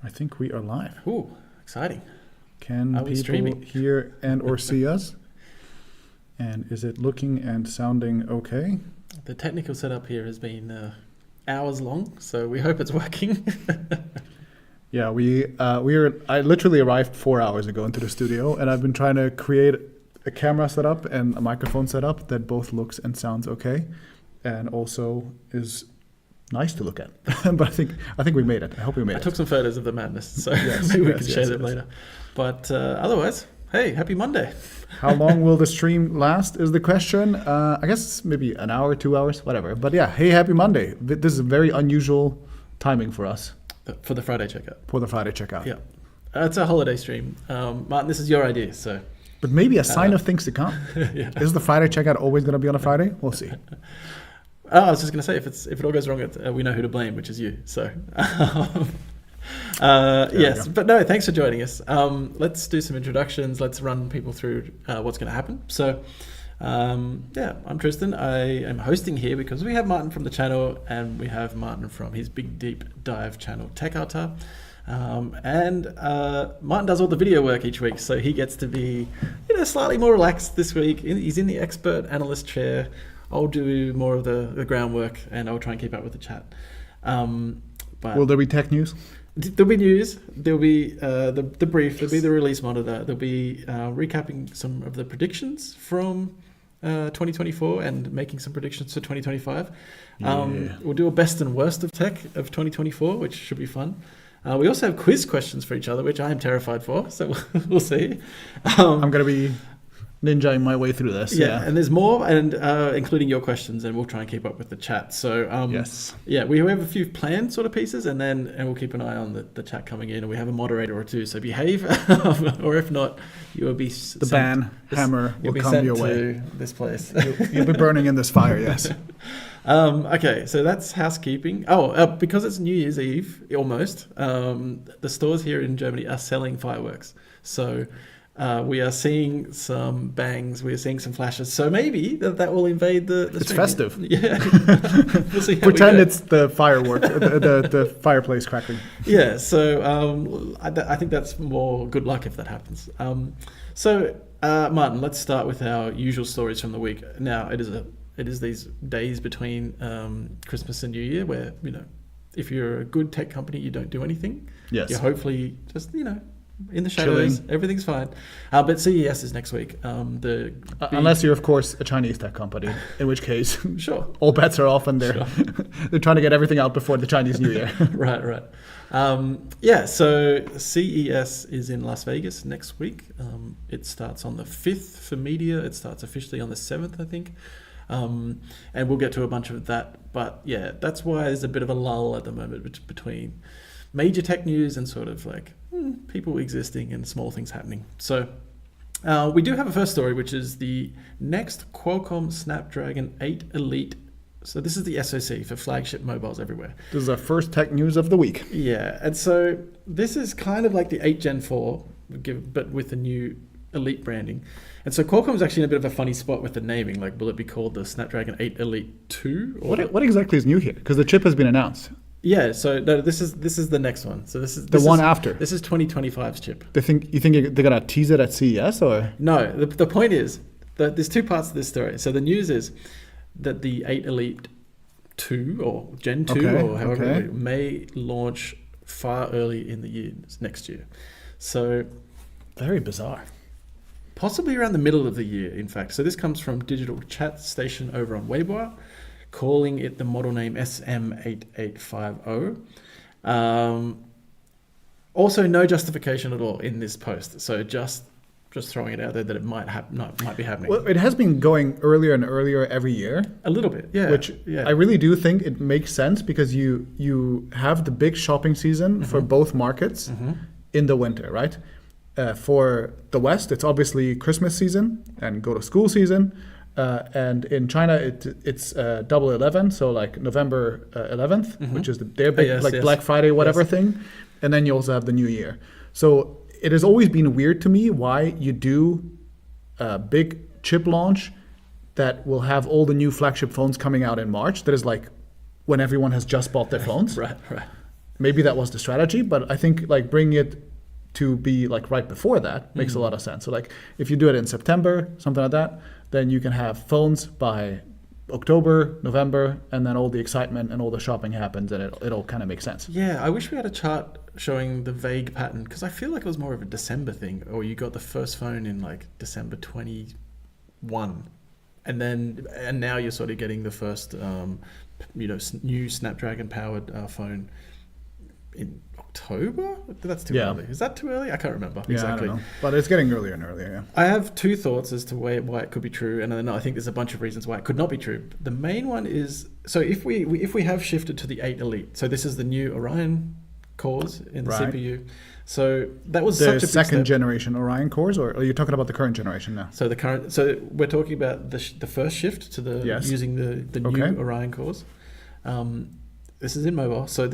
I think we are live. Ooh, exciting. Can people hear and or see us? And is it looking and sounding okay? The technical setup here has been hours long, so we hope it's working. Yeah, I literally arrived 4 hours ago into the studio, and I've been trying to create a camera setup and a microphone setup that both looks and sounds okay, and also is nice to look at. But I think we made it. I hope we made it. I took some photos of the madness, so maybe we can share them later. But otherwise, hey, happy Monday. How long will the stream last is the question. I guess maybe an hour, 2 hours, whatever. But yeah, hey, happy Monday. This is a very unusual timing for us. For the Friday checkout. For the Friday checkout. Yeah. It's a holiday stream. Martin, this is your idea, so. But maybe a sign of things to come. Yeah. Is the Friday checkout always going to be on a Friday? We'll see. I was just going to say, if it all goes wrong, we know who to blame, which is you. So, yes, but no, thanks for joining us. Let's do some introductions. Let's run people through what's going to happen. So, I'm Tristan. I am hosting here because we have Martin from the channel, and we have Martin from his big deep dive channel, Tech Altar. And Martin does all the video work each week, so he gets to be, slightly more relaxed this week. He's in the expert analyst chair. I'll do more of the groundwork, and I'll try and keep up with the chat. But will there be tech news? There'll be news. There'll be the brief. There'll be the release monitor. There'll be recapping some of the predictions from 2024 and making some predictions for 2025. We'll do a best and worst of tech of 2024, which should be fun. We also have quiz questions for each other, which I am terrified for. So we'll see. I'm going to be ninjaing my way through this. Yeah, and there's more, and including your questions, and we'll try and keep up with the chat. So yes, yeah, we have a few planned sort of pieces, and we'll keep an eye on the chat coming in, and we have a moderator or two. So behave, or if not, you will be the ban hammer will come your way to this place. You'll be burning in this fire. Yes. Okay, so that's housekeeping. Because it's New Year's Eve almost, the stores here in Germany are selling fireworks. So. We are seeing some bangs. We are seeing some flashes. So maybe that will invade the It's stream. festive. Yeah. We'll see how Pretend it's the firework, the fireplace crackling. Yeah. So I think that's more good luck if that happens. Martin, let's start with our usual stories from the week. Now it is these days between Christmas and New Year where if you're a good tech company, you don't do anything. Yes. You're hopefully just in the shadows, chilling. Everything's fine. But CES is next week. Unless you're, of course, a Chinese tech company, in which case, sure, all bets are off, and they're trying to get everything out before the Chinese New Year. Right. So CES is in Las Vegas next week. It starts on the 5th for media. It starts officially on the 7th, I think. And we'll get to a bunch of that. But yeah, that's why there's a bit of a lull at the moment between major tech news and sort of like people existing and small things happening. So we do have a first story, which is the next Qualcomm Snapdragon 8 Elite. So this is the SoC for flagship mobiles everywhere. This is our first tech news of the week. Yeah, and so this is kind of like the 8 Gen 4, but with the new Elite branding. And so Qualcomm's actually in a bit of a funny spot with the naming. Like, will it be called the Snapdragon 8 Elite 2? Or what exactly is new here? Because the chip has been announced. Yeah, so no, this is the next one. So this one after. This is 2025's chip. You think they're gonna tease it at CES or? No, the point is that there's two parts to this story. So the news is that the 8 Elite 2 or Gen 2 or however may launch far early in the year next year. So very bizarre. Possibly around the middle of the year, in fact. So this comes from Digital Chat Station over on Weibo, calling it the model name SM8850. Also, no justification at all in this post. So just throwing it out there that it might be happening. Well, it has been going earlier and earlier every year. A little bit, yeah. Which I really do think it makes sense because you have the big shopping season for both markets in the winter, right? For the West, it's obviously Christmas season and go to school season. And in China, it's Double 11, so like November 11th, which is their big Black Friday, whatever thing. And then you also have the New Year. So it has always been weird to me why you do a big chip launch that will have all the new flagship phones coming out in March. That is like when everyone has just bought their phones. Right. maybe that was the strategy, but I think like bringing it to be like right before that makes a lot of sense. So like if you do it in September, something like that, then you can have phones by October, November, and then all the excitement and all the shopping happens, and it'll kind of make sense. Yeah, I wish we had a chart showing the vague pattern, because I feel like it was more of a December thing, or you got the first phone in like December 21, and now you're sort of getting the first new Snapdragon powered phone in October. That's too early. Is that too early? I can't remember exactly. I don't know. But it's getting earlier and earlier. Yeah. I have two thoughts as to why it could be true, and then I think there's a bunch of reasons why it could not be true. The main one is, so if we have shifted to the 8 Elite, so this is the new Orion cores in the CPU. So that was such a big second step. Generation Orion cores, or are you talking about the current generation now? So so we're talking about the first shift to the using the new Orion cores. This is in mobile, so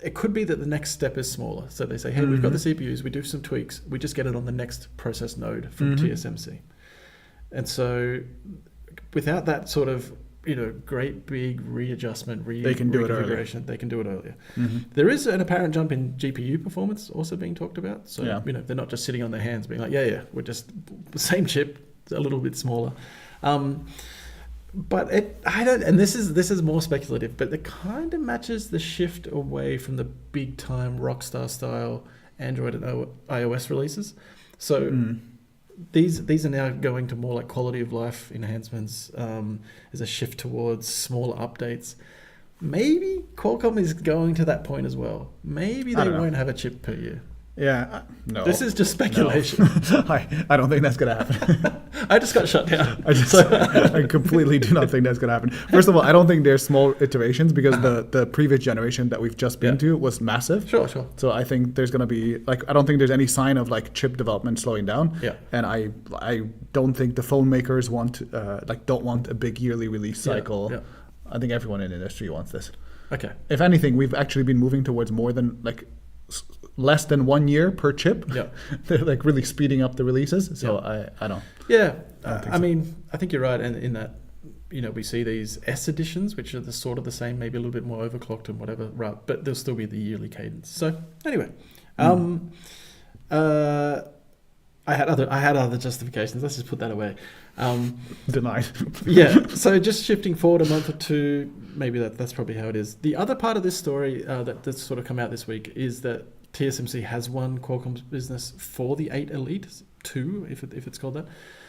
it could be that the next step is smaller. So they say, hey, we've got the CPUs, we do some tweaks, we just get it on the next process node from TSMC. And so without that sort of great big readjustment, they can do it earlier. They can do it earlier. There is an apparent jump in GPU performance also being talked about. So they're not just sitting on their hands being like, we're just the same chip, a little bit smaller. But this is more speculative, but it kind of matches the shift away from the big time Rockstar style Android and iOS releases. So these are now going to more like quality of life enhancements. There's a shift towards smaller updates. Maybe Qualcomm is going to that point as well. Maybe they won't have a chip per year. Yeah, no. This is just speculation. No. I don't think that's going to happen. I just got shut down. I completely do not think that's going to happen. First of all, I don't think there's small iterations because the previous generation that we've just been to was massive. Sure. So I think there's going to be I don't think there's any sign of like chip development slowing down. Yeah. And I don't think the phone makers don't want a big yearly release cycle. Yeah. I think everyone in the industry wants this. Okay. If anything, we've actually been moving towards more than less than 1 year per chip. Yeah. They're like really speeding up the releases. So I don't. Yeah. I mean, I think you're right. And in that, we see these S editions, which are the sort of the same, maybe a little bit more overclocked and whatever, right? But there'll still be the yearly cadence. So anyway, I had other justifications. Let's just put that away. Denied. Yeah. So just shifting forward a month or two, maybe that's probably how it is. The other part of this story that's sort of come out this week is that TSMC has won Qualcomm's business for the 8 Elite 2, if it's called that.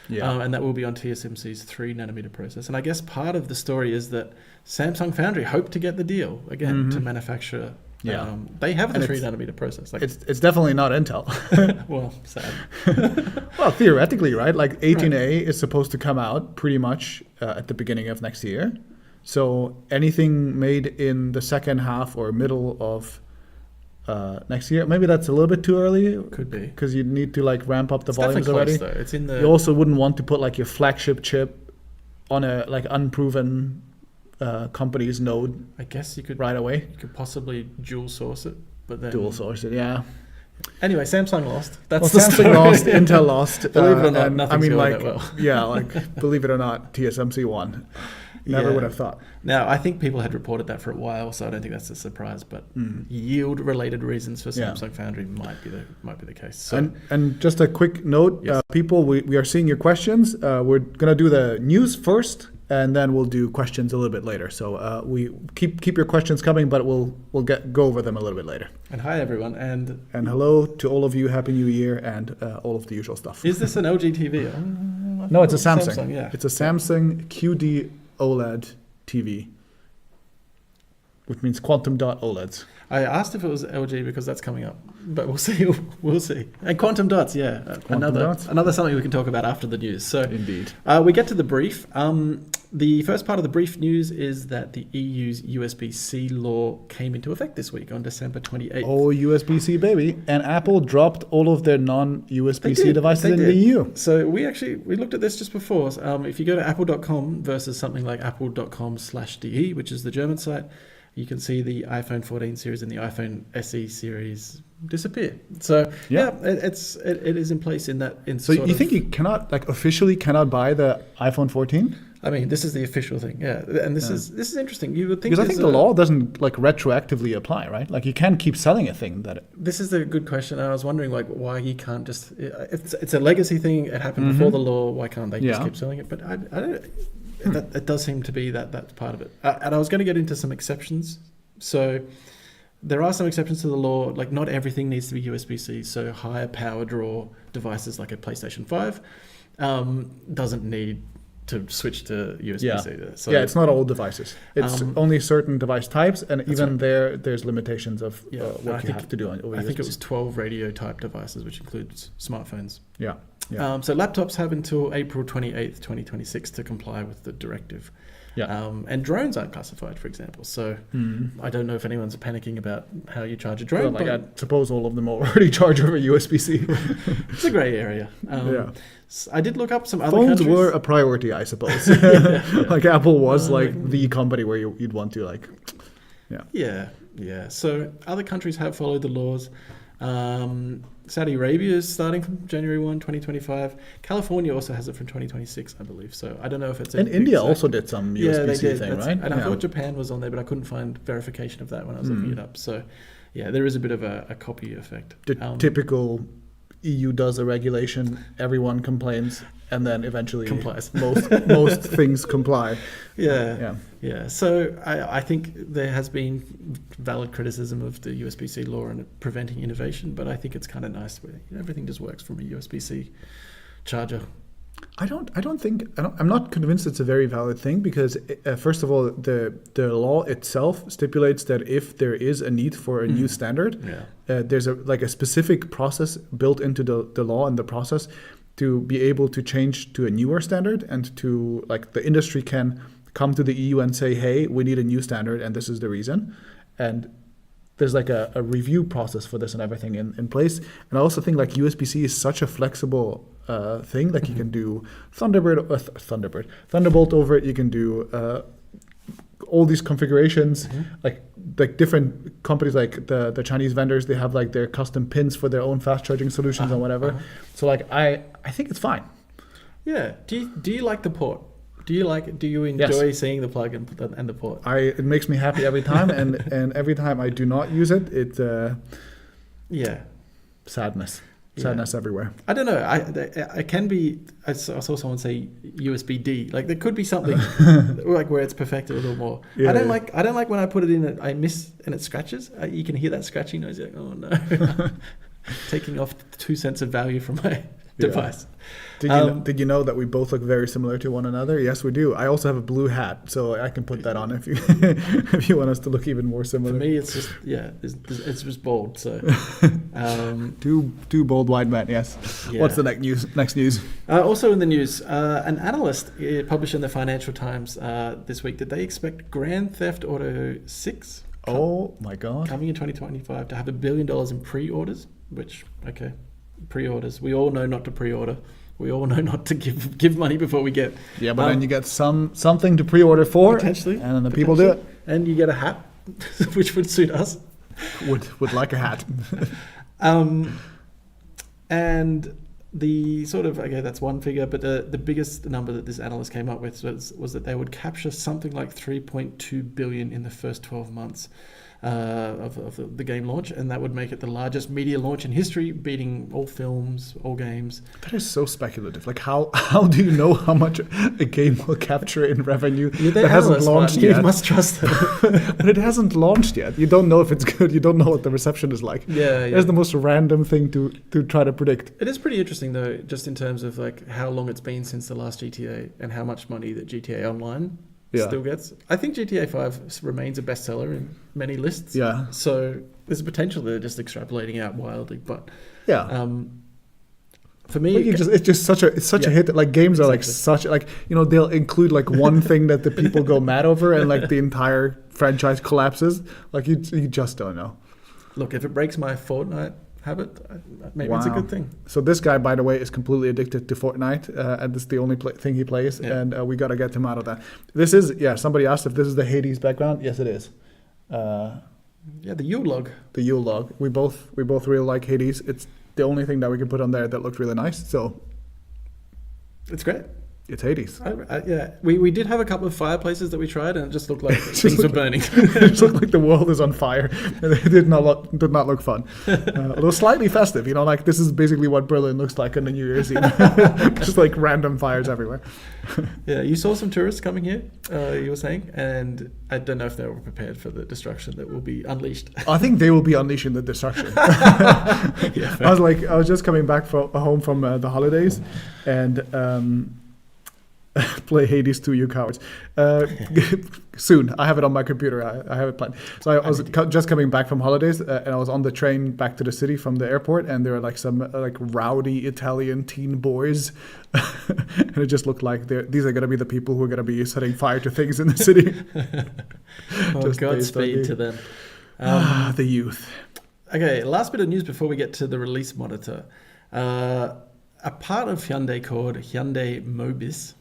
Yeah. And that will be on TSMC's 3 nanometer process. And I guess part of the story is that Samsung Foundry hoped to get the deal again to manufacture. Yeah. They have the 3 nanometer process. It's definitely not Intel. Well, sad. Well, theoretically, right? Like 18A is supposed to come out pretty much at the beginning of next year. So anything made in the second half or middle of next year, maybe that's a little bit too early. Could be. Because you need to ramp up the It's volumes definitely already. close, though. It's in the. You also wouldn't want to put your flagship chip on a unproven company's node. I guess you could right away. You could possibly dual source it, but then Dual source it, yeah. Anyway, Samsung lost. That's the Samsung lost, Intel lost. Believe it or not, nothing's going that well. Yeah, believe it or not, TSMC won. Never would have thought. Now, I think people had reported that for a while, so I don't think that's a surprise. But yield-related reasons for Samsung Foundry might be the case. So, and just a quick note, people, we are seeing your questions. We're gonna do the news first, and then we'll do questions a little bit later. So we keep your questions coming, but we'll go over them a little bit later. And hi everyone, and hello to all of you. Happy New Year, and all of the usual stuff. Is this an LG TV? No, it's a Samsung. Samsung, yeah. It's a Samsung QD OLED TV, which means quantum dot OLEDs. I asked if it was LG because that's coming up, but we'll see. We'll see. And quantum dots, another something we can talk about after the news. So indeed, we get to the brief. The first part of the brief news is that the EU's USB-C law came into effect this week on December 28th. Oh, USB-C baby! And Apple dropped all of their non-USB-C devices in the EU. So we looked at this just before. If you go to apple.com versus something like apple.com/de, which is the German site, you can see the iPhone 14 series and the iPhone SE series disappear. So it is in place in that. So you think you cannot officially cannot buy the iPhone 14? I mean, this is the official thing, yeah. And this is interesting. You would think Because I think the law doesn't like retroactively apply, right? Like you can keep selling a thing that. This is a good question. I was wondering like why you can't just. It's a legacy thing. It happened before the law. Why can't they just keep selling it? But I don't. That it does seem to be that's part of it. And I was going to get into some exceptions. So there are some exceptions to the law. Like not everything needs to be USB-C. So higher power draw devices like a PlayStation 5 doesn't need to switch to USB-C. Yeah. So, it's not all devices. It's only certain device types, and even there's limitations of what you have to do on over USB. I think it was 12 radio type devices, which includes smartphones. Yeah. So laptops have until April 28th, 2026 to comply with the directive. Yeah. And drones aren't classified, for example. So I don't know if anyone's panicking about how you charge a drone. Well, I suppose all of them already charge over USB-C. It's a grey area. I did look up some other Phones countries. were a priority, I suppose. Like Apple was like the company where you'd want to like. Yeah. So other countries have followed the laws. Saudi Arabia is starting from January 1, 2025. California also has it from 2026, I believe. So I don't know if it's... And India also did some USB-C thing, right? And I thought Japan was on there, but I couldn't find verification of that when I was looking it up. So yeah, there is a bit of a copy effect. The typical EU does a regulation, everyone complains, and then eventually complies. most things comply. Yeah. So I think there has been valid criticism of the USB-C law and preventing innovation, but I think it's kind of nice where everything just works from a USB-C charger. I'm not convinced it's a very valid thing because first of all, the law itself stipulates that if there is a need for a new standard, there's a specific process built into the law and the process to be able to change to a newer standard, and to like the industry can come to the EU and say, hey, we need a new standard and this is the reason. And there's like a review process for this and everything in place. And I also think like USB-C is such a flexible thing. Like you can do Thunderbolt over it. You can do all these configurations. Like different companies, like the Chinese vendors, they have like their custom pins for their own fast charging solutions and whatever. So like I think it's fine. Yeah. Do you like the port? Do you enjoy seeing the plug and the port? It makes me happy every time, and every time I do not use it, sadness everywhere. I don't know. I can be. I saw someone say USB-D. Like there could be something like where it's perfected a little more. I don't like when I put it in. I miss and it scratches. You can hear that scratching noise. You're like, oh no, taking off 2 cents of value from my device. Did you know that we both look very similar to one another? Yes, we do. I also have a blue hat, so I can put that on if you if you want us to look even more similar. For me, it's just it's just bold. So two bold white men. Yes. Yeah. What's the next news? Also in the news, an analyst published in the Financial Times this week that they expect Grand Theft Auto 6. Oh my God! Coming in 2025 to have $1 billion in pre-orders. Which pre-orders. We all know not to pre-order. We all know not to give money before we get. Yeah, but then you get something to pre-order for, potentially, and then the people do it. And you get a hat, which would suit us. Would like a hat. And the sort of that's one figure, but the biggest number that this analyst came up with was that they would capture something like 3.2 billion in the first 12 months. Of the game launch, and that would make it the largest media launch in history, beating all films, all games. That is so speculative. Like how do you know how much a game will capture in revenue that hasn't launched yet? You must trust them. But it hasn't launched yet. You don't know if it's good. You don't know what the reception is like. Yeah. It's the most random thing to try to predict. It is pretty interesting though, just in terms of like how long it's been since the last GTA and how much money that GTA Online still gets. I think GTA 5 remains a bestseller in many lists. Yeah. So there's a potential they're just extrapolating out wildly, but for me, it's just such a hit that like games are like such like they'll include like one thing that the people go mad over and like the entire franchise collapses. Like you just don't know. Look, if it breaks my Fortnite habit, maybe it's a good thing. So this guy, by the way, is completely addicted to Fortnite, and this is the only thing he plays, and we got to get him out of that. This is, somebody asked if this is the Hades background. Yes, it is. The Yule log. The Yule log. We both really like Hades. It's the only thing that we can put on there that looked really nice, so. It's great. It's Hades. Yeah, we did have a couple of fireplaces that we tried, and it just looked like things were burning. It just looked like the world is on fire. And it did not look fun. Although slightly festive, like this is basically what Berlin looks like on the New Year's Eve. Just like random fires everywhere. Yeah, you saw some tourists coming here, you were saying, and I don't know if they were prepared for the destruction that will be unleashed. I think they will be unleashing the destruction. Yeah, I was just coming back home from the holidays, and play Hades 2, you cowards. Soon. I have it on my computer. I have it planned. So I was just coming back from holidays, and I was on the train back to the city from the airport, and there were like some rowdy Italian teen boys. And it just looked like these are going to be the people who are going to be setting fire to things in the city. Godspeed to them. The youth. Okay, last bit of news before we get to the release monitor. A part of Hyundai called Hyundai Mobis.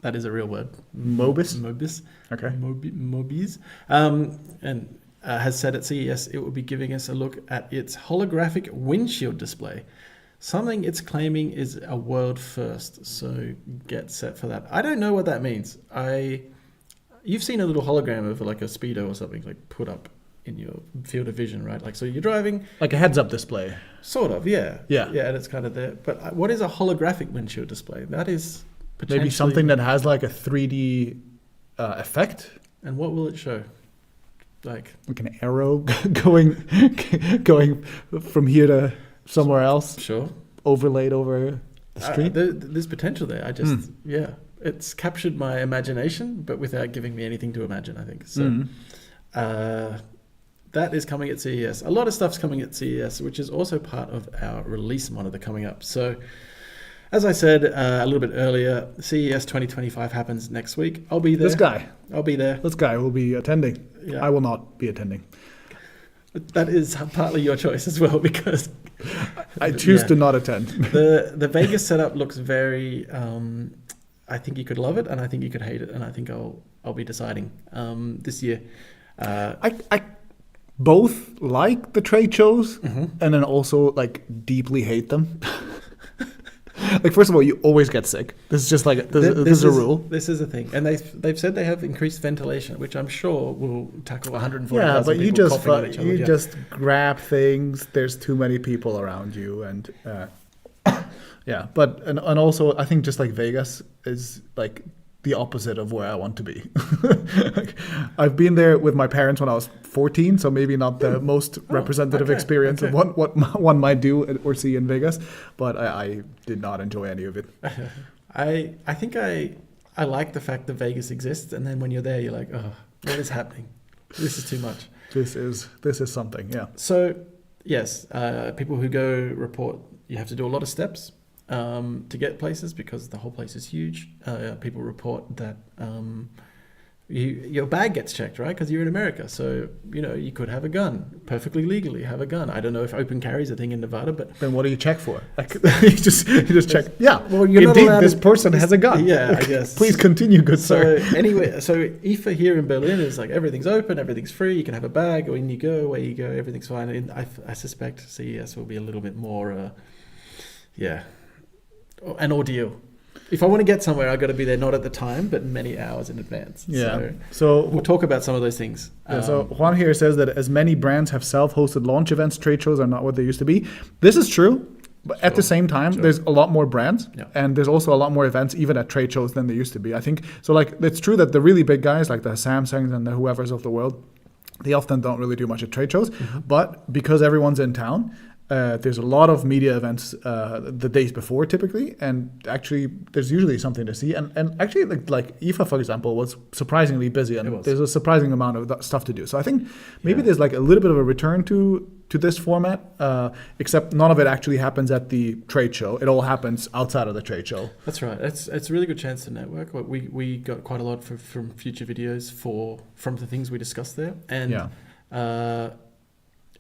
That is a real word. Mobis? Mobis. Okay. Mobis. And has said at CES it will be giving us a look at its holographic windshield display. Something it's claiming is a world first. So get set for that. I don't know what that means. You've seen a little hologram of like a Speedo or something like put up in your field of vision, right? Like, so you're driving. Like a heads-up display. Sort of, yeah. Yeah. Yeah, and it's kind of there. But what is a holographic windshield display? That is potentially... Maybe something that has like a 3D effect. And what will it show? Like an arrow going from here to somewhere else. Sure. Overlaid over the street. There's potential there. I just, yeah. It's captured my imagination, but without giving me anything to imagine, I think. So that is coming at CES. A lot of stuff's coming at CES, which is also part of our release monitor coming up. So, as I said a little bit earlier, CES 2025 happens next week. I'll be there. I'll be there. This guy will be attending. Yeah. I will not be attending. That is partly your choice as well, because I choose to not attend. The Vegas setup looks very. I think you could love it, and I think you could hate it, and I think I'll be deciding this year. I both like the trade shows, and then also like deeply hate them. Like, first of all, you always get sick. This is just like this is a rule. This is a thing, and they've said they have increased ventilation, which I'm sure will tackle 140,000 people. Yeah, but you just just grab things. There's too many people around you, and yeah. But and also, I think just like Vegas is like the opposite of where I want to be. Like, I've been there with my parents when I was 14, so maybe not the most representative experience of what one might do or see in Vegas, but I did not enjoy any of it. I think I like the fact that Vegas exists, and then when you're there, you're like, oh, what is happening? This is too much. This is something, yeah. So, yes, people who go report, you have to do a lot of steps to get places because the whole place is huge. People report that your bag gets checked, right? Because you're in America. So, you could have a gun, perfectly legally have a gun. I don't know if open carry is a thing in Nevada, but... Then what do you check for? Like, you just check, yeah, well, you're indeed, not this person has a gun. Yeah, I guess. Please continue, good sir. Anyway, so IFA here in Berlin is like everything's open, everything's free, you can have a bag, when you go, where you go, everything's fine. And I suspect CES will be a little bit more, an ordeal. If I want to get somewhere, I've got to be there not at the time, but many hours in advance. Yeah. So we'll talk about some of those things. Yeah, so Juan here says that as many brands have self-hosted launch events, trade shows are not what they used to be. This is true, but at the same time, there's a lot more brands, and there's also a lot more events, even at trade shows, than there used to be. I think so. Like, it's true that the really big guys, like the Samsungs and the whoever's of the world, they often don't really do much at trade shows. But because everyone's in town, there's a lot of media events the days before typically, and actually there's usually something to see. And actually like IFA, for example, was surprisingly busy, and there's a surprising amount of stuff to do. So I think maybe there's like a little bit of a return to this format, except none of it actually happens at the trade show. It all happens outside of the trade show. That's right. It's a really good chance to network. We got quite a lot from future videos from the things we discussed there, and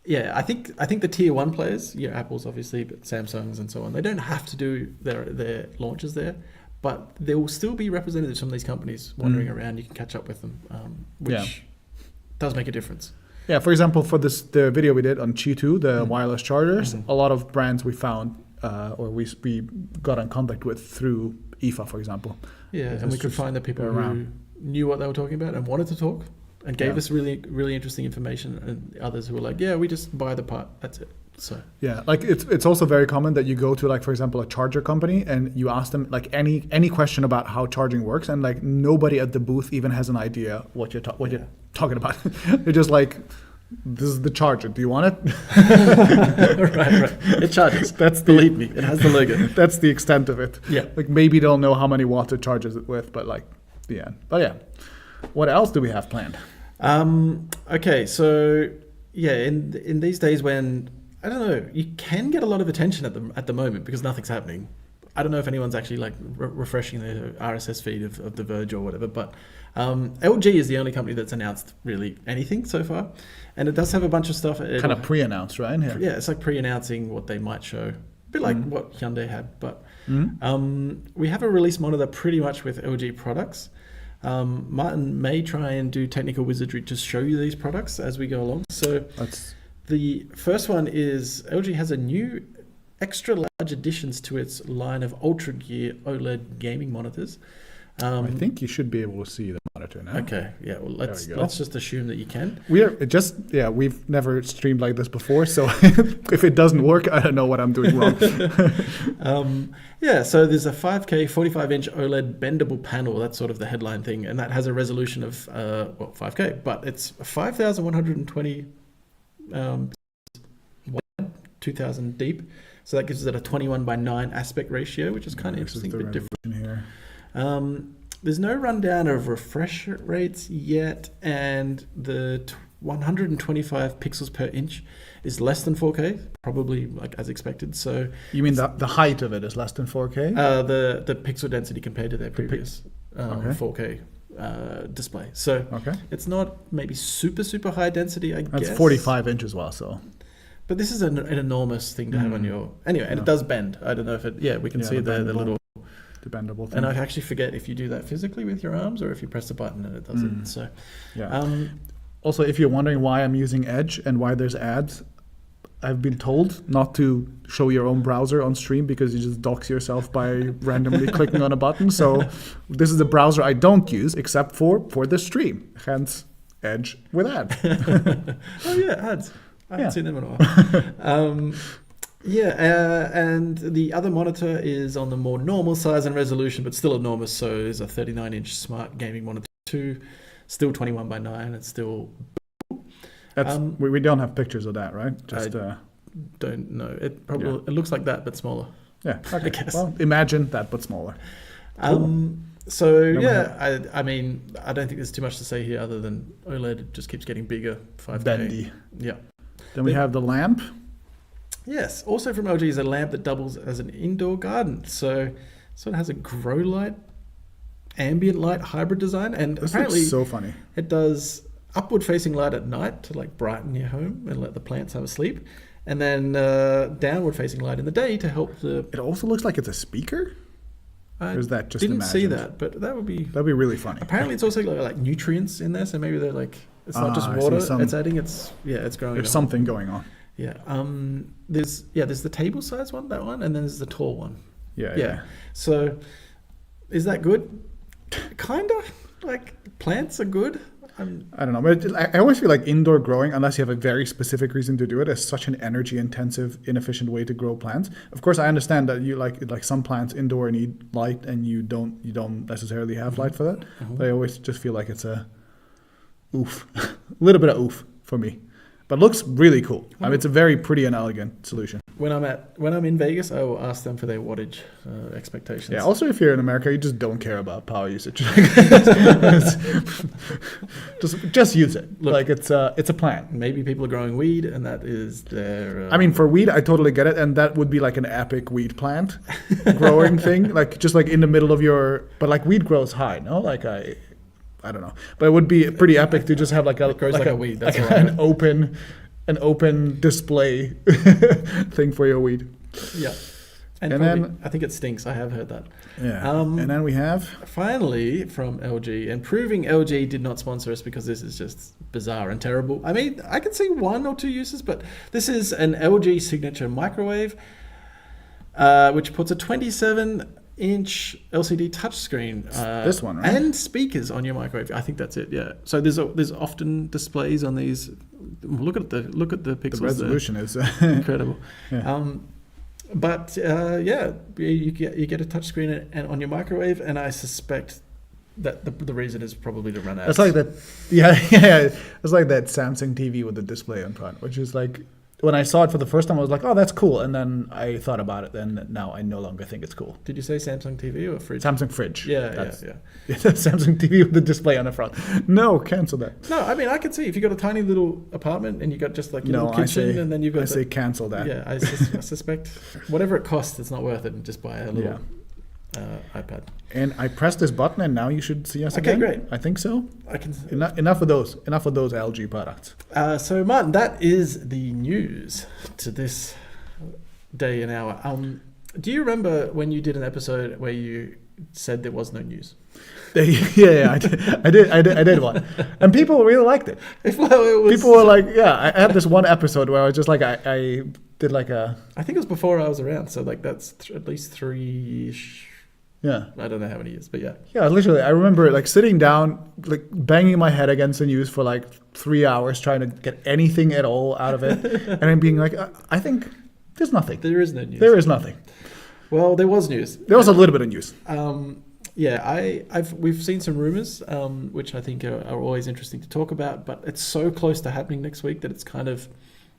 I think the tier one players, Apple's obviously, but Samsungs and so on, they don't have to do their launches there, but there will still be representatives from these companies wandering around. You can catch up with them, which does make a difference. Yeah, for example, for the video we did on Qi2, the wireless chargers, a lot of brands we found or we got in contact with through IFA, for example. Yeah, It's and we could just find the people they're who around. knew what they were talking about and wanted to talk and gave us really, really interesting information, and others who were like, yeah, we just buy the part, that's it. So Yeah, like it's also very common that you go to, like, for example, a charger company and you ask them like any question about how charging works, and like nobody at the booth even has an idea what you're talking about. They're just like, this is the charger. Do you want it? right. It charges. Believe me, it has the logo. That's the extent of it. Yeah. Like maybe they'll know how many watts it charges it with, but like the end. But yeah, what else do we have planned? Okay, so yeah, in these days when I don't know, you can get a lot of attention at the moment because nothing's happening. I don't know if anyone's actually like refreshing their RSS feed of The Verge or whatever, but LG is the only company that's announced really anything so far, and it does have a bunch of stuff. Kind of pre-announced, right? Yeah, it's like pre-announcing what they might show, a bit like what Hyundai had. But we have a release monitor pretty much with LG products. Martin may try and do technical wizardry to show you these products as we go along. So the first one is LG has a new extra large additions to its line of Ultra Gear OLED gaming monitors. I think you should be able to see the monitor now. Okay, yeah. Well, let's just assume that you can. We've never streamed like this before, so if it doesn't work, I don't know what I'm doing wrong. Yeah, so there's a 5K 45-inch OLED bendable panel. That's sort of the headline thing, and that has a resolution of 5K, but it's 5,120 wide, 2,000 deep. So that gives it a 21:9 aspect ratio, which is kind of interesting, a bit different. Here. There's no rundown of refresh rates yet, and the 125 pixels per inch is less than 4K, probably like as expected. So you mean the height of it is less than 4K? The pixel density compared to their previous 4K display. So it's not maybe super high density, I guess. That's 45 inches as well, so. But this is an enormous thing to have on your... Anyway, and it does bend. I don't know if it... Yeah, we can see the little... The bendable thing. And I actually forget if you do that physically with your arms or if you press the button and it does it. So, yeah. Also, if you're wondering why I'm using Edge and why there's ads, I've been told not to show your own browser on stream because you just dox yourself by randomly clicking on a button. So this is a browser I don't use except for the stream. Hence, Edge with ads. Oh, yeah, ads. I haven't seen them in a while. And the other monitor is on the more normal size and resolution, but still enormous. So it's a 39-inch smart gaming monitor 2, still 21:9. It's still... That's we don't have pictures of that, right? Just I don't know. It probably it looks like that, but smaller. Yeah, okay. I guess. Well, imagine that, but smaller. Cool. I mean, I don't think there's too much to say here other than OLED just keeps getting bigger. 5K. Bendy. Yeah. Then we have the lamp. Yes, also from LG is a lamp that doubles as an indoor garden. So it has a grow light, ambient light hybrid design, and This apparently looks so funny. it does upward facing light at night to like brighten your home and let the plants have a sleep, and then downward facing light in the day to help the... It also looks like it's a speaker. Or is that just didn't imagined? see that, but that'd be really funny. Apparently, it's also like nutrients in there, so maybe they're like it's not just water it's adding. It's growing. There's something going on. Yeah. There's the table size one, that one, and then there's the tall one. Yeah. So, is that good? Kinda. Like plants are good. I don't know, but I always feel like indoor growing, unless you have a very specific reason to do it, is such an energy-intensive, inefficient way to grow plants. Of course, I understand that you like some plants indoor need light, and you don't necessarily have light for that. But I always just feel like it's a little bit of oof for me. But looks really cool. I mean, it's a very pretty and elegant solution. When I'm in Vegas, I will ask them for their wattage expectations. Yeah. Also, if you're in America, you just don't care about power usage. just use it. Look, like it's a plan. Maybe people are growing weed, and that is their. I mean, for weed, I totally get it, and that would be like an epic weed plant growing thing, like just like in the middle of your. But like weed grows high, no? Like I don't know, but it would be pretty epic to just have like a weed. That's like an open display thing for your weed. Yeah, and then I think it stinks. I have heard that. Yeah, and then we have finally from LG, and proving LG did not sponsor us because this is just bizarre and terrible. I mean, I can see one or two uses, but this is an LG signature microwave, which puts a 27 12-inch LCD touchscreen. This one, right? And speakers on your microwave. I think that's it. Yeah. So there's often displays on these. Look at the pixels. The resolution is incredible. Yeah. But you get a touchscreen and on your microwave, and I suspect that the reason is probably to run ads. It's like that. Yeah. It's like that Samsung TV with the display in front, which is like, when I saw it for the first time, I was like, oh, that's cool. And then I thought about it, and now I no longer think it's cool. Did you say Samsung TV or fridge? Samsung fridge. Yeah. Samsung TV with the display on the front. No, cancel that. No, I mean, I can see if you got a tiny little apartment and you got just like your little kitchen, and then you've got. I say cancel that. Yeah, I suspect whatever it costs, it's not worth it, and just buy a little iPad. And I pressed this button, and now you should see us okay, again. Great. I think so. I can. Enough of those LG products. So Martin, that is the news to this day and hour. Do you remember when you did an episode where you said there was no news? Yeah, I did one, and people really liked it. People were like, I had this one episode where I was just like, I did like a. I think it was before I was around, so like that's at least 3. Yeah. I don't know how many years, but yeah. Yeah, literally, I remember like sitting down, like banging my head against the news for like 3 hours, trying to get anything at all out of it, and then being like, I think there's nothing. There is no news. There is nothing. Well, there was news. There was a little bit of news. We've seen some rumors, which I think are always interesting to talk about, but it's so close to happening next week that it's kind of,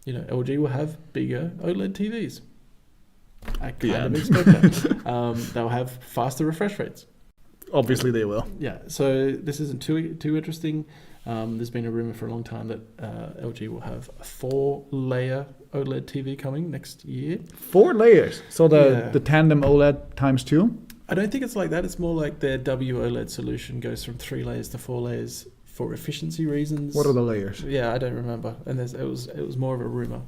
LG will have bigger OLED TVs. I kind of expect that. They'll have faster refresh rates. Obviously, they will. Yeah. So this isn't too interesting. There's been a rumor for a long time that LG will have a 4-layer OLED TV coming next year. 4 layers. So the tandem OLED times 2. I don't think it's like that. It's more like their WOLED solution goes from 3 layers to 4 layers for efficiency reasons. What are the layers? Yeah, I don't remember. And it was more of a rumor.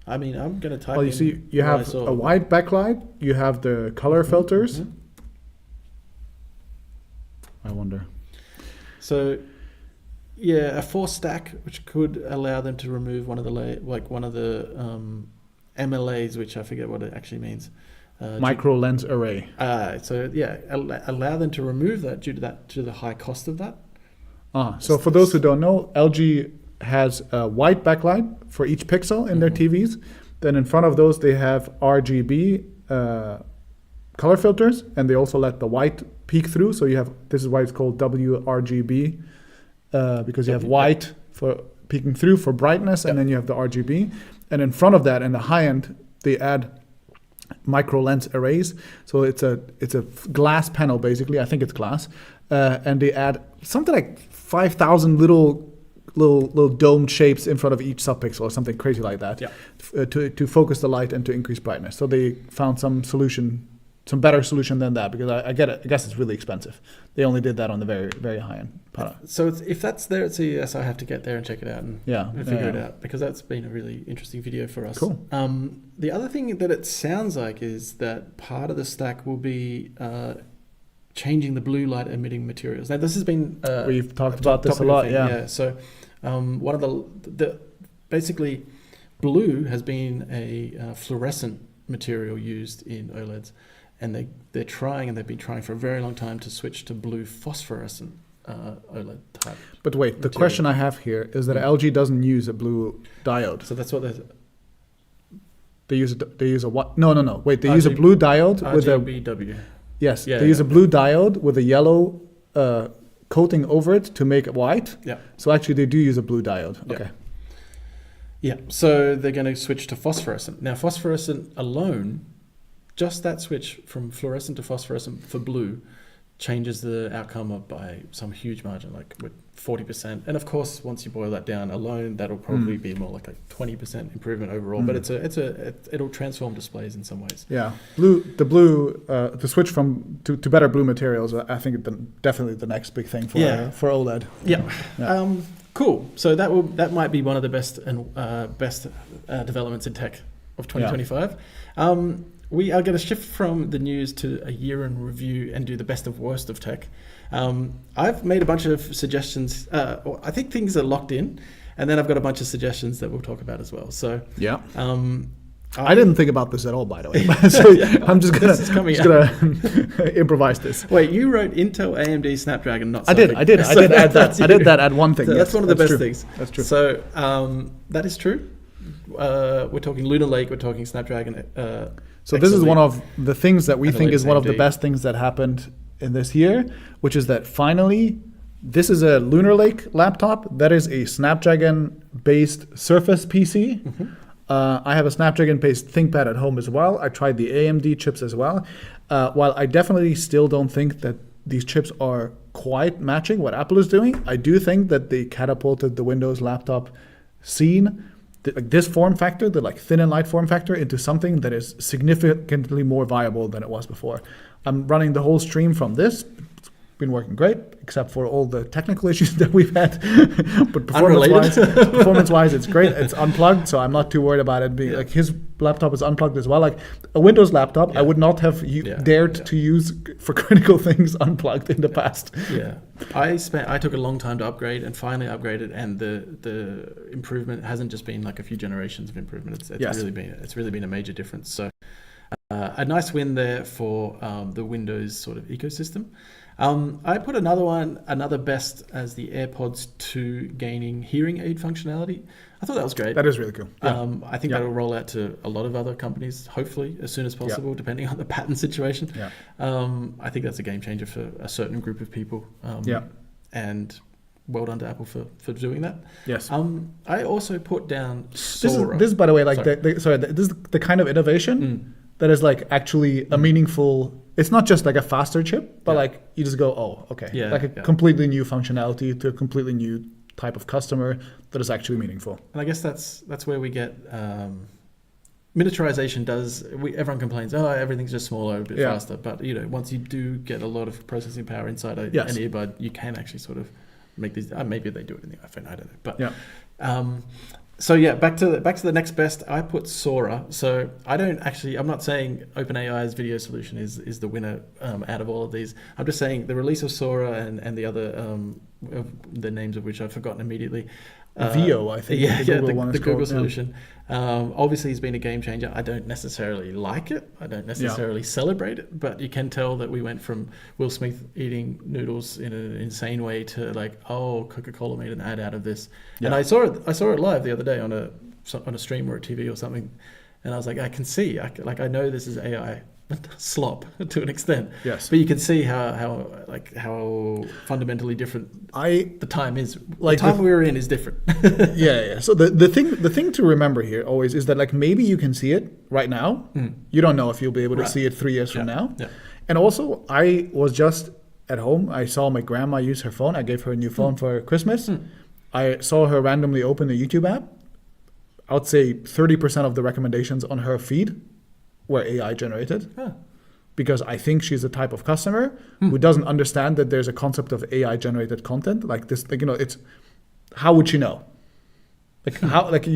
I mean, I'm going to type. Well, you see, you have a wide backlight. You have the color filters. Mm-hmm. I wonder. So, yeah, a 4 stack, which could allow them to remove one of the MLAs, which I forget what it actually means. Micro lens array. So yeah, allow them to remove that due to the high cost of that. So for those who don't know, LG has a white backlight for each pixel in their TVs. Then in front of those, they have RGB color filters, and they also let the white peek through. So this is why it's called WRGB, because you have white for peeking through for brightness, and then you have the RGB. And in front of that, in the high end, they add micro lens arrays. So it's a glass panel, basically. I think it's glass, and they add something like 5,000 little domed shapes in front of each subpixel or something crazy like that, to focus the light and to increase brightness. So they found some better solution than that, because I guess it's really expensive. They only did that on the very, very high end product. So if that's there at CES, I have to get there and check it out and figure it out, because that's been a really interesting video for us. Cool. The other thing that it sounds like is that part of the stack will be changing the blue light emitting materials. Now this has been we've talked about this a lot. Yeah. So one of the basically blue has been a fluorescent material used in OLEDs. And they've been trying for a very long time to switch to blue phosphorescent OLED type. But wait, the question I have here is that LG doesn't use a blue diode. So that's what they use a what? No. Wait, they use a blue diode with a RGBW. Yes, they use a blue diode with a yellow coating over it to make it white. Yeah. So actually, they do use a blue diode. Yeah. Okay. Yeah. So they're going to switch to phosphorescent. Now, phosphorescent alone. Just that switch from fluorescent to phosphorescent for blue changes the outcome by some huge margin, like with 40%. And of course, once you boil that down alone, that'll probably be more like a 20% improvement overall. But it'll transform displays in some ways. Yeah, the switch to better blue materials. I think definitely the next big thing for OLED. Yeah. Cool. So that might be one of the best developments in tech of 2025. We are going to shift from the news to a year in review and do the best of worst of tech. I've made a bunch of suggestions. I think things are locked in, and then I've got a bunch of suggestions that we'll talk about as well. So I didn't think about this at all, by the way. So I'm just gonna improvise this. Wait, you wrote Intel, AMD, Snapdragon, not I did add that. I did add one thing. That's one of the best things. That's true. So that is true. We're talking Lunar Lake. We're talking Snapdragon. So this is one of the things that we think is one of the best things that happened in this year, which is that finally, this is a Lunar Lake laptop that is a Snapdragon-based Surface PC. Mm-hmm. I have a Snapdragon-based ThinkPad at home as well. I tried the AMD chips as well. While I definitely still don't think that these chips are quite matching what Apple is doing, I do think that they catapulted the Windows laptop scene, this form factor, the like thin and light form factor, into something that is significantly more viable than it was before. I'm running the whole stream from this. It's been working great, except for all the technical issues that we've had. But performance-wise, it's great. It's unplugged, so I'm not too worried about it being like his laptop is unplugged as well. Like a Windows laptop, I would not have dared to use for critical things unplugged in the past. Yeah, I took a long time to upgrade and finally upgraded, and the improvement hasn't just been like a few generations of improvement. It's really been a major difference. So a nice win there for the Windows sort of ecosystem. I put another best as the AirPods 2 gaining hearing aid functionality. I thought that was great. That is really cool. Yeah. I think that'll roll out to a lot of other companies, hopefully, as soon as possible, depending on the patent situation. Yeah. I think that's a game changer for a certain group of people. And well done to Apple for doing that. Yes. I also put down Sora. This is, by the way, like this is the kind of innovation that is like actually a meaningful. It's not just like a faster chip, but like you just go, oh, okay, completely new functionality to a completely new type of customer that is actually meaningful. And I guess that's where we get miniaturization. Everyone complains, oh, everything's just smaller, a bit faster. But once you do get a lot of processing power inside an earbud, you can actually sort of make these. Maybe they do it in the iPhone, I don't know. But back to the next best. I put Sora. So I'm not saying OpenAI's video solution is the winner out of all of these. I'm just saying the release of Sora and the other the names of which I've forgotten immediately. Vio, I think. The Google solution. Obviously, it's been a game changer. I don't necessarily like it. I don't necessarily celebrate it. But you can tell that we went from Will Smith eating noodles in an insane way to like, oh, Coca-Cola made an ad out of this. Yeah. And I saw it live the other day on a stream or a TV or something, and I was like, I can see, I know this is AI slop to an extent. Yes. But you can see how fundamentally different the time is. Like the time we're in is different. Yeah. So the thing to remember here always is that like maybe you can see it right now. You don't know if you'll be able to see it 3 years from now. Yeah. And also I was just at home. I saw my grandma use her phone. I gave her a new phone for Christmas. I saw her randomly open the YouTube app. I would say 30% of the recommendations on her feed were AI generated, because I think she's the type of customer who doesn't understand that there's a concept of AI generated content like this. Like it's how would she know? Like how like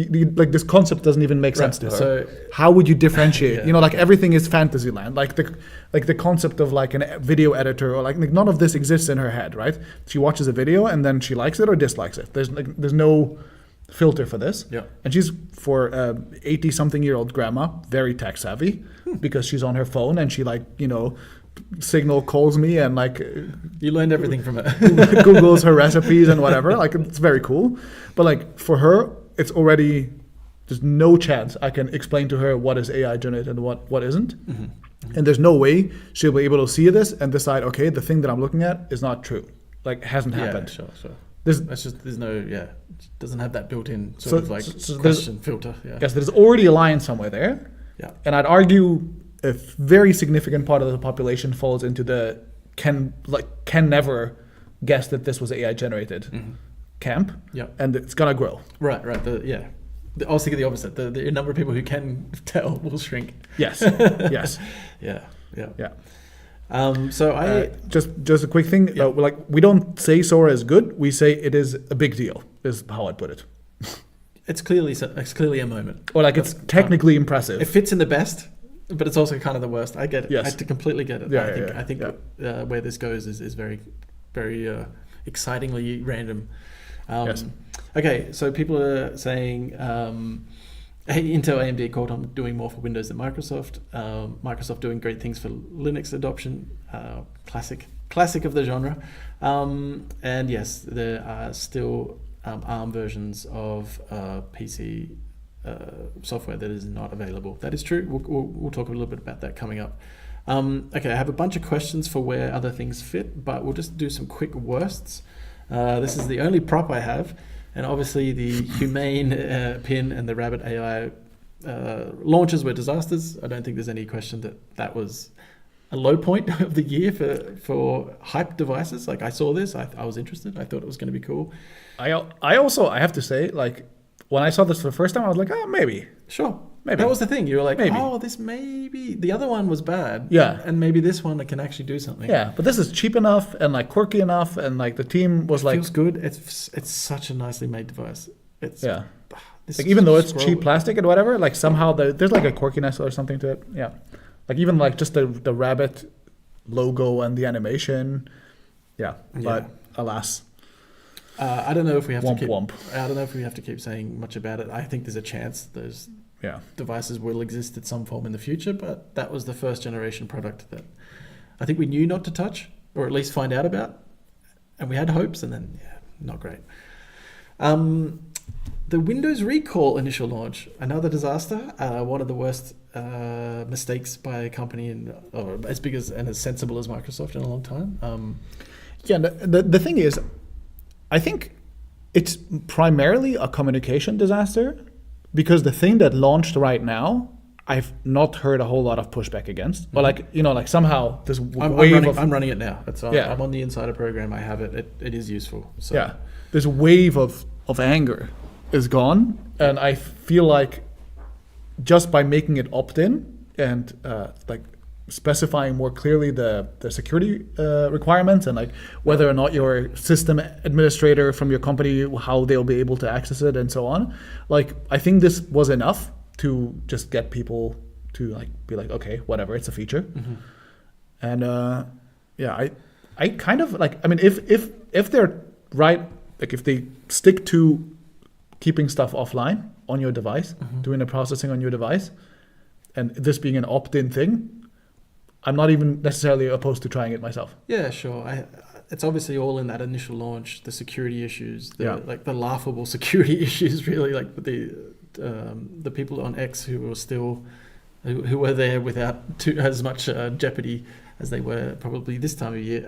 this concept doesn't even make sense to her. So how would you differentiate? Like everything is fantasy land. Like the concept of like a video editor or like none of this exists in her head, right? She watches a video and then she likes it or dislikes it. There's no filter for this. Yeah. And she's, for 80-something-year-old grandma, very tech savvy because she's on her phone and she Signal calls me and you learned everything from it. Googles her recipes and whatever. Like it's very cool. But for her, it's already there's no chance I can explain to her what is AI generated and what isn't. And there's no way she'll be able to see this and decide, okay, the thing that I'm looking at is not true. Hasn't happened. Sure. Doesn't have that built-in question filter. Yeah. Yes, there's already a line somewhere there. Yeah. And I'd argue a very significant part of the population falls into the can never guess that this was AI generated camp. Yeah. And it's gonna grow. Right. I was thinking the opposite. The number of people who can tell will shrink. Yes. Yes. Yeah. Just a quick thing. We don't say Sora is good. We say it is a big deal. Is how I'd put it. It's clearly a moment. Or it's technically impressive. It fits in the best, but it's also kind of the worst. I get it. Yes. I completely get it. I think where this goes is very, very excitingly random. Yes. Okay, so people are saying Intel, AMD, Qualcomm doing more for Windows than Microsoft. Microsoft doing great things for Linux adoption. Classic of the genre. And yes, there are still ARM versions of PC software that is not available. That is true. We'll talk a little bit about that coming up. Okay, I have a bunch of questions for where other things fit, but we'll just do some quick worsts. This is the only prop I have, and obviously the Humane pin and the Rabbit AI launches were disasters. I don't think there's any question that was a low point of the year for hype devices. Like, I saw this, I was interested. I thought it was going to be cool. I also, I have to say, like, when I saw this for the first time, I was like, oh, maybe. Sure. Maybe. That was the thing. You were like, maybe. oh, this maybe. The other one was bad. Yeah. And maybe this one can actually do something. Yeah, but this is cheap enough and like quirky enough, and like the team was like, feels good. It's such a nicely made device. It's yeah. Like, even though it's cheap plastic and whatever, like somehow there's like a quirkiness or something to it. Yeah. Like even like just the rabbit logo and the animation. Yeah. But alas. I don't know if we have to keep. Womp. I don't know if we have to keep saying much about it. I think there's a chance those devices will exist in some form in the future, but that was the first generation product that I think we knew not to touch, or at least find out about, and we had hopes, and then not great. The Windows Recall initial launch, another disaster. One of the worst mistakes by a company or as big and as sensible as Microsoft in a long time. The thing is, I think it's primarily a communication disaster, because the thing that launched right now, I've not heard a whole lot of pushback against. But like somehow this wave I'm running it now. I'm on the Insider program. I have it. It is useful. So. Yeah, this wave of anger is gone, and I feel like just by making it opt-in and like specifying more clearly the security requirements, and like whether or not your system administrator from your company, how they'll be able to access it and so on. Like, I think this was enough to just get people to like be like, okay, whatever, it's a feature. Mm-hmm. And I kind of like, I mean, if they're right, like if they stick to keeping stuff offline on your device, doing the processing on your device, and this being an opt-in thing, I'm not even necessarily opposed to trying it myself. Yeah, sure. It's obviously all in that initial launch, the security issues, like the laughable security issues, really, like the people on X who were there without as much jeopardy as they were probably this time of year.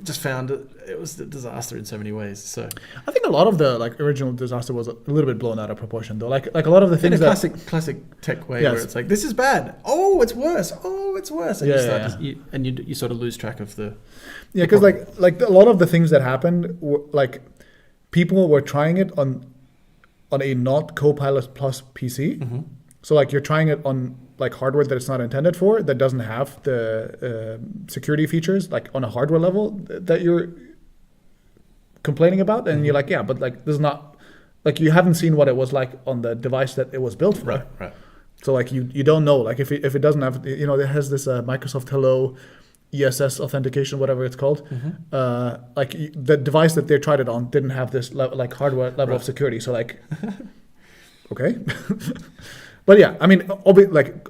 Just found it was a disaster in so many ways. So I think a lot of the like original disaster was a little bit blown out of proportion, though. Like a lot of the things in a classic tech way, where it's like, this is bad. Oh, it's worse. Oh, it's worse. And you sort of lose track of the. Yeah, because like a lot of the things that happened were like people were trying it on a not Copilot Plus PC. Mm-hmm. So like you're trying it on like hardware that it's not intended for, that doesn't have the security features like on a hardware level that you're complaining about, and you're like, yeah, but like this is not, like you haven't seen what it was like on the device that it was built for. Right. So like you don't know, like if it doesn't have, it has this Microsoft Hello ESS authentication, whatever it's called. Mm-hmm. Like the device that they tried it on didn't have this like hardware level of security. So like, okay. But yeah, I mean, like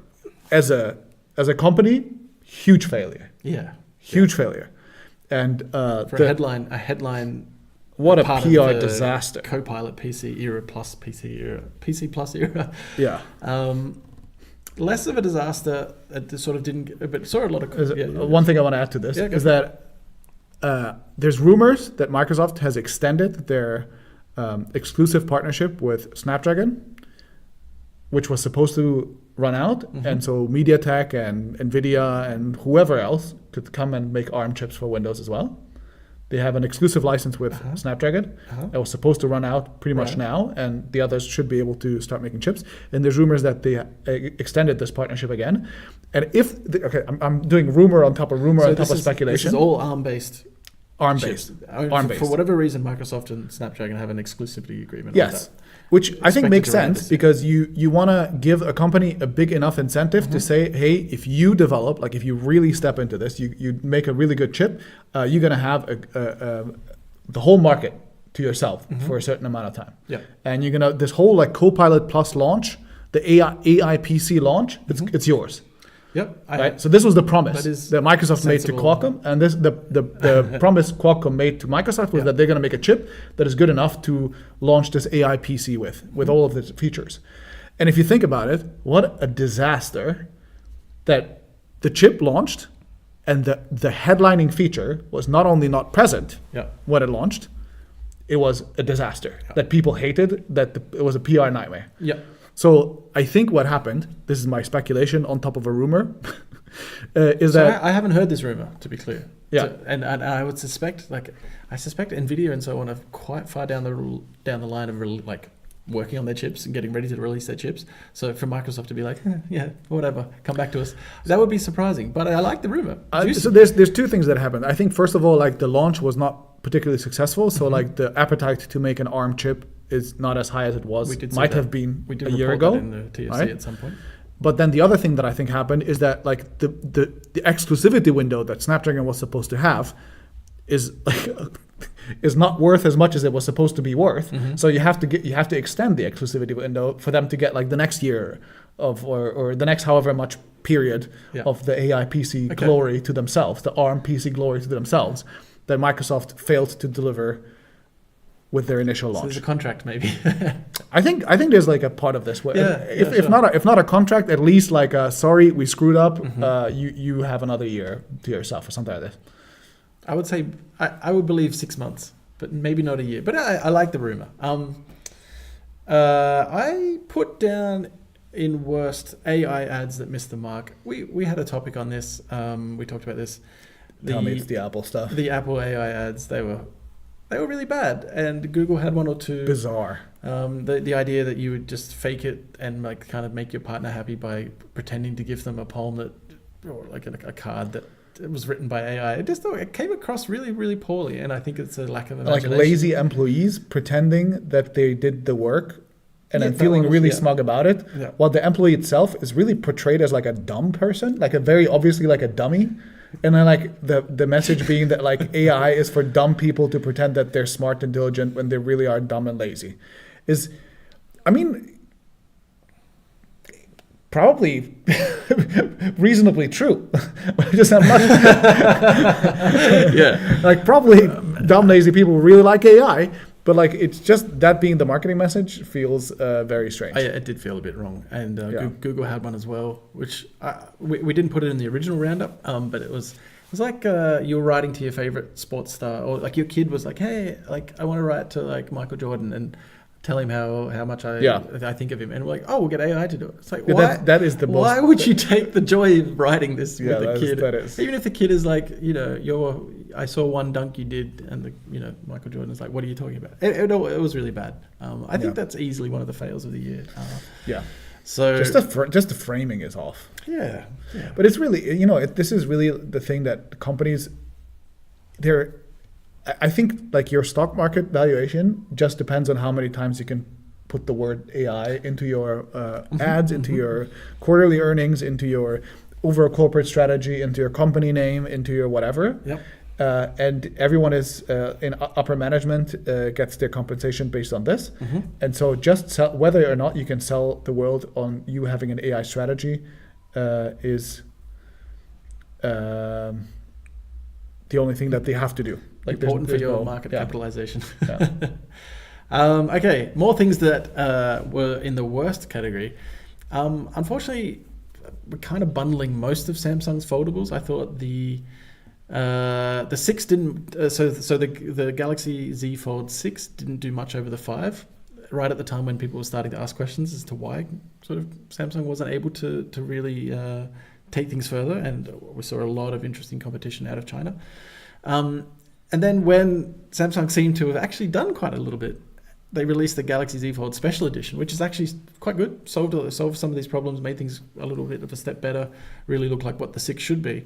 as a company, huge failure. Yeah, huge failure, and for a headline. What a PR disaster! Copilot PC era plus PC Plus era. Yeah. Less of a disaster. It sort of didn't, but saw a lot of. One thing I want to add to this is that there's rumors that Microsoft has extended their exclusive partnership with Snapdragon, which was supposed to run out, and so MediaTek and NVIDIA and whoever else could come and make ARM chips for Windows as well. They have an exclusive license with Snapdragon that was supposed to run out pretty much now, and the others should be able to start making chips. And there's rumors that they extended this partnership again. And I'm doing rumor on top of rumor on top of speculation. This is all ARM-based. ARM-based. For whatever reason, Microsoft and Snapdragon have an exclusivity agreement. Yes. Which I think makes sense, because you want to give a company a big enough incentive to say, hey, if you develop, like if you really step into this, you make a really good chip, you're going to have the whole market to yourself for a certain amount of time. Yeah. And you're gonna this whole like Copilot Plus launch, the AI PC launch, it's yours. Yep. Right. So this was the promise that Microsoft made to sensible. Qualcomm, and this the promise Qualcomm made to Microsoft was that they're going to make a chip that is good enough to launch this AI PC with all of its features. And if you think about it, what a disaster that the chip launched, and the headlining feature was not only not present when it launched, it was a disaster that people hated. It was a PR nightmare. Yeah. So I think what happened, this is my speculation on top of a rumor, is So that I haven't heard this rumor, to be clear. Yeah. So, and I would suspect, Nvidia and so on are quite far down the line of working on their chips and getting ready to release their chips. So for Microsoft to be like, yeah, whatever, come back to us, that would be surprising. But I like the rumor. so there's two things that happened. I think first of all, like the launch was not particularly successful. So like the appetite to make an ARM chip is not as high as it was. Might have been a year ago in the TFC at some point. But then the other thing that I think happened is that like the exclusivity window that Snapdragon was supposed to have is like is not worth as much as it was supposed to be worth. So you have to extend the exclusivity window for them to get like the next year of or the next however much period of the AI PC glory to themselves, the ARM PC glory to themselves, that Microsoft failed to deliver with their initial launch. So there's a contract, maybe. I think there's like a part of this. If sure. not a contract, at least like a sorry, we screwed up. You have another year to yourself or something like this. I would say I would believe 6 months, but maybe not a year. But I like the rumor. I put down in worst AI ads that missed the mark. We had a topic on this. We talked about this. Tell me it's the Apple stuff. The Apple AI ads, they were really bad, and Google had one or two. Bizarre. The idea that you would just fake it and like kind of make your partner happy by pretending to give them a poem or like a card that was written by AI. It came across really, really poorly, and I think it's a lack of imagination. Like lazy employees pretending that they did the work and then feeling really smug about it, while the employee itself is really portrayed as like a dumb person, like a very obviously like a dummy. And then like the message being that like AI is for dumb people to pretend that they're smart and diligent when they really are dumb and lazy is, I mean, probably reasonably true. Just I'm not like probably dumb lazy people really like AI, but like it's just that being the marketing message feels very strange. It did feel a bit wrong, and Google had one as well, which we didn't put it in the original roundup, but it was like you were writing to your favorite sports star, or like your kid was like, hey, like I want to write to like Michael Jordan and tell him how much I think of him, and we're like, we'll get AI to do it. It's like, why? That is the most. Why would you take the joy of writing this with a kid? That is. Even if the kid is like, I saw one dunk you did, and Michael Jordan is like, what are you talking about? It was really bad. I think that's easily one of the fails of the year. So just the framing is off. Yeah. But it's really, this is really the thing that companies, I think like your stock market valuation just depends on how many times you can put the word AI into your ads, into your quarterly earnings, into your overall corporate strategy, into your company name, into your whatever. Yep. And everyone is in upper management gets their compensation based on this. And so just whether or not you can sell the world on you having an AI strategy is the only thing that they have to do. Like important for your market capitalization. Okay, more things that were in the worst category. Unfortunately, we're kind of bundling most of Samsung's foldables. I thought the 6 didn't. So the Galaxy Z Fold 6 didn't do much over the 5. Right at the time when people were starting to ask questions as to why sort of Samsung wasn't able to really take things further, and we saw a lot of interesting competition out of China. And then when Samsung seemed to have actually done quite a little bit, they released the Galaxy Z Fold Special Edition, which is actually quite good, solved some of these problems, made things a little bit of a step better, really looked like what the 6 should be.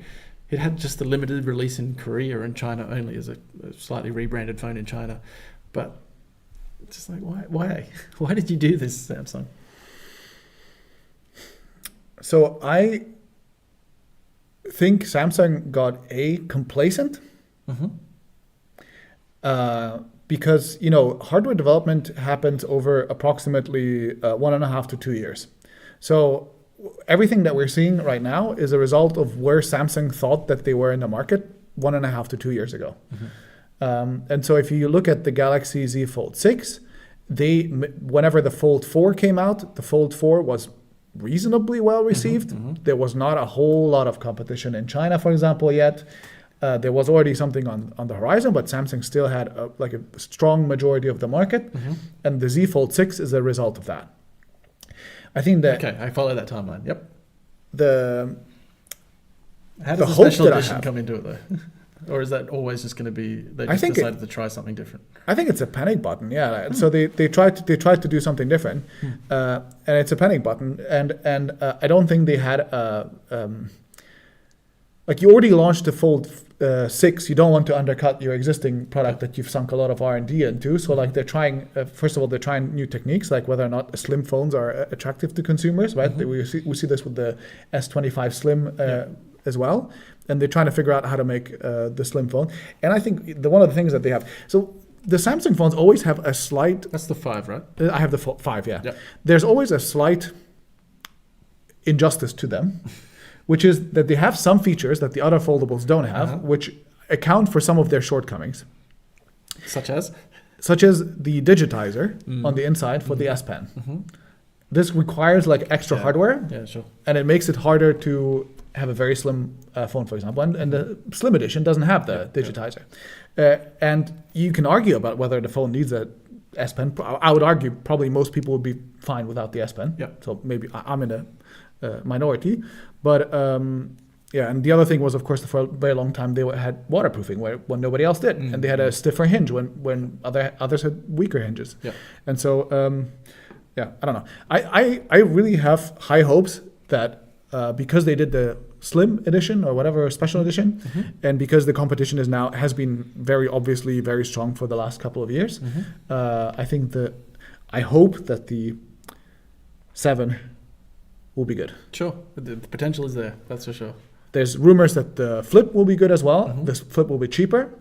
It had just a limited release in Korea and China only as a slightly rebranded phone in China. But just like, why? Why did you do this, Samsung? So I think Samsung got complacent. because hardware development happens over approximately 1.5 to 2 years. So everything that we're seeing right now is a result of where Samsung thought that they were in the market 1.5 to 2 years ago. And so if you look at the Galaxy Z Fold 6, whenever the Fold 4 came out, the Fold 4 was reasonably well received. There was not a whole lot of competition in China, for example, yet. There was already something on the horizon, but Samsung still had a strong majority of the market, and the Z Fold 6 is a result of that. I think that... Okay, I follow that timeline. Yep. How does the the hope special that I edition have- come into it, though? Or is that always just going to be, they I just think decided to try something different? I think it's a panic button, yeah. So they tried to do something different, and it's a panic button. And I don't think they had you already launched the Fold 6. You don't want to undercut your existing product that you've sunk a lot of R&D into. So they're trying. First of all, they're trying new techniques, like whether or not slim phones are attractive to consumers. Right? We see this with the S25 Slim as well. And they're trying to figure out how to make the slim phone. And I think one of the things that they have, so the Samsung phones always have a slight... That's the 5, right? I have the 5, yeah. Yep. There's always a slight injustice to them, which is that they have some features that the other foldables don't have, which account for some of their shortcomings. Such as? Such as the digitizer on the inside for the S Pen. This requires extra hardware. Yeah, sure. And it makes it harder to have a very slim phone, for example. And the Slim Edition doesn't have the digitizer. And you can argue about whether the phone needs a S Pen. I would argue probably most people would be fine without the S Pen. Yeah. So maybe I'm in a minority. But and the other thing was, of course, for a very long time they had waterproofing when nobody else did. And they had a stiffer hinge when others had weaker hinges. Yeah. And so, I don't know. I really have high hopes that because they did the Slim Edition or whatever special edition, and because the competition has been very obviously very strong for the last couple of years, I hope that the 7 will be good. Sure. The potential is there, that's for sure. There's rumors that the Flip will be good as well. This Flip will be cheaper,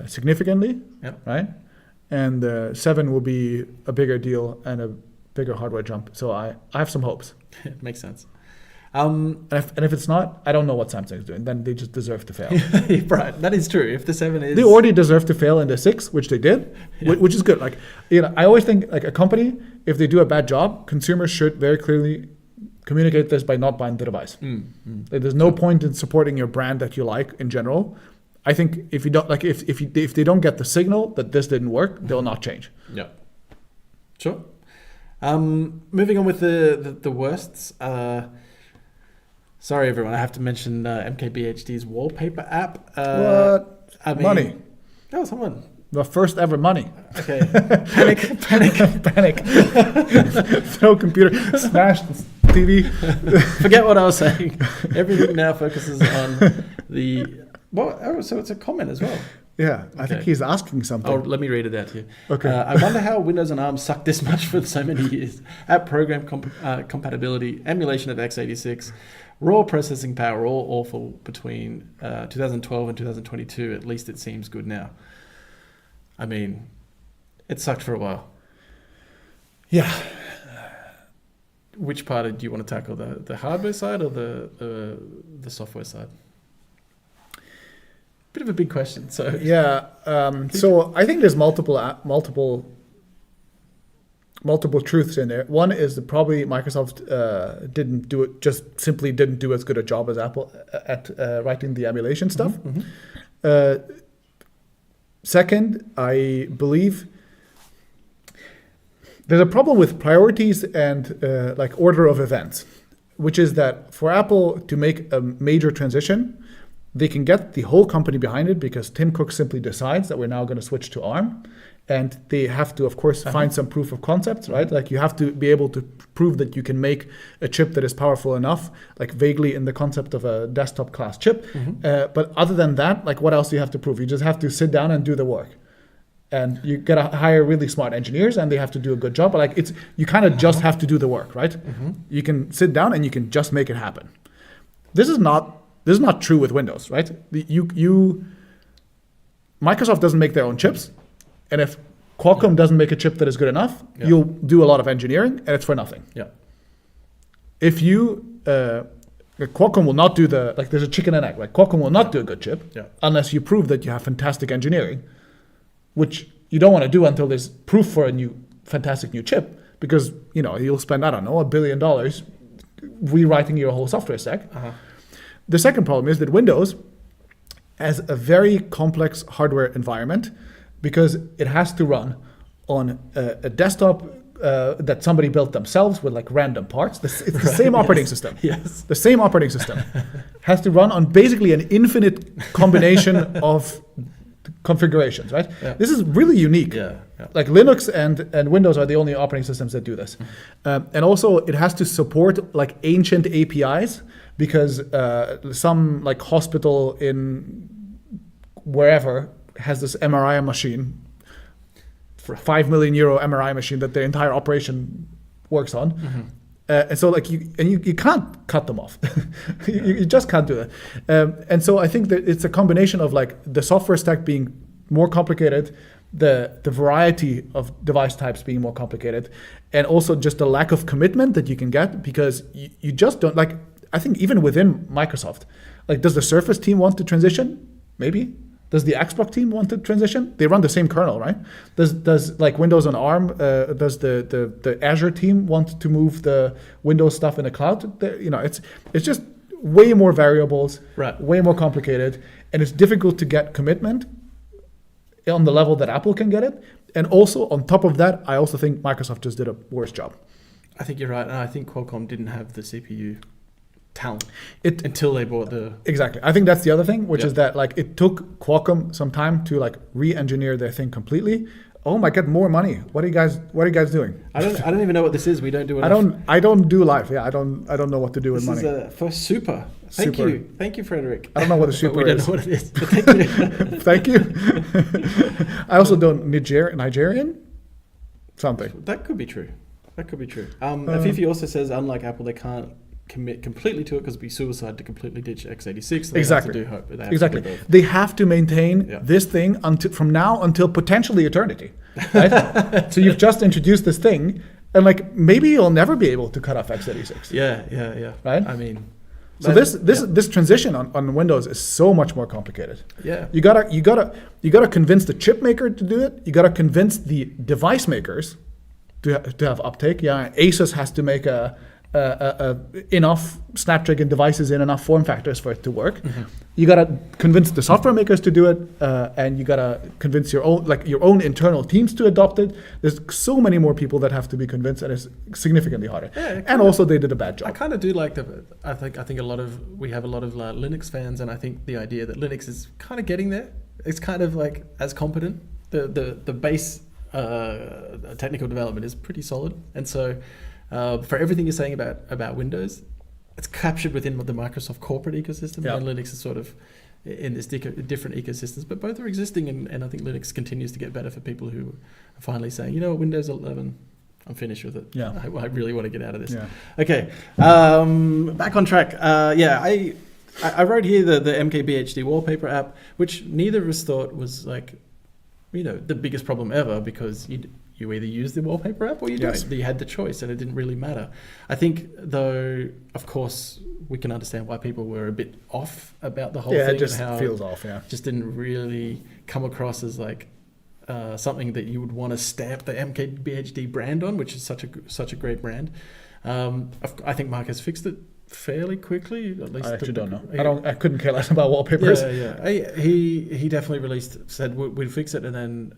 significantly, right? And the 7 will be a bigger deal and a bigger hardware jump. So I have some hopes. It makes sense. And if it's not, I don't know what Samsung is doing. Then they just deserve to fail. Right, that is true. If the 7 is... They already deserve to fail in the 6, which they did, which is good. I always think a company, if they do a bad job, consumers should very clearly communicate this by not buying the device. There's no point in supporting your brand that you like in general. I think if you don't if they don't get the signal that this didn't work, they'll not change. Yeah, sure. Moving on with the worsts. Sorry, everyone. I have to mention MKBHD's wallpaper app. What? Money. Oh, someone. The first ever money. Okay. Panic. Throw computer. Smash the TV. Forget what I was saying. Everything now focuses on the... Well, oh, so it's a comment as well. Yeah, I think he's asking something. Oh, let me read it out to you. Okay. I wonder how Windows and ARM sucked this much for so many years. App program compatibility, emulation of x86, raw processing power, all awful between 2012 and 2022. At least it seems good now. I mean, it sucked for a while. Yeah. Which part do you want to tackle? The hardware side or the software side? Bit of a big question. So yeah. So I think there's multiple truths in there. One is that probably Microsoft didn't do as good a job as Apple at writing the emulation stuff. Second, I believe there's a problem with priorities and order of events, which is that for Apple to make a major transition, they can get the whole company behind it because Tim Cook simply decides that we're now going to switch to ARM. And they have to, of course, find some proof of concepts, right? Like you have to be able to prove that you can make a chip that is powerful enough, like vaguely in the concept of a desktop class chip. But other than that, what else do you have to prove? You just have to sit down and do the work. And you got to hire really smart engineers and they have to do a good job. But you kind of just have to do the work, right? You can sit down and you can just make it happen. This is not true with Windows, right? Microsoft doesn't make their own chips. And if Qualcomm doesn't make a chip that is good enough, you'll do a lot of engineering and it's for nothing. Yeah. If you, Qualcomm will not do there's a chicken and egg, right? Qualcomm will not do a good chip unless you prove that you have fantastic engineering, which you don't want to do until there's proof for a fantastic new chip, because, you'll spend, I don't know, $1 billion rewriting your whole software stack. The second problem is that Windows has a very complex hardware environment because it has to run on a desktop that somebody built themselves with like random parts. It's the same operating system. Yes. The same operating system has to run on basically an infinite combination of configurations, right? Yeah. This is really unique. Yeah. Like Linux and Windows are the only operating systems that do this. And also it has to support like ancient APIs, because some like hospital in wherever has this MRI machine, for €5 million MRI machine that the entire operation works on. And so like you can't cut them off. you just can't do that. And so I think that it's a combination of like the software stack being more complicated, the variety of device types being more complicated, and also just the lack of commitment that you can get, because you just don't, like, I think even within Microsoft, like, does the Surface team want to transition? Maybe. Does the Xbox team want to transition? They run the same kernel, right? Does like Windows on ARM, does the Azure team want to move the Windows stuff in the cloud? It's just way more variables, right, way more complicated, and it's difficult to get commitment on the level that Apple can get it. And also on top of that, I also think Microsoft just did a worse job. I think you're right, and I think Qualcomm didn't have the CPU talent until they bought the... Exactly. I think that's the other thing, which is that like it took Qualcomm some time to like re-engineer their thing completely. Oh my God, more money. What are you guys doing? I don't even know what this is. We don't do enough. I don't do live. Yeah, I don't know what to do with money. This is for Super. Thank you, Frederick. I don't know what a Super is. We don't know what it is. Thank you. Thank you. I also don't Nigerian something. That could be true. Afifi also says, unlike Apple, they can't commit completely to it because it'd be suicide to completely ditch x86. So exactly. They have to maintain this thing from now until potentially eternity. Right? So you've just introduced this thing, and like maybe you'll never be able to cut off x86. Yeah. Right? I mean, so this transition on Windows is so much more complicated. Yeah. You gotta convince the chip maker to do it. You gotta convince the device makers to have uptake. Yeah, Asus has to make enough Snapdragon devices in enough form factors for it to work. You gotta convince the software makers to do it, and you gotta convince your own internal teams to adopt it. There's so many more people that have to be convinced, and it's significantly harder. Yeah, and also they did a bad job. I kind of do like I think we have a lot of Linux fans, and I think the idea that Linux is kind of getting there. It's kind of like as competent. The base technical development is pretty solid, and so. For everything you're saying about Windows, it's captured within the Microsoft corporate ecosystem, and Linux is sort of in this different ecosystems, but both are existing, and I think Linux continues to get better for people who are finally saying, Windows 11, I'm finished with it. Yeah. I really want to get out of this. Yeah. Okay, back on track. I wrote here the MKBHD wallpaper app, which neither of us thought was like, the biggest problem ever, because you either use the wallpaper app or you don't. You had the choice, and it didn't really matter. I think, though, of course, we can understand why people were a bit off about the whole thing. Yeah, it just and how feels off, yeah. It just didn't really come across as like something that you would want to stamp the MKBHD brand on, which is such a great brand. I think Mark has fixed it fairly quickly. At least I actually don't know. I couldn't care less about wallpapers. Yeah. He definitely said we'd fix it, and then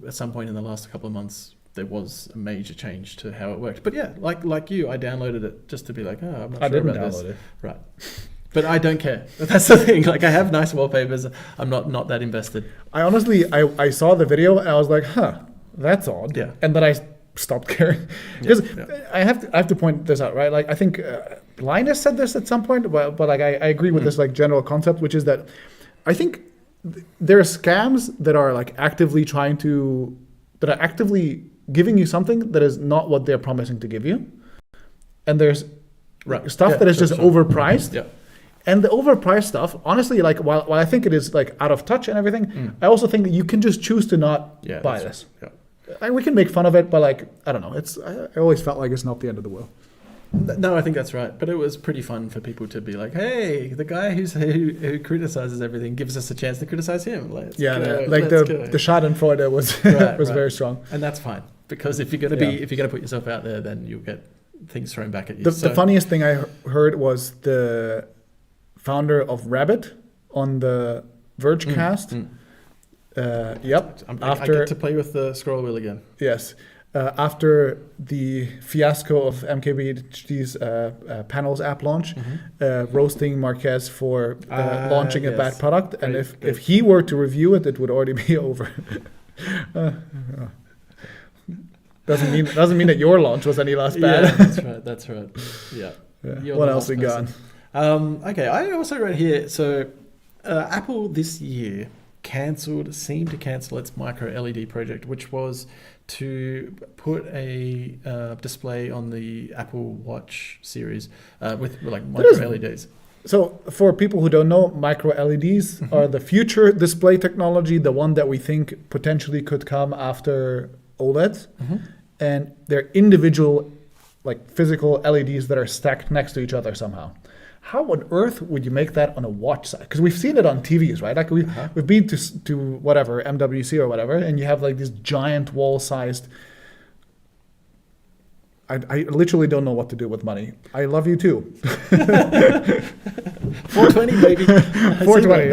at some point in the last couple of months there was a major change to how it worked. But yeah, like you, I downloaded it just to be like, I'm not sure about this. I didn't download it. Right. But I don't care. That's the thing. Like, I have nice wallpapers. I'm not that invested. I honestly, I saw the video and I was like, that's odd. Yeah. And then I stopped caring. Because I have to point this out, right? Like, I think Linus said this at some point, but like I agree with this like general concept, which is that I think there are scams that are like actively giving you something that is not what they're promising to give you. And there's stuff that is just overpriced. Yeah. And the overpriced stuff, honestly, like while I think it is like out of touch and everything, I also think that you can just choose to not buy this. Yeah. Like, we can make fun of it, but like I don't know. I always felt like it's not the end of the world. No, I think that's right. But it was pretty fun for people to be like, "Hey, the guy who criticizes everything gives us a chance to criticize him." The Schadenfreude was was very strong, and that's fine because if you're gonna put yourself out there, then you'll get things thrown back at you. The funniest thing I heard was the founder of Rabbit on the Vergecast. I get to play with the scroll wheel again. Yes. After the fiasco of MKBHD's Panels app launch, roasting Marquez for launching a bad product. And if he were to review it, it would already be over. Doesn't mean that your launch was any less bad. Yeah, that's right. Yeah. What else we got? Okay, I also read here. So Apple this year seemed to cancel its micro LED project, which was to put a display on the Apple Watch series with like micro LEDs. So for people who don't know, micro LEDs are the future display technology, the one that we think potentially could come after OLEDs. And they're individual, like physical LEDs that are stacked next to each other somehow. How on earth would you make that on a watch side? Because we've seen it on TVs, right? Like we've been to whatever, MWC or whatever, and you have like this giant wall-sized. I literally don't know what to do with money. I love you too. 420, baby. 420,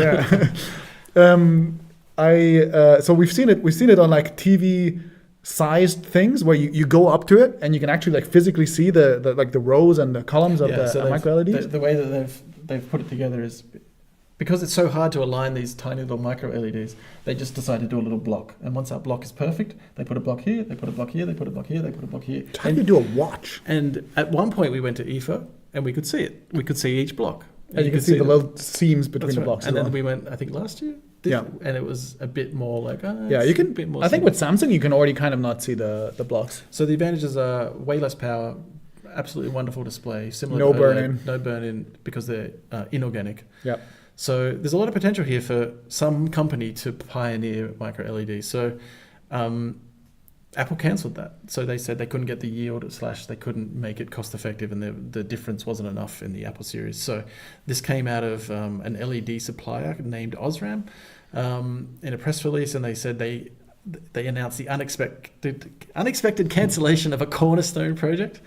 yeah. So we've seen it on like TV sized things where you go up to it and you can actually like physically see the rows and the columns of the micro LEDs. The way that they've put it together is because it's so hard to align these tiny little micro LEDs, they just decide to do a little block. And once that block is perfect, they put a block here, they put a block here, they put a block here, they put a block here. How do you do a watch? And at one point we went to IFA and we could see it. We could see each block. And you could see the little seams between the blocks. And then we went, I think last year. And it was a bit more like you can. I think with Samsung you can already kind of not see the blocks. So the advantages are way less power, absolutely wonderful display, similar no to burn-in, no burn-in because they're inorganic. Yeah. So there's a lot of potential here for some company to pioneer micro LED. So Apple cancelled that. So they said they couldn't get the yield / they couldn't make it cost effective, and the difference wasn't enough in the Apple series. So this came out of an LED supplier named Osram in a press release, and they said they announced the unexpected cancellation of a cornerstone project.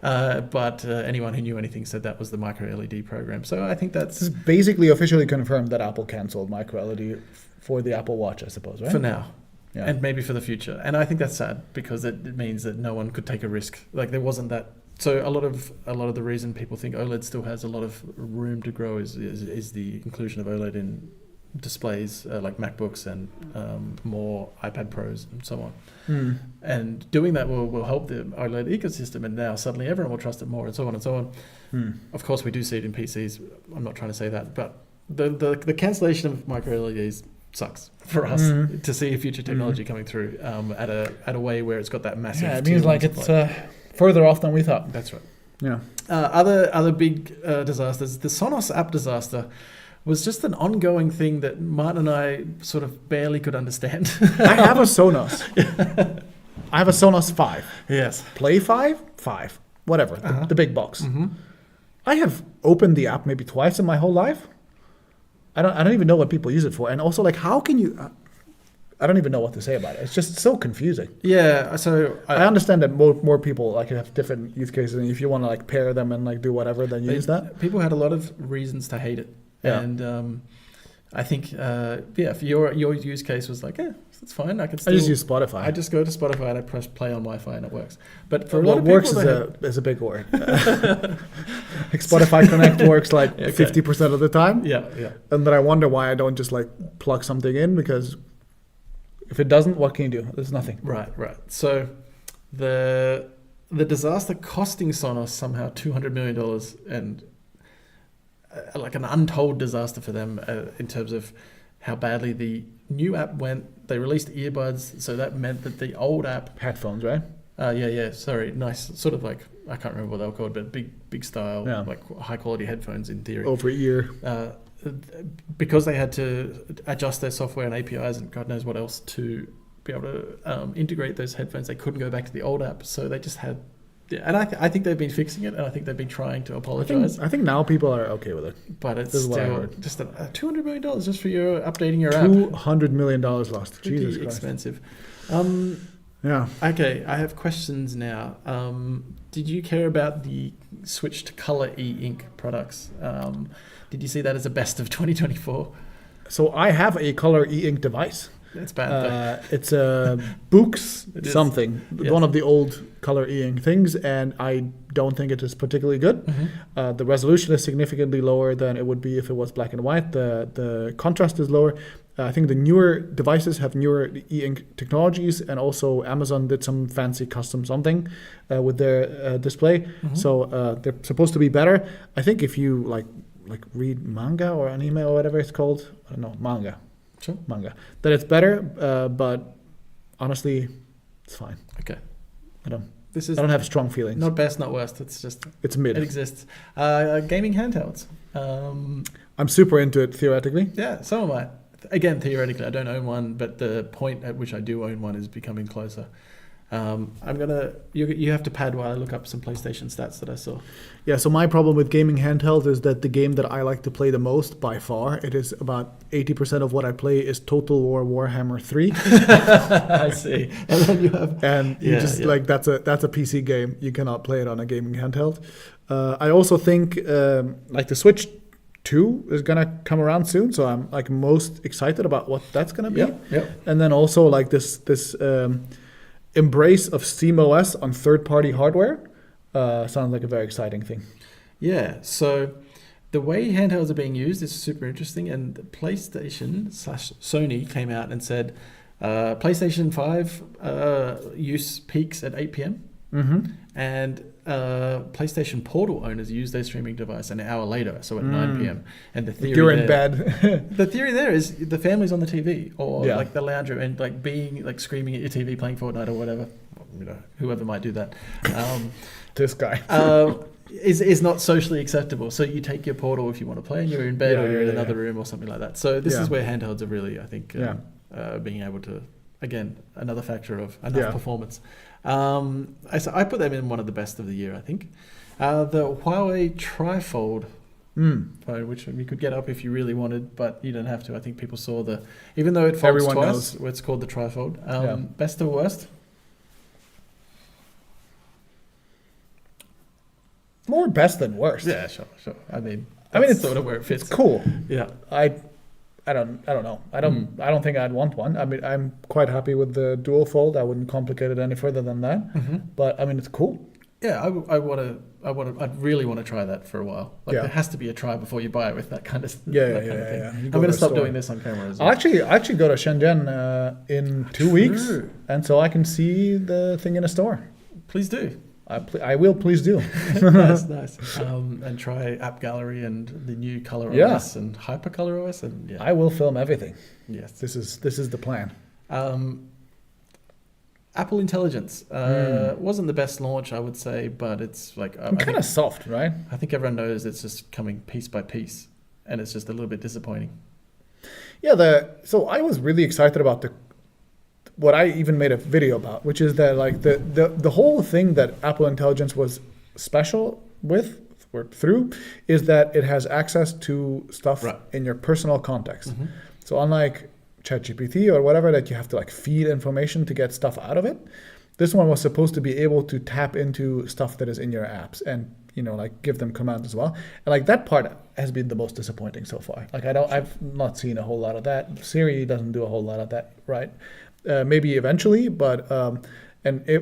But anyone who knew anything said that was the micro LED program. So I think that's basically officially confirmed that Apple cancelled micro LED for the Apple Watch, I suppose, right? For now. Yeah. And maybe for the future. And I think that's sad because it means that no one could take a risk. Like there wasn't that. So a lot of the reason people think OLED still has a lot of room to grow is the inclusion of OLED in displays like MacBooks and more iPad Pros and so on. And doing that will help the OLED ecosystem, and now suddenly everyone will trust it more, and so on and so on. Of course, we do see it in PCs. I'm not trying to say that, but the cancellation of micro LEDs sucks for us to see a future technology coming through at a way where it's got that massive. Yeah, it means like it's further off than we thought. That's right. Yeah. Other big disasters. The Sonos app disaster was just an ongoing thing that Martin and I sort of barely could understand. I have a Sonos. I have a Sonos 5. Yes. Play 5? 5. Whatever. The big box. I have opened the app maybe twice in my whole life. I don't even know what people use it for. And also, like, how can you... I don't even know what to say about it. It's just so confusing. Yeah, so... I understand that more people like have different use cases, and if you want to like pair them and like do whatever, then use that. People had a lot of reasons to hate it. Yeah. And I think, for your use case was like, that's fine. I just use Spotify. I just go to Spotify and I press play on Wi-Fi and it works. But for a lot of people, is a big word. Like Spotify Connect works like 50% of the time. Yeah. And then I wonder why I don't just like plug something in, because if it doesn't, what can you do? There's nothing. Right. So the disaster costing Sonos somehow $200 million and like an untold disaster for them in terms of how badly the new app went. They released earbuds, so that meant that the old app... Headphones, right? Yeah. Sorry, nice. Sort of like, I can't remember what they were called, but big style, like high quality headphones in theory. Over ear. Because they had to adjust their software and APIs and God knows what else to be able to integrate those headphones, they couldn't go back to the old app. So they just had, and I think they've been fixing it, and I think they've been trying to apologize. I think now people are okay with it. But it's still just $200 million just for your updating your app. $200 million lost. Pretty Jesus Christ. expensive. Yeah. Okay, I have questions now. Did you care about the switch to color e-ink products? Did you see that as a best of 2024? So I have a color e-ink device. That's bad. It's a Books something, Yes. one of the old color e-ink things, and I don't think it is particularly good. Mm-hmm. The resolution is significantly lower than it would be if it was black and white. The contrast is lower. I think the newer devices have newer e-ink technologies, and also Amazon did some fancy custom something with their display. Mm-hmm. So they're supposed to be better. I think if you like read manga or anime or whatever it's called, I don't know, manga, that it's better. But honestly, it's fine. Okay. I don't have strong feelings. Not best, not worst. It's mid. It exists. Gaming handhelds. I'm super into it theoretically. Yeah, so am I. Again, theoretically, I don't own one, but the point at which I do own one is becoming closer. You have to pad while I look up some PlayStation stats that I saw. Yeah, so my problem with gaming handheld is that the game that I like to play the most, by far, it is about 80% of what I play is Total War Warhammer 3. I see. And then you have... like, that's a PC game. You cannot play it on a gaming handheld. I also think, like, the Switch 2 is going to come around soon, so I'm, like, most excited about what that's going to be. Yep. And then also, like, this embrace of SteamOS on third-party hardware sounds like a very exciting thing. Yeah, so the way handhelds are being used is super interesting, and PlayStation/Sony came out and said PlayStation 5 use peaks at 8 p.m. Mm-hmm. And PlayStation Portal owners use their streaming device an hour later, so at 9 p.m. And the theory you're in bed. The theory there is the family's on the TV or like the lounge room and like being like screaming at your TV playing Fortnite or whatever, whoever might do that. This guy. Is not socially acceptable. So you take your Portal if you want to play and you're in bed or you're in another room or something like that. So this is where handhelds are really, I think, being able to, again, another factor of enough performance. I put them in one of the best of the year, I think. The Huawei Trifold phone, which you could get up if you really wanted, but you don't have to. I think people saw even though it folds twice, it's called the Trifold. Best or worst? More best than worst. Yeah, sure. I mean, it's sort of where it fits. It's cool. Yeah. I don't know. I don't think I'd want one. I mean, I'm quite happy with the dual fold. I wouldn't complicate it any further than that. Mm-hmm. But I mean, it's cool. Yeah, I'd really want to try that for a while. Like there has to be a try before you buy it with that kind of thing. I'm going to stop doing this on camera as well. I'll actually go to Shenzhen in 2 weeks, and so I can see the thing in a store. Please do. I will, please do. Nice. And try App Gallery and the new Color OS and Hypercolor OS, and I will film everything. Yes, this is the plan. Apple Intelligence wasn't the best launch, I would say, but it's like kind of soft, right? I think everyone knows it's just coming piece by piece, and it's just a little bit disappointing. Yeah, so I was really excited about what I even made a video about, which is that like the whole thing that Apple Intelligence was special with or through is that it has access to stuff in your personal context. Mm-hmm. So unlike ChatGPT or whatever that you have to like feed information to get stuff out of it, this one was supposed to be able to tap into stuff that is in your apps and like give them commands as well. And like that part has been the most disappointing so far. Like I've not seen a whole lot of that. Siri doesn't do a whole lot of that, right? Maybe eventually, but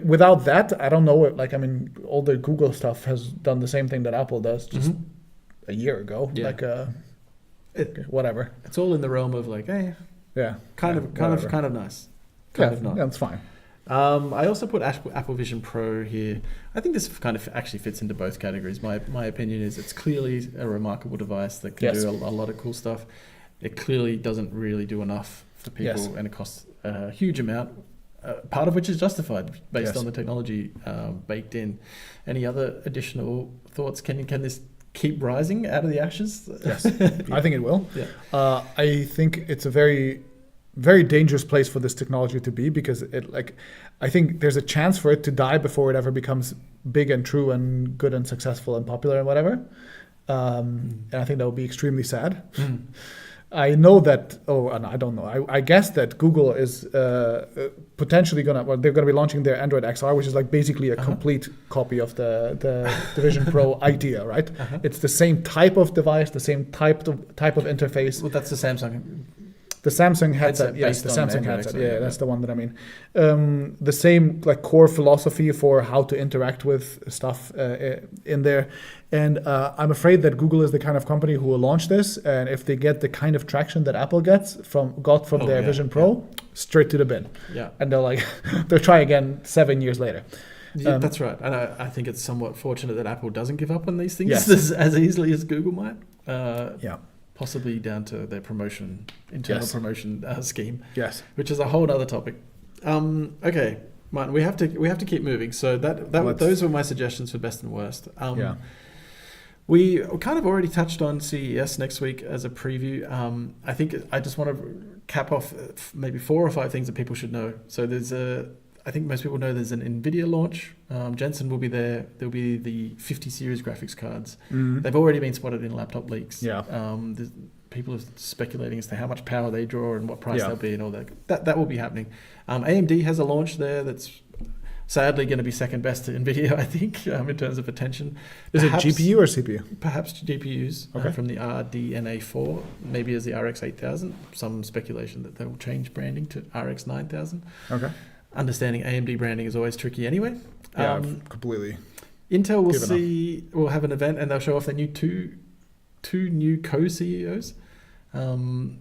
without that, I don't know. Like, I mean, all the Google stuff has done the same thing that Apple does just a year ago. Yeah. Like, whatever. It's all in the realm of like, kind of nice. Kind of not. Yeah, it's fine. I also put Apple Vision Pro here. I think this kind of actually fits into both categories. My opinion is it's clearly a remarkable device that can do a lot of cool stuff. It clearly doesn't really do enough for people, and it costs a huge amount. part of which is justified based Yes. on the technology baked in. Any other additional thoughts? Can this keep rising out of the ashes? Yes, I think it will. Yeah. I think it's a very, very dangerous place for this technology to be, because I think there's a chance for it to die before it ever becomes big and true and good and successful and popular and whatever. And I think that would be extremely sad. I know that, and I don't know. I guess that Google is potentially they're going to be launching their Android XR, which is like basically a complete copy of the Vision Pro idea, right? It's the same type of device, the same type of interface. Well, that's the Samsung. The Samsung headset, yes, the Samsung headset. Yeah, that's the one that I mean. The same like core philosophy for how to interact with stuff in there. And I'm afraid that Google is the kind of company who will launch this, and if they get the kind of traction that Apple got from their Vision Pro, straight to the bin. Yeah. And they'll try again 7 years later. Yeah, that's right. And I think it's somewhat fortunate that Apple doesn't give up on these things Yes. as easily as Google might. Yeah. Possibly down to their internal promotion scheme. Yes. Which is a whole other topic. Okay, Martin, we have to keep moving. So those were my suggestions for best and worst. We kind of already touched on CES next week as a preview. I think I just want to cap off maybe 4 or 5 things that people should know. So I think most people know there's an NVIDIA launch. Jensen will be there. There'll be the 50 series graphics cards. They've already been spotted in laptop leaks. Yeah. People are speculating as to how much power they draw and what price they'll be and all that. That will be happening. AMD has a launch there that's sadly going to be second best to NVIDIA, I think, in terms of attention. Perhaps, is it GPU or CPU? Perhaps GPUs from the RDNA4, maybe as the RX 8000. Some speculation that they'll change branding to RX 9000. Okay. Understanding AMD branding is always tricky anyway. Yeah, completely. Intel will have an event and they'll show off their new two new co-CEOs.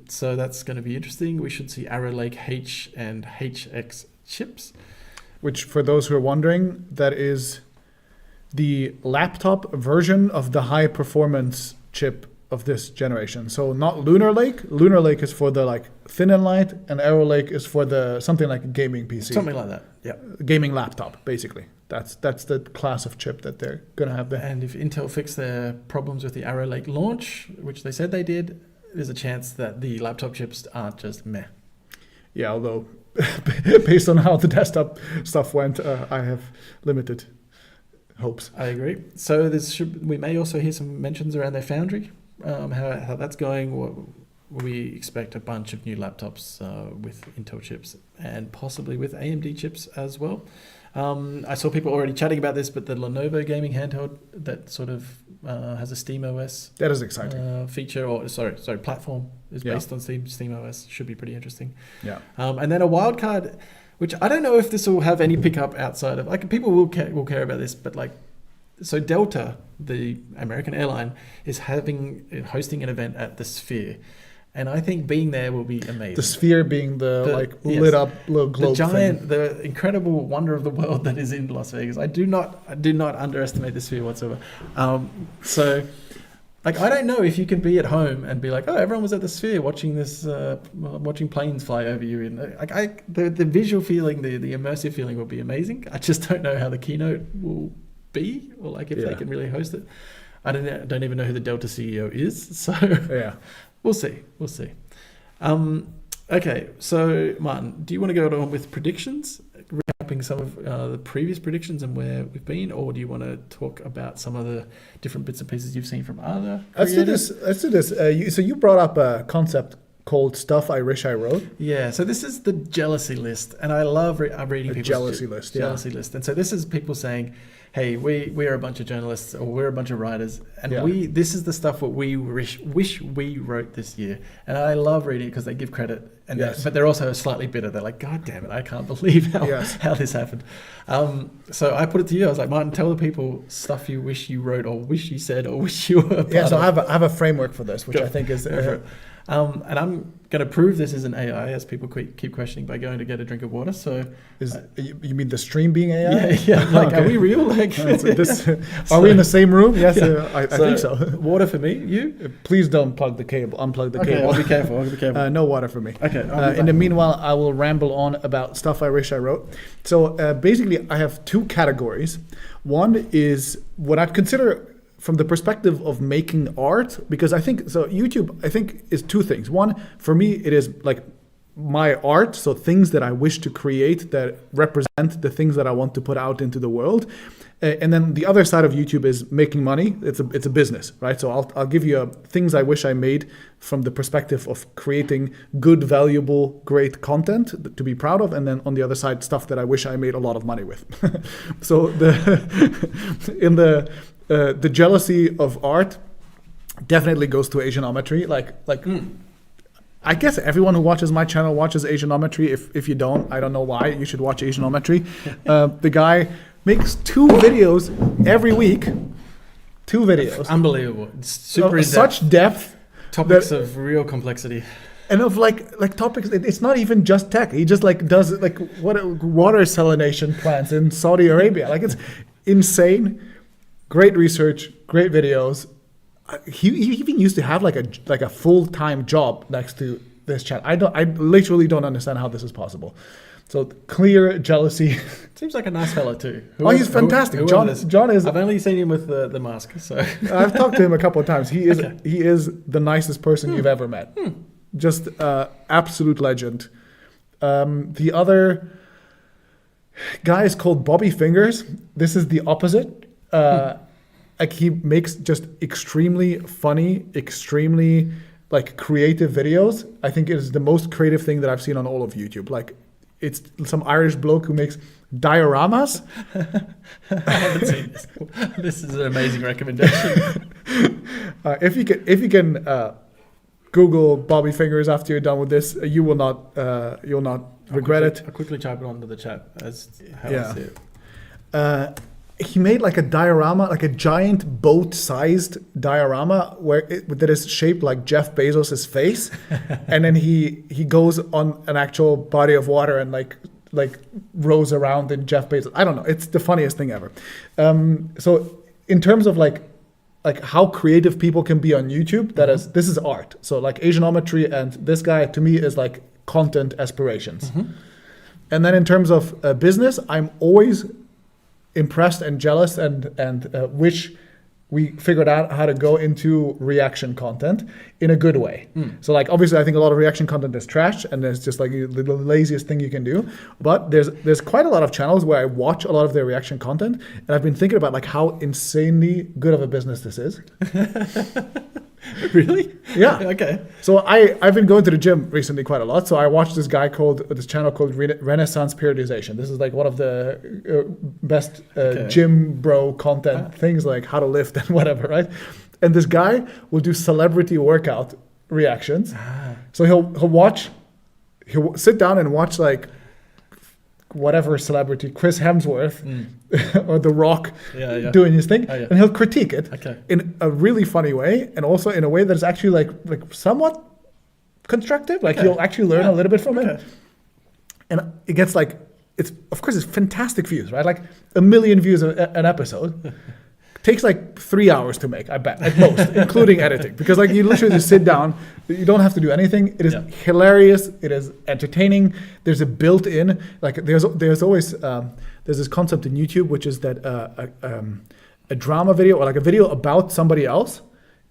So that's going to be interesting. We should see Arrow Lake H and HX chips. Which, for those who are wondering, that is the laptop version of the high performance chip of this generation. So not Lunar Lake. Lunar Lake is for the like thin and light, and Arrow Lake is for the something like a gaming PC. Something like that. Yeah. Gaming laptop, basically. That's the class of chip that they're gonna have there. And if Intel fix their problems with the Arrow Lake launch, which they said they did, there's a chance that the laptop chips aren't just meh. Yeah, although based on how the desktop stuff went, I have limited hopes. I agree. So we may also hear some mentions around their foundry, how that's going. We expect a bunch of new laptops with Intel chips and possibly with AMD chips as well. I saw people already chatting about this, but the Lenovo gaming handheld that sort of has a SteamOS that is exciting feature, or sorry, platform is based on SteamOS. Should be pretty interesting. Yeah. And then a wild card, which I don't know if this will have any pickup outside of people will care about this, but so Delta, the American airline, is hosting an event at the Sphere. And I think being there will be amazing. The Sphere being lit up little globe thing. The incredible wonder of the world that is in Las Vegas. I do not underestimate the Sphere whatsoever. So I don't know if you can be at home and be like, oh, everyone was at the Sphere watching this, watching planes fly over you. And the visual feeling, the immersive feeling will be amazing. I just don't know how the keynote will be, or if they can really host it. I don't even know who the Delta CEO is. So yeah. We'll see. Okay, so Martin, do you want to go on with predictions, recapping some of the previous predictions and where we've been, or do you want to talk about some of the different bits and pieces you've seen from other creators? Let's do this. So you brought up a concept called Stuff I Wish I Wrote. Yeah, so this is the jealousy list, and I love reading people's jealousy list. Jealousy list, and so this is people saying, hey, we are a bunch of journalists, or we're a bunch of writers, and this is the stuff what we wish we wrote this year. And I love reading it because they give credit, but they're also slightly bitter. They're like, God damn it, I can't believe how this happened. So I put it to you. I was like, Martin, tell the people stuff you wish you wrote, or wish you said, or wish you were. Yeah, so I have a framework for this, which I think is. And I'm going to prove this isn't AI, as people keep questioning, by going to get a drink of water. So, you mean the stream being AI? Yeah. Okay. Are we real? Are we in the same room? Yes, I think so. Water for me. You? Please don't unplug the cable. Okay, I'll be careful. No water for me. Okay, Okay. In the meanwhile, I will ramble on about stuff I wish I wrote. So basically, I have two categories. One is what I'd consider from the perspective of making art, because I think, so YouTube, I think, is two things. One, for me, it is like my art, so things that I wish to create that represent the things that I want to put out into the world. And then the other side of YouTube is making money. It's a business, right? So I'll give you things I wish I made from the perspective of creating good, valuable, great content to be proud of, and then on the other side, stuff that I wish I made a lot of money with. So the jealousy of art definitely goes to Asianometry. I guess everyone who watches my channel watches Asianometry. If you don't, I don't know why. You should watch Asianometry. The guy makes 2 videos every week. 2 videos. Unbelievable. It's super of such depth. Topics of real complexity. And of like topics, it's not even just tech. He just does what water salination plants in Saudi Arabia. Like, it's insane. Great research, great videos. He even used to have like a full-time job next to this channel. I literally don't understand how this is possible. So clear jealousy. Seems like a nice fellow too. He's fantastic. John is. I've only seen him with the mask, so I've talked to him a couple of times. He is the nicest person you've ever met. Just absolute legend. The other guy is called Bobby Fingers. This is the opposite. Like, he makes just extremely funny, extremely creative videos. I think it is the most creative thing that I've seen on all of YouTube. Like, it's some Irish bloke who makes dioramas. I haven't seen this. This is an amazing recommendation. If you can Google Bobby Fingers after you're done with this, you'll not regret it. I'll quickly type it onto the chat as how I see it. He made like a diorama, like a giant boat-sized diorama that is shaped like Jeff Bezos' face, and then he goes on an actual body of water and like rows around in Jeff Bezos. I don't know. It's the funniest thing ever. So in terms of like how creative people can be on YouTube, this is art. So like Asianometry and this guy to me is like content aspirations. And then in terms of business, I'm always impressed and jealous and wish we figured out how to go into reaction content in a good way. So like, obviously I think a lot of reaction content is trash and it's just like the laziest thing you can do. But there's quite a lot of channels where I watch a lot of their reaction content, and I've been thinking about like how insanely good of a business this is. Really? Yeah. Okay. So I've been going to the gym recently quite a lot. So I watched this channel called Renaissance Periodization. This is like one of the best gym bro content things, like how to lift and whatever, right? And this guy will do celebrity workout reactions. So he'll sit down and watch like whatever celebrity, Chris Hemsworth or The Rock doing his thing, and he'll critique it in a really funny way, and also in a way that is actually like somewhat constructive. Like you'll actually learn a little bit from it, and it gets like it's fantastic views, right? Like 1 million views an episode. Takes like 3 hours to make, I bet, at most, including editing. Because like you literally just sit down, you don't have to do anything. It is hilarious. It is entertaining. There's a built-in, like there's always, there's this concept in YouTube, which is that a drama video or like a video about somebody else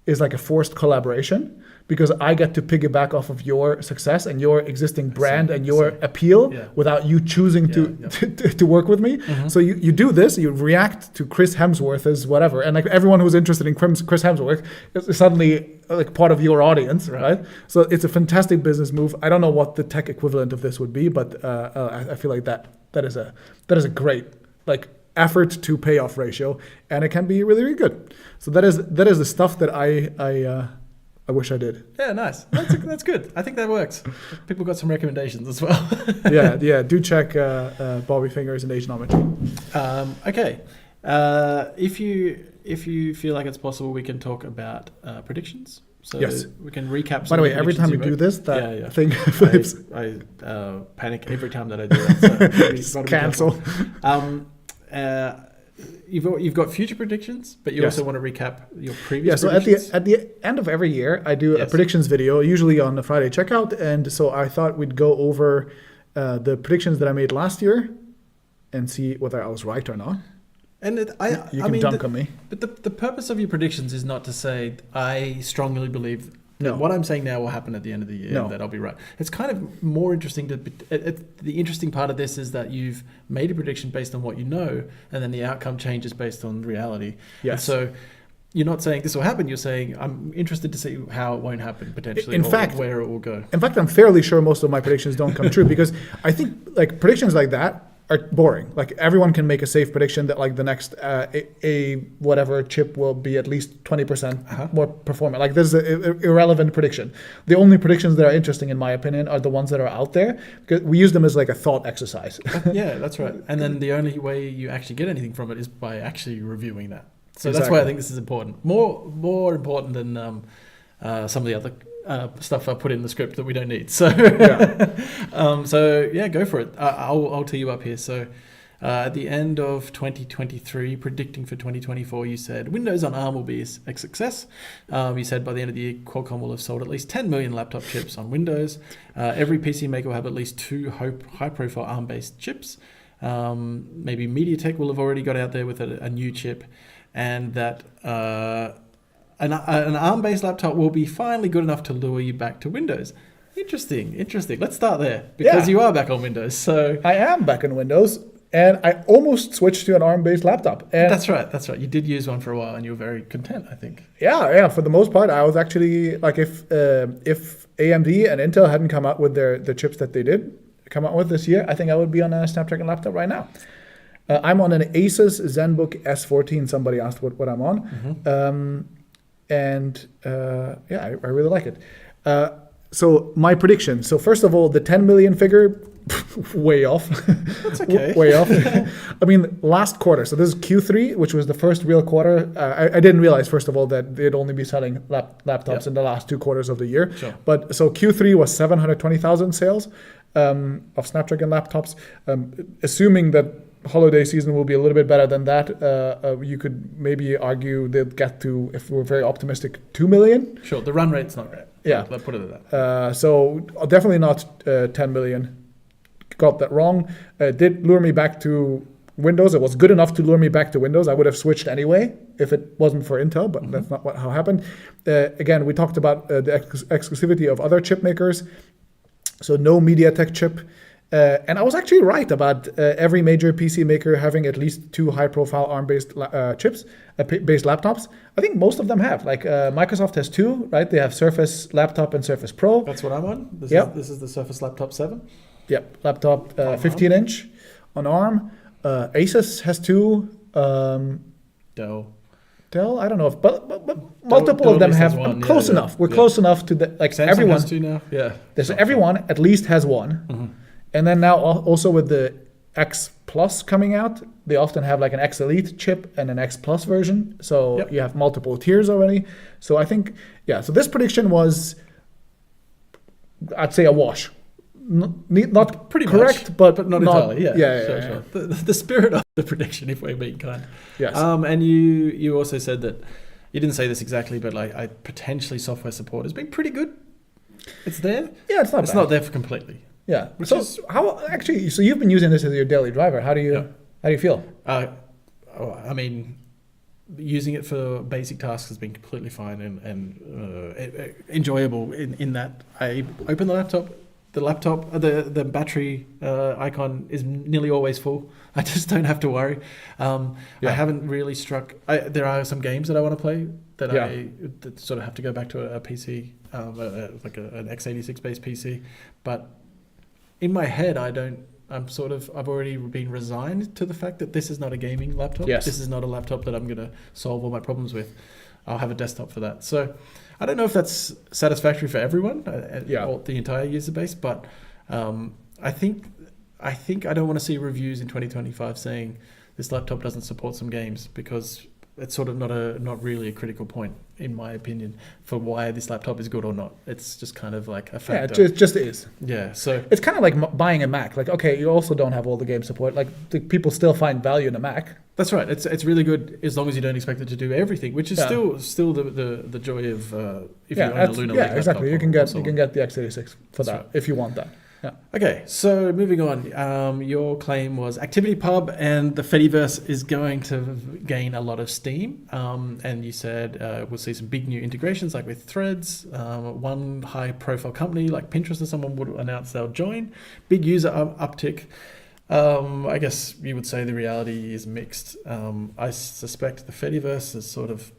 is like a forced collaboration, because I get to piggyback off of your success and your existing brand and your appeal without you choosing to work with me. So you do this, you react to Chris Hemsworth as whatever, and like everyone who's interested in Chris Hemsworth is suddenly like part of your audience, right? So it's a fantastic business move. I don't know what the tech equivalent of this would be, but I feel like that is a great like effort to payoff ratio, and it can be really, really good. So that is the stuff that I wish I did. Yeah, nice. That's good. I think that works. People got some recommendations as well. yeah. Do check Bobby Fingers and Asianometry. Okay. If you feel like it's possible, we can talk about predictions. So yes. We can recap. By the way, every time you do this, that thing flips. I panic every time that I do that. So just cancel. you've got future predictions, but you Yes. also want to recap your previous So predictions. at the end of every year, I do a Yes. predictions video, usually on the Friday checkout, and so I thought we'd go over the predictions that I made last year and see whether I was right or not. And You I can mean, dunk on me. but the purpose of your predictions is not to say I strongly believe that No. what I'm saying now will happen at the end of the year, No. and that I'll be right. It's kind of more interesting the interesting part of this is that you've made a prediction based on what you know, and then the outcome changes based on reality. Yes. And so you're not saying this will happen. You're saying I'm interested to see how it won't happen potentially, In or fact- where it will go. In fact, I'm fairly sure most of my predictions don't come true because I think like predictions like that are boring. Like everyone can make a safe prediction that like the next a whatever chip will be at least 20% more performant. Like this is an irrelevant prediction. The only predictions that are interesting, in my opinion, are the ones that are out there because we use them as like a thought exercise. Yeah, that's right. And then the only way you actually get anything from it is by actually reviewing that. So that's why I think this is important. More important than some of the other stuff I put in the script that we don't need. So yeah, go for it. I'll tee you up here. So at the end of 2023, predicting for 2024, you said Windows on ARM will be a success. You said by the end of the year, Qualcomm will have sold at least 10 million laptop chips on Windows. Every PC maker will have at least 2 high-profile ARM-based chips. Maybe MediaTek will have already got out there with a new chip. And that an ARM-based laptop will be finally good enough to lure you back to Windows. Interesting. Let's start there because you are back on Windows. So I am back in Windows, and I almost switched to an ARM-based laptop. And that's right. You did use one for a while, and you were very content, I think. yeah. For the most part, I was actually like, if AMD and Intel hadn't come out with the chips that they did come out with this year, I think I would be on a Snapdragon laptop right now. I'm on an Asus ZenBook S14. Somebody asked what I'm on. I really like it. So my prediction. So first of all, the 10 million figure, way off. That's okay. Way off. I mean, last quarter. So this is Q3, which was the first real quarter. I didn't realize, first of all, that they'd only be selling laptops in the last 2 quarters of the year. Sure. But so Q3 was 720,000 sales of Snapdragon laptops. Assuming that holiday season will be a little bit better than that. You could maybe argue they'll get to, if we're very optimistic, 2 million. Sure, the run rate's not great. Yeah. Let's put it at that. So definitely not 10 million. Got that wrong. Did lure me back to Windows. It was good enough to lure me back to Windows. I would have switched anyway if it wasn't for Intel, but that's not how happened. Again, we talked about the exclusivity of other chip makers. So no MediaTek chip. And I was actually right about every major PC maker having at least 2 high-profile ARM-based chips, based laptops. I think most of them have. Like Microsoft has 2, right? They have Surface Laptop and Surface Pro. That's what I'm on. This is the Surface Laptop 7. Yep, laptop 15-inch on ARM. Asus has 2. Dell, I don't know if, but multiple Dell of them at least have has one. close Yeah, enough. We're yeah. close enough to the like Samsung everyone. has 2 now. Yeah. So everyone at least has one. And then now also with the X Plus coming out, they often have like an X Elite chip and an X Plus version. So you have multiple tiers already. So I think, so this prediction was, I'd say, a wash. Not pretty correct, much, but not entirely. Yeah. Sure. The spirit of the prediction, if we're being kind. Yes. And you also said that you didn't say this exactly, but like potentially software support has been pretty good. It's there. Yeah, it's not. It's bad. not there for completely. Yeah. So you've been using this as your daily driver. How do you feel? I mean, using it for basic tasks has been completely fine and enjoyable in that I open the laptop. The battery icon is nearly always full. I just don't have to worry. I haven't really struck. There are some games that I want to play that sort of have to go back to a PC, like an x86 based PC. But in my head, I've already been resigned to the fact that this is not a gaming laptop. Yes. This is not a laptop that I'm going to solve all my problems with. I'll have a desktop for that. So I don't know if that's satisfactory for everyone, the entire user base, but I think I don't want to see reviews in 2025 saying this laptop doesn't support some games because it's sort of not really a critical point, in my opinion, for why this laptop is good or not. It's just kind of like a factor. Yeah, it just is. Yeah, so it's kind of like buying a Mac. Like, okay, you also don't have all the game support. Like, people still find value in a Mac. That's right. It's really good as long as you don't expect it to do everything, which is still the joy of if you own a Lunar Lake exactly. laptop. You can get the x86 for that if you want that. Yeah. Okay, so moving on. Your claim was ActivityPub and the Fediverse is going to gain a lot of steam. And you said we'll see some big new integrations like with Threads. One high-profile company like Pinterest or someone would announce they'll join. Big user uptick. I guess you would say the reality is mixed. I suspect the Fediverse is sort of...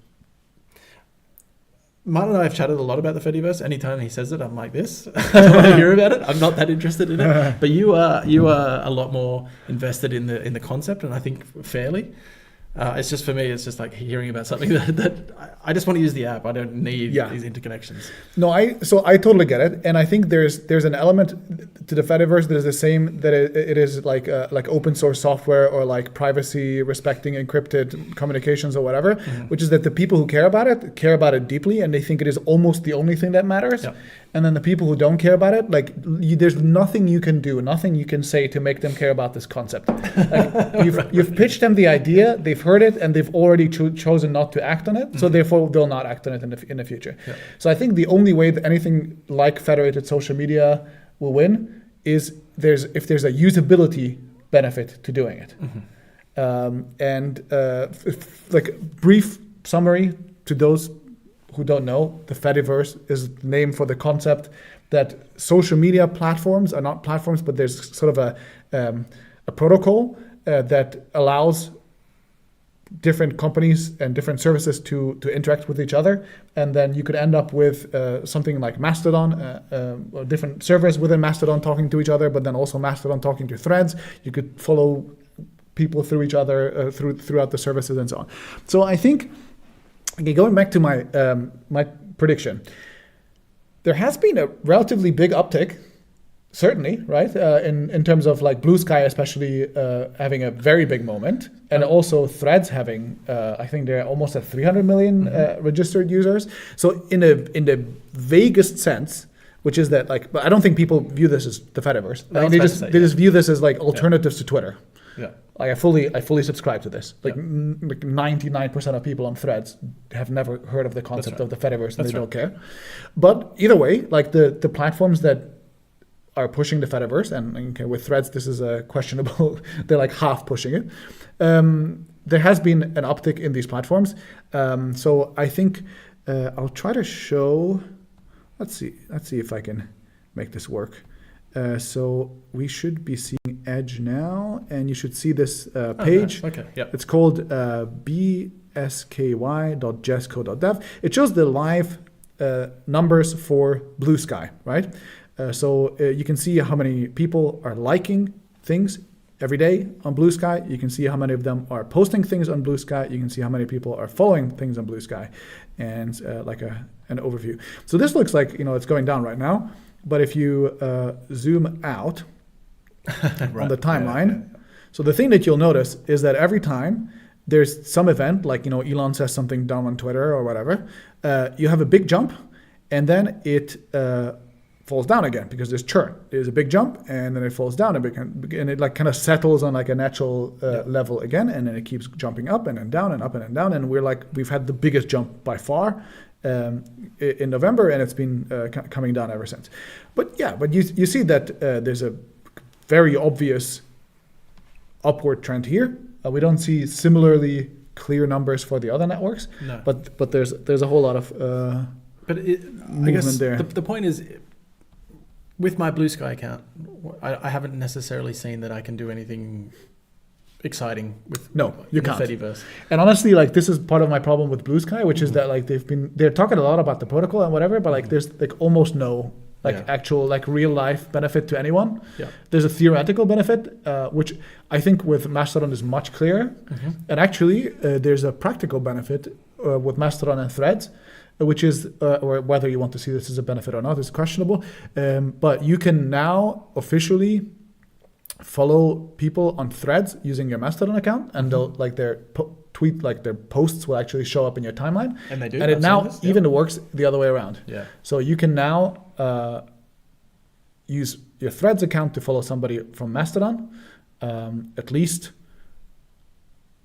Martin and I have chatted a lot about the Fediverse. Anytime he says it, I'm like this. I don't want to hear about it. I'm not that interested in it. But you are a lot more invested in the concept, and I think fairly. It's just, for me, it's just like hearing about something that I just want to use the app. I don't need these interconnections. No, I totally get it, and I think there's an element to the Fediverse that is the same, that it is like open source software or like privacy respecting encrypted communications or whatever, which is that the people who care about it deeply, and they think it is almost the only thing that matters. Yep. And then the people who don't care about it, like there's nothing you can do, nothing you can say to make them care about this concept. Like, you've pitched them the idea, they've heard it, and they've already chosen not to act on it. So therefore, they'll not act on it in the future. Yeah. So I think the only way that anything like federated social media will win is if there's a usability benefit to doing it. Like brief summary to those who don't know, the Fediverse is named for the concept that social media platforms are not platforms, but there's sort of a protocol that allows different companies and different services to interact with each other. And then you could end up with something like Mastodon, or different servers within Mastodon talking to each other, but then also Mastodon talking to Threads. You could follow people through each other throughout the services and so on. So I think, okay, going back to my prediction, there has been a relatively big uptick, certainly, right? In terms of like Blue Sky, especially having a very big moment, and also Threads having, I think they're almost at 300 million registered users. So in the vaguest sense, which is that like, but I don't think people view this as the Fediverse. I mean, they just view this as like alternatives to Twitter. Yeah. Like I fully subscribe to this. Like 99% of people on Threads have never heard of the concept of the Fediverse, and they don't care. But either way, like the platforms that are pushing the Fediverse, and okay, with Threads this is a questionable. They're like half pushing it. There has been an uptick in these platforms. So I think I'll try to show. Let's see if I can make this work. So we should be seeing Edge now, and you should see this page. Okay. Yeah. It's called bsky.jesco.dev. It shows the live numbers for Blue Sky, right? So you can see how many people are liking things every day on Blue Sky. You can see how many of them are posting things on Blue Sky. You can see how many people are following things on Blue Sky, and like an overview. So this looks like it's going down right now. But if you zoom out on the timeline, so the thing that you'll notice is that every time there's some event, like Elon says something dumb on Twitter or whatever, you have a big jump, and then it falls down again because there's churn. There's a big jump, and then it falls down a bit, and it like kind of settles on like a natural level again, and then it keeps jumping up and then down and up and then down, and we've had the biggest jump by far. In November, and it's been coming down ever since. But you see that there's a very obvious upward trend here. We don't see similarly clear numbers for the other networks, but there's a whole lot of movement I guess there. The point is, with my Blue Sky account, I haven't necessarily seen that I can do anything exciting with you can't. Fediverse. And honestly, like this is part of my problem with Blue Sky, which is that like they're talking a lot about the protocol and whatever, but like there's like almost no actual like real life benefit to anyone. Yeah. There's a theoretical benefit, which I think with Mastodon is much clearer. And actually there's a practical benefit with Mastodon and Threads, which is, or whether you want to see this as a benefit or not is questionable. But you can now officially follow people on Threads using your Mastodon account, and they'll like their tweet, like their posts will actually show up in your timeline. And they do. And it I've now seen this, yeah. even works the other way around. Yeah. So you can now use your Threads account to follow somebody from Mastodon, at least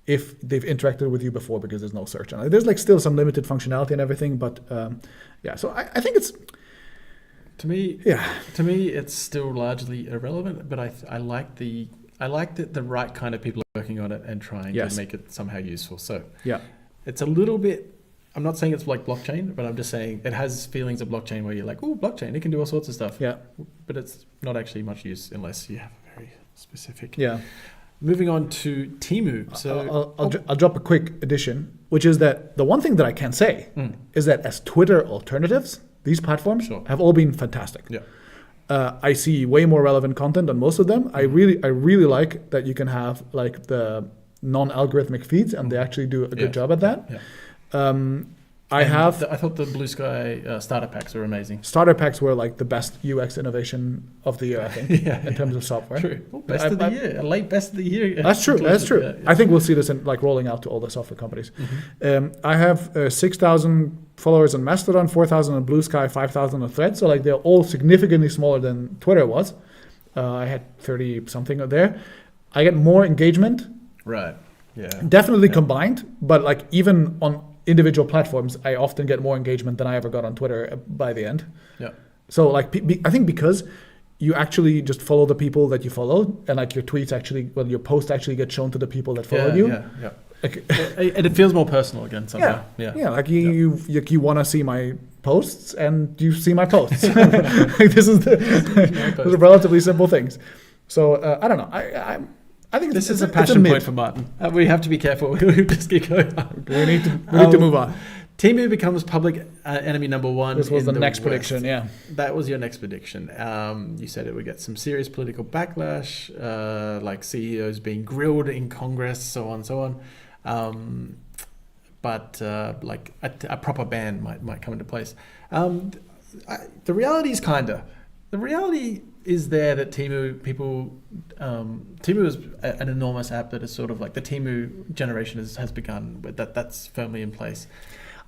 if they've interacted with you before, because there's no search. And there's like still some limited functionality and everything, but yeah. So I think it's to me, it's still largely irrelevant. But I like the right kind of people are working on it and trying to make it somehow useful. So yeah, it's a little bit. I'm not saying it's like blockchain, but I'm just saying it has feelings of blockchain where you're like, oh, blockchain, it can do all sorts of stuff. Yeah. But it's not actually much use unless you have a very specific. Yeah. Moving on to Temu. So I'll drop a quick addition, which is that the one thing that I can say is that as Twitter alternatives, these platforms have all been fantastic. Yeah. I see way more relevant content on most of them. I really like that you can have like the non-algorithmic feeds, and they actually do a good job at that. Yeah. I thought the Blue Sky starter packs were amazing. Starter packs were like the best UX innovation of the year, I think, in terms of software. True. Oh, best of the year, a late best of the year. That's true. Yeah. I think we'll see this in like rolling out to all the software companies. I have 6,000 followers on Mastodon, 4,000 on Blue Sky, 5,000 on Threads. So like they're all significantly smaller than Twitter was. I had 30 something there. I get more engagement. Right. Yeah. Definitely combined, but like even on individual platforms, I often get more engagement than I ever got on Twitter by the end. Yeah. So like, I think because you actually just follow the people that you follow, and like your tweets actually, well, your post actually gets shown to the people that follow you. Yeah. Like, and it feels more personal again somehow. Yeah. Like you want to see my posts, and you see my posts. Like this is those are relatively simple things. So I don't know. I think this is a passion point for Martin. We have to be careful. We just keep going on. We need to move on. Temu becomes public enemy number one. This was the next West. prediction, yeah. That was your next prediction. You said it would get some serious political backlash, like CEOs being grilled in Congress, so on and so on. But like a proper ban might come into place. The reality is the reality is there that Temu is an enormous app that is sort of like the Temu generation has begun, but that's firmly in place.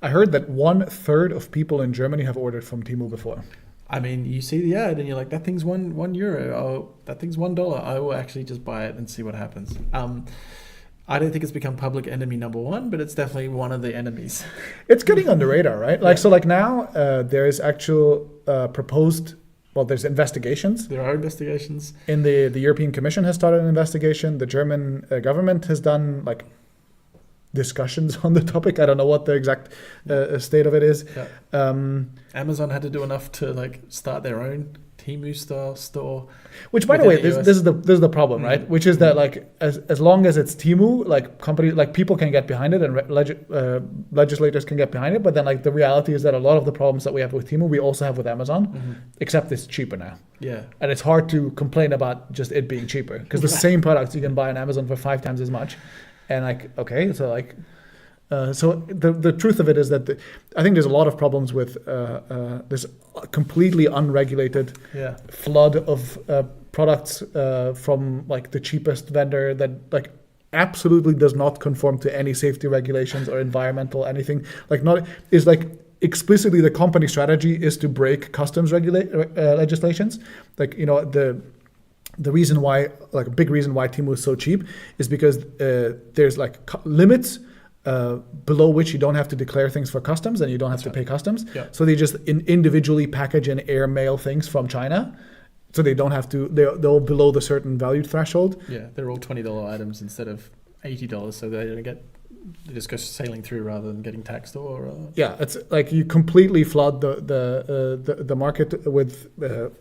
I heard that 1/3 of people in Germany have ordered from Temu before. I mean, you see the ad and you're like, that thing's one euro. Oh, that thing's $1. I will actually just buy it and see what happens. I don't think it's become public enemy number one, but it's definitely one of the enemies. It's getting on the radar, right? Like, so like now there is actual proposed, well, there's investigations. There are investigations. In the European Commission has started an investigation. The German government has done like discussions on the topic. I don't know what the exact state of it is. Yeah. Amazon had to do enough to like start their own Temu style store. Which, by the way, this is the problem, right? Which is that like as long as it's Temu, like companies, like people can get behind it, and legislators can get behind it. But then like the reality is that a lot of the problems that we have with Temu, we also have with Amazon, except it's cheaper now. Yeah. And it's hard to complain about just it being cheaper, because the same products you can buy on Amazon for 5 times as much. And like, okay, so like, so the truth of it is that I think there's a lot of problems with this completely unregulated flood of products from like the cheapest vendor that like absolutely does not conform to any safety regulations or environmental anything. Like not is like explicitly the company strategy is to break customs legislations. Like, you know, the reason why, like a big reason why Temu is so cheap is because there's like limits below which you don't have to declare things for customs and you don't have to pay customs. Yeah. So they just individually package and air mail things from China. So they don't have to, they're all below the certain value threshold. Yeah, they're all $20 items instead of $80, so they just go sailing through rather than getting taxed or. Yeah, it's like you completely flood the market with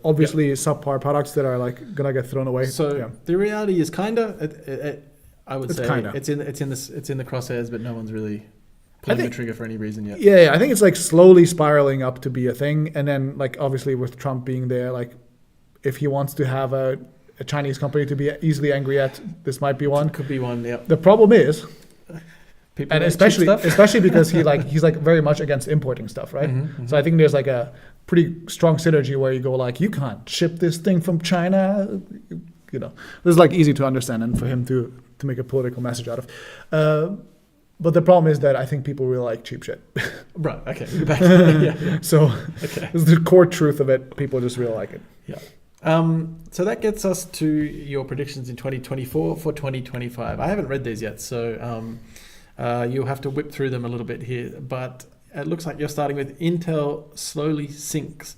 obviously subpar products that are like gonna get thrown away. So the reality is I would say kinda. it's in the crosshairs, but no one's really pulling the trigger for any reason yet. Yeah, I think it's like slowly spiraling up to be a thing, and then like obviously with Trump being there, like if he wants to have a Chinese company to be easily angry at, this might be one. Could be one. Yeah. The problem is. People and especially because he's like very much against importing stuff, right? So I think there's like a pretty strong synergy where you go like, you can't ship this thing from China, you know. This is like easy to understand and for him to make a political message out of. But the problem is that I think people really like cheap shit. Right. Okay. We're back to yeah. So Okay. this is the core truth of it. People just really like it. Yeah. So that gets us to your predictions in 2024 for 2025. I haven't read these yet, so you'll have to whip through them a little bit here. But it looks like you're starting with Intel slowly sinks.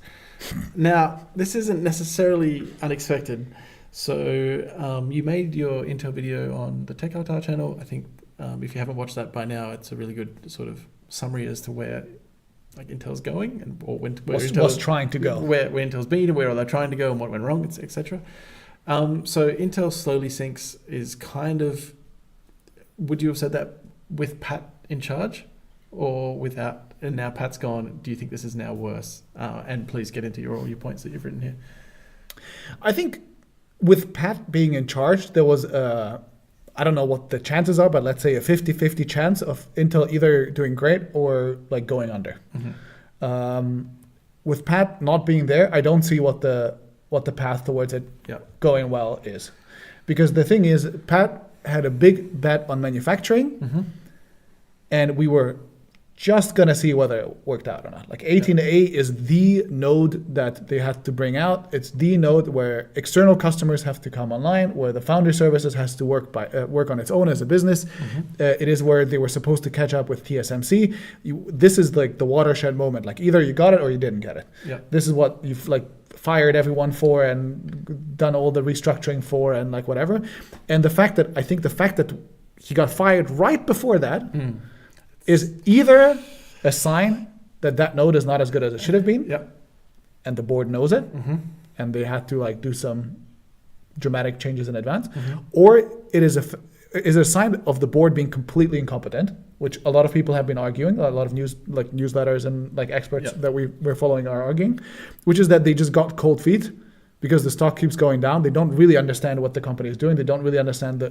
Now, this isn't necessarily unexpected. So you made your Intel video on the Tech Avatar channel. I think if you haven't watched that by now, it's a really good sort of summary as to where like Intel's going and or where What's trying to go. where Intel's been and where are they trying to go and what went wrong, etc. So Intel slowly sinks is kind of, would you have said that with Pat in charge or without, and now Pat's gone, do you think this is now worse? And please get into all your points that you've written here. I think with Pat being in charge, there was I don't know what the chances are, but let's say a 50-50 chance of Intel either doing great or like going under. With Pat not being there, I don't see what the path towards it going well is. Because the thing is, Pat had a big bet on manufacturing, and we were just gonna see whether it worked out or not. Like 18A is the node that they had to bring out. It's the node where external customers have to come online, where the Foundry Services has to work on its own as a business. It is where they were supposed to catch up with TSMC. This is like the watershed moment. Like either you got it or you didn't get it. This is what you've like fired everyone for and done all the restructuring for and like whatever. And the fact that he got fired right before that is either a sign that node is not as good as it should have been, and the board knows it, and they had to like do some dramatic changes in advance, or it is a sign of the board being completely incompetent, which a lot of people have been arguing, a lot of newsletters and like experts that we're following are arguing, which is that they just got cold feet because the stock keeps going down. They don't really understand what the company is doing. They don't really understand the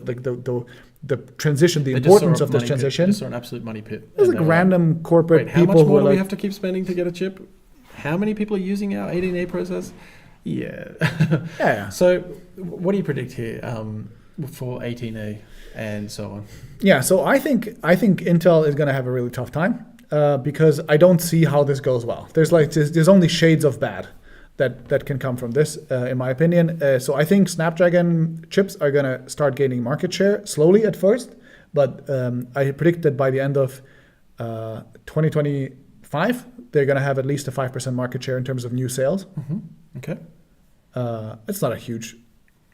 transition, the importance of this transition. They just saw an absolute money pit. There's like random corporate how people much more who do we like, have to keep spending to get a chip? How many people are using our 18A process? Yeah. So what do you predict here for 18A and so on? Yeah, so I think Intel is going to have a really tough time because I don't see how this goes well. There's only shades of bad that can come from this, in my opinion. So I think Snapdragon chips are going to start gaining market share slowly at first, but I predict that by the end of 2025, they're going to have at least a 5% market share in terms of new sales. Okay. It's not a huge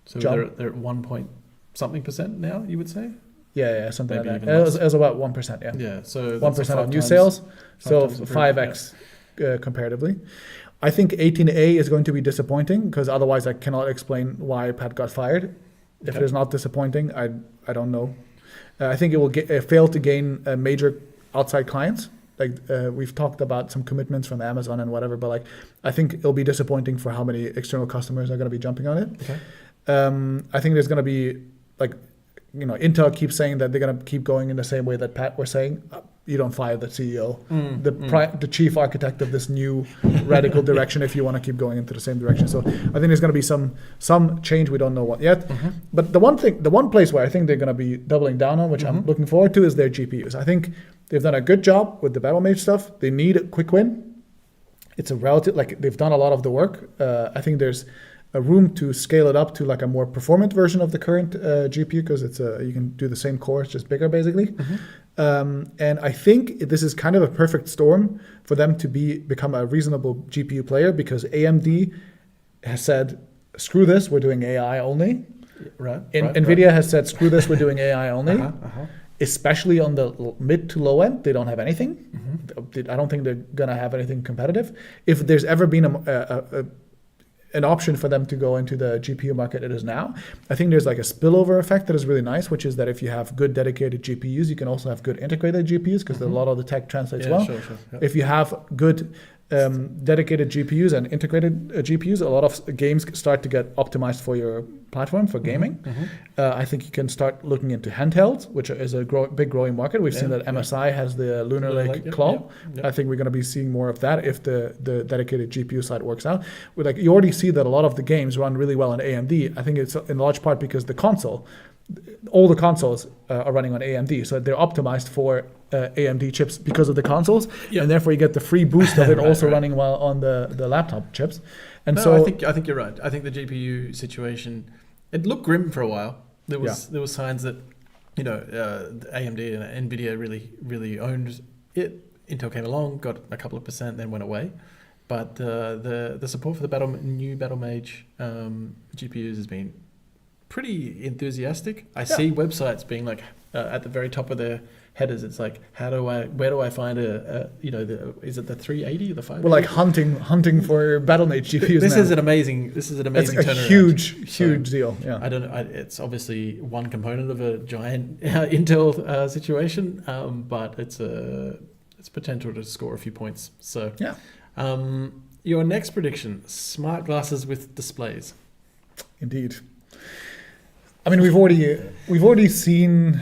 So jump. they're at 1% now, you would say? Yeah, something Maybe like that. even less. It was about 1%, yeah. Yeah, so 1% of new sales, so 5x comparatively. I think 18A is going to be disappointing because otherwise I cannot explain why Pat got fired. If it is not disappointing, I don't know. I think it will fail to gain major outside clients. Like we've talked about some commitments from Amazon and whatever, but like I think it'll be disappointing for how many external customers are going to be jumping on it. I think there's going to be like, Intel keeps saying that they're going to keep going in the same way that Pat was saying. You don't fire the CEO, the chief architect of this new radical direction if you want to keep going into the same direction. So I think there's going to be some change. We don't know what yet. But the one place where I think they're going to be doubling down on, which I'm looking forward to, is their GPUs. I think they've done a good job with the BattleMage stuff. They need a quick win. It's a relative, like they've done a lot of the work. I think there's a room to scale it up to like a more performant version of the current GPU because it's you can do the same core, it's just bigger basically. And I think this is kind of a perfect storm for them to become a reasonable GPU player because AMD has said, screw this, we're doing AI only. NVIDIA has said, screw this, we're doing AI only. Especially on the mid to low end, they don't have anything. I don't think they're going to have anything competitive. If there's ever been an option for them to go into the GPU market, it is now. I think there's like a spillover effect that is really nice, which is that if you have good dedicated GPUs, you can also have good integrated GPUs because a lot of the tech translates well. Sure. If you have good dedicated GPUs and integrated GPUs, a lot of games start to get optimized for your platform for gaming. I think you can start looking into handhelds, which is a big growing market. We've seen that MSI has the Lunar Lake Claw. I think we're going to be seeing more of that if the dedicated GPU side works out. You already see that a lot of the games run really well in AMD. I think it's in large part because the console all the consoles are running on AMD, so they're optimized for AMD chips because of the consoles, and therefore you get the free boost of it also running well on the laptop chips. And no, so I think you're right. I think the GPU situation, it looked grim for a while. There was signs that AMD and Nvidia really owned it. Intel came along, got a couple of percent, then went away. But the support for the new Battle Mage GPUs has been pretty enthusiastic. I see websites being like at the very top of their headers. It's like, where do I find is it the 380 or the 580? we're like hunting for Battle Mage GPUs. This now. is an amazing turnaround. It's a huge deal. Yeah. I don't know. It's obviously one component of a giant Intel situation, but it's potential to score a few points. So yeah. Your next prediction: smart glasses with displays. Indeed. I mean, we've already seen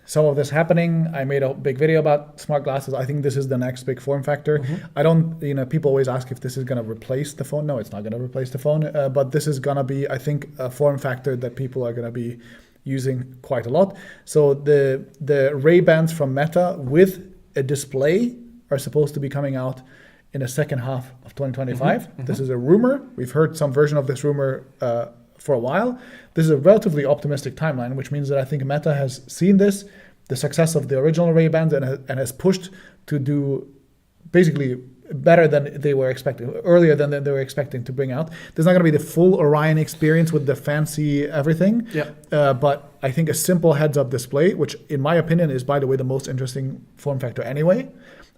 some of this happening. I made a big video about smart glasses. I think this is the next big form factor. I don't, people always ask if this is going to replace the phone. No, it's not going to replace the phone. But this is going to be, I think, a form factor that people are going to be using quite a lot. So the Ray-Bans from Meta with a display are supposed to be coming out in the second half of 2025. This is a rumor. We've heard some version of this rumor for a while. This is a relatively optimistic timeline, which means that I think Meta has seen the success of the original Ray-Bans and has pushed to do basically better than they were expecting, earlier than they were expecting to bring out. There's not going to be the full Orion experience with the fancy everything, but I think a simple heads-up display, which in my opinion is, by the way, the most interesting form factor anyway.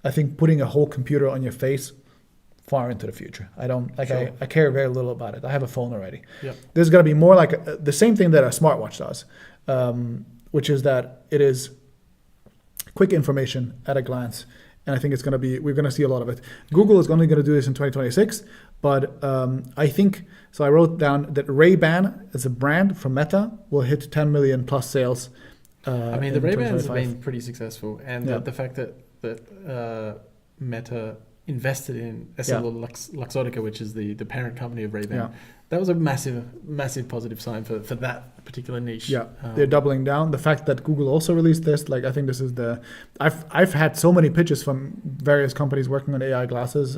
I think putting a whole computer on your face far into the future. I don't like. Sure. I care very little about it. I have a phone already. This is going to be more like the same thing that a smartwatch does, which is that it is quick information at a glance. And I think it's going to be, we're going to see a lot of it. Google is only going to do this in 2026, but I think, so I wrote down that Ray-Ban as a brand from Meta will hit 10 million plus sales. I mean, the Ray-Bans have been pretty successful, and the fact that Meta invested in Luxottica, which is the parent company of Ray-Ban. That was a massive positive sign for that particular niche. They're doubling down. The fact that Google also released this, like, I think this is I've had so many pitches from various companies working on AI glasses,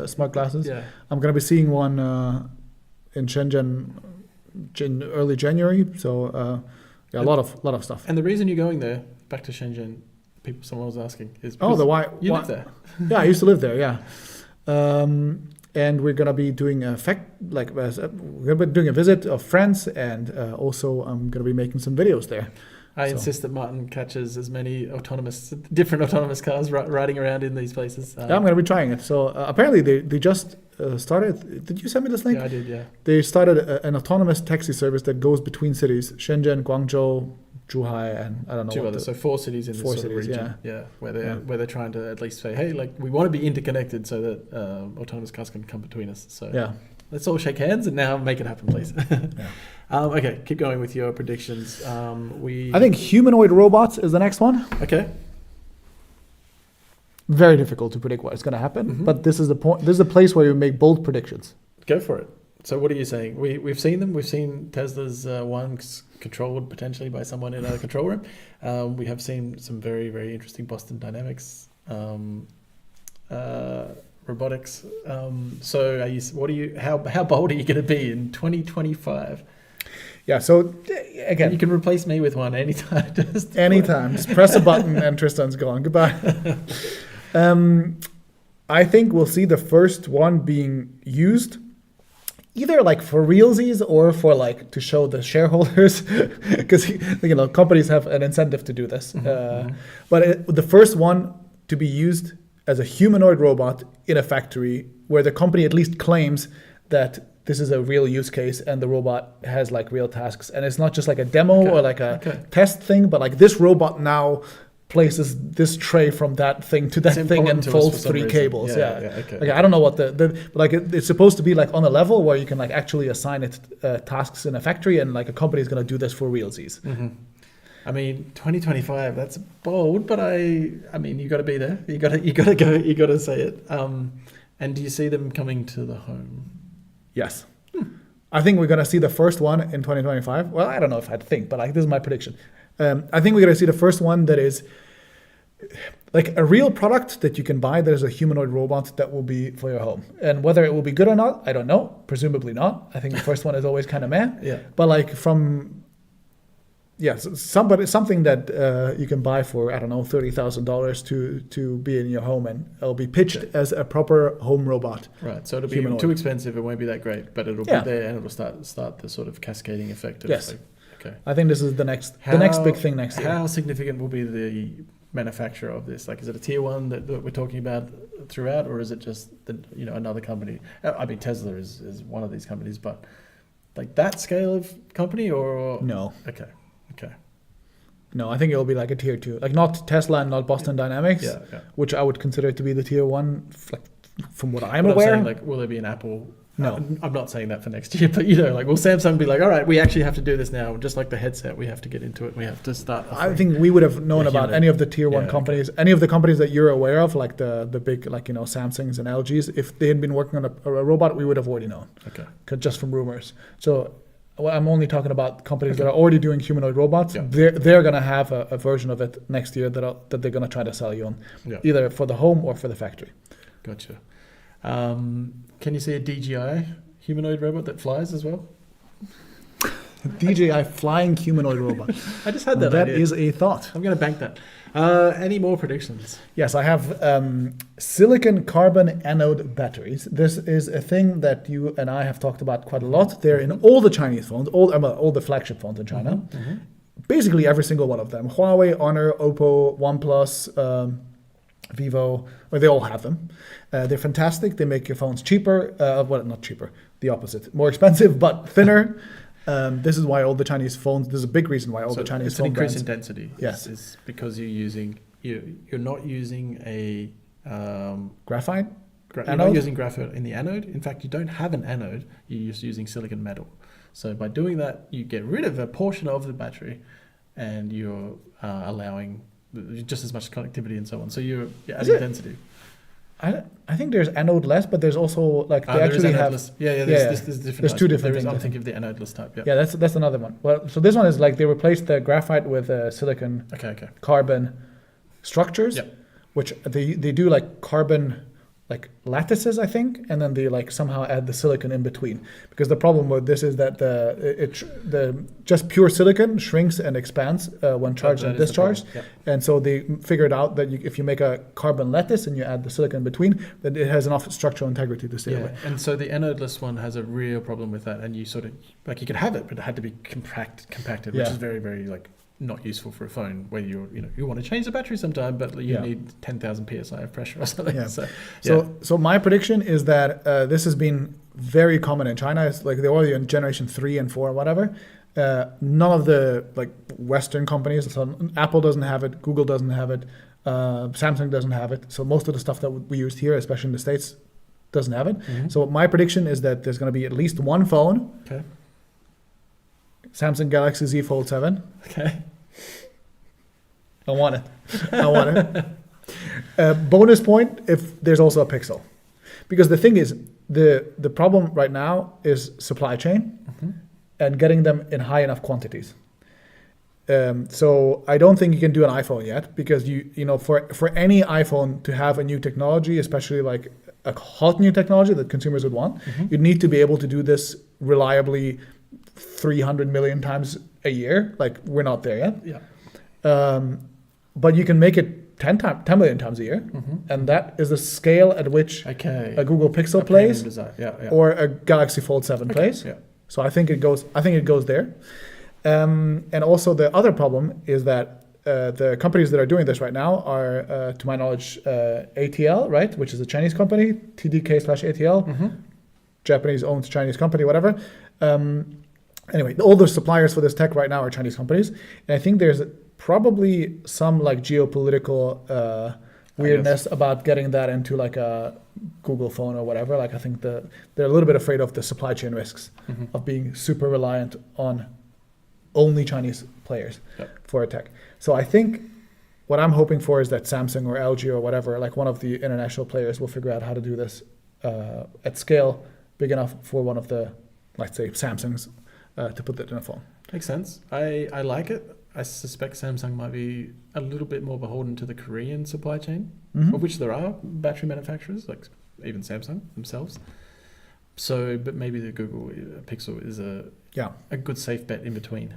smart glasses. I'm going to be seeing one in Shenzhen in early January. So a lot of stuff. And the reason you're going there, back to Shenzhen, someone was asking, is because you live there. Yeah, I used to live there. Yeah. And we're gonna be doing we're doing a visit of friends, and also I'm gonna be making some videos there. I insist that Martin catches as many different autonomous cars riding around in these places. I'm gonna be trying it. So apparently they just started. Did you send me this link? Yeah, I did. Yeah. They started an autonomous taxi service that goes between cities: Shenzhen, Guangzhou, Zhuhai, and I don't know. Two others, so 4 cities in this sort of region. Where they're trying to at least say, hey, like, we want to be interconnected so that autonomous cars can come between us. So let's all shake hands and now make it happen, please. Okay, keep going with your predictions. I think humanoid robots is the next one. Okay. Very difficult to predict what is going to happen, but this is the point. This is the place where you make bold predictions. Go for it. So what are you saying? We've seen them. We've seen Tesla's ones controlled potentially by someone in a control room. We have seen some very, very interesting Boston Dynamics robotics. So how bold are you going to be in 2025? Yeah. So again, you can replace me with one anytime. Anytime. Just press a button and Tristan's gone. Goodbye. I think we'll see the first one being used, either like for realsies or for like to show the shareholders, because companies have an incentive to do this. But the first one to be used as a humanoid robot in a factory where the company at least claims that this is a real use case and the robot has like real tasks, and it's not just like a demo or like a test thing, but like this robot now places this tray from that thing to that thing and folds 3 cables. Okay, I don't know what but like it's supposed to be like on a level where you can like actually assign it tasks in a factory, and like a company is going to do this for realsies. I mean, 2025, that's bold, but I mean, you got to be there. You got to go. You got to say it. And do you see them coming to the home? Yes. I think we're gonna see the first one in 2025. Well, I don't know if I'd think, but like this is my prediction. I think we're gonna see the first one that is like a real product that you can buy that is a humanoid robot that will be for your home. And whether it will be good or not, I don't know. Presumably not. I think the first one is always kind of meh. Yeah. But like something that you can buy for, I don't know, $30,000 to be in your home, and it'll be pitched as a proper home robot. Right. So it'll be Humanoid. too expensive. It won't be that great, but it'll be there, and it'll start the sort of cascading effect. Of Yes. like, okay. I think this is the next big thing next year. How significant will be the manufacturer of this? Like, is it a tier one that we're talking about throughout, or is it just another company? I mean, Tesla is one of these companies, but like that scale of company, or No. Okay. No, I think it'll be like a tier two, like not Tesla and not Boston Dynamics, which I would consider to be the tier one, like from what I'm aware. saying, like, will there be an Apple? No. I'm not saying that for next year, but like, will Samsung be like, all right, we actually have to do this now, just like the headset, we have to get into it, we have to start. I think we would have known about any of the tier one companies, any of the companies that you're aware of, like the big, like, Samsungs and LGs. If they had been working on a robot, we would have already known. Okay. Just from rumors. So I'm only talking about companies that are already doing humanoid robots. Yeah. They're gonna have a version of it next year that they're gonna try to sell you on, either for the home or for the factory. Gotcha. Can you see a DJI humanoid robot that flies as well? DJI flying humanoid robot. I just had that That idea. is a thought. I'm going to bank that. Any more predictions? Yes, I have silicon carbon anode batteries. This is a thing that you and I have talked about quite a lot. They're in all the Chinese phones, all the flagship phones in China. Mm-hmm. Basically every single one of them. Huawei, Honor, Oppo, OnePlus, Vivo, they all have them. They're fantastic. They make your phones cheaper. Well, not cheaper, the opposite. More expensive, but thinner. This is why all the Chinese phones, there's a big reason why all the Chinese it's phone an increase brands. in density. Yes. It's because you're not using a Graphite? you're Anode? not using graphite in the anode. In fact, you don't have an anode. You're just using silicon metal. So by doing that, you get rid of a portion of the battery, and you're allowing just as much connectivity and so on. So you're adding density. I think there's anode less, but there's also like they There is actually have. anodeless. There's different. There's two different I'm things. thinking of the anodeless type. Yeah, that's another one. Well, so this one is like they replaced the graphite with silicon carbon structures, which they do like carbon like lattices, I think, and then they like somehow add the silicon in between. Because the problem with this is that the just pure silicon shrinks and expands when charged and discharged, and so they figured out that if you make a carbon lattice and you add the silicon in between, then it has enough structural integrity to stay away. And so the anodeless one has a real problem with that, and you sort of like you could have it, but it had to be compacted, which is very, very like not useful for a phone where you want to change the battery sometime, but you need 10,000 psi of pressure or something. So my prediction is that this has been very common in China. It's like they're already in generation 3 and 4 or whatever. None of the like Western companies, so Apple doesn't have it, Google doesn't have it, Samsung doesn't have it. So most of the stuff that we used here, especially in the States, doesn't have it. Mm-hmm. So my prediction is that there's going to be at least one phone. Okay. Samsung Galaxy Z Fold 7. Okay. I want it. Bonus point if there's also a Pixel. Because the thing is, the problem right now is supply chain and getting them in high enough quantities. So I don't think you can do an iPhone yet, because for any iPhone to have a new technology, especially like a hot new technology that consumers would want, you'd need to be able to do this reliably 300 million times a year. Like, we're not there yet. Yeah. But you can make it 10 million times a year, and that is the scale at which a Google Pixel plays, or a Galaxy Fold 7 plays. Yeah. So I think it goes there. And also the other problem is that the companies that are doing this right now are, to my knowledge, ATL, right, which is a Chinese company, TDK/ATL, Japanese-owned Chinese company, whatever. Anyway, all the suppliers for this tech right now are Chinese companies, and I think there's probably some like geopolitical weirdness about getting that into like a Google phone or whatever. Like, I think they're a little bit afraid of the supply chain risks of being super reliant on only Chinese players for a tech. So I think what I'm hoping for is that Samsung or LG or whatever, like one of the international players, will figure out how to do this at scale big enough for one of the let's say Samsung's, to put that in a phone. Makes sense. I like it. I suspect Samsung might be a little bit more beholden to the Korean supply chain, of which there are battery manufacturers, like even Samsung themselves. So, but maybe the Google Pixel is a good safe bet in between.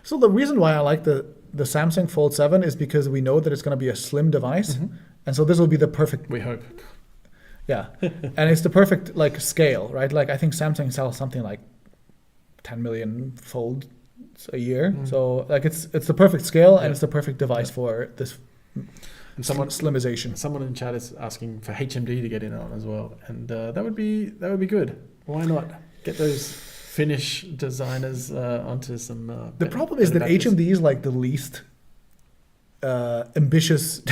So the reason why I like the Samsung Fold 7 is because we know that it's going to be a slim device. And so this will be the perfect... We hope. Yeah. And it's the perfect like scale, right? Like I think Samsung sells something like 10 million Folds a year. So like it's the perfect scale and it's the perfect device for this slimization. Someone in chat is asking for HMD to get in on as well. And that would be good. Why not? Get those Finnish designers onto some... the problem is that HMD is like the least ambitious.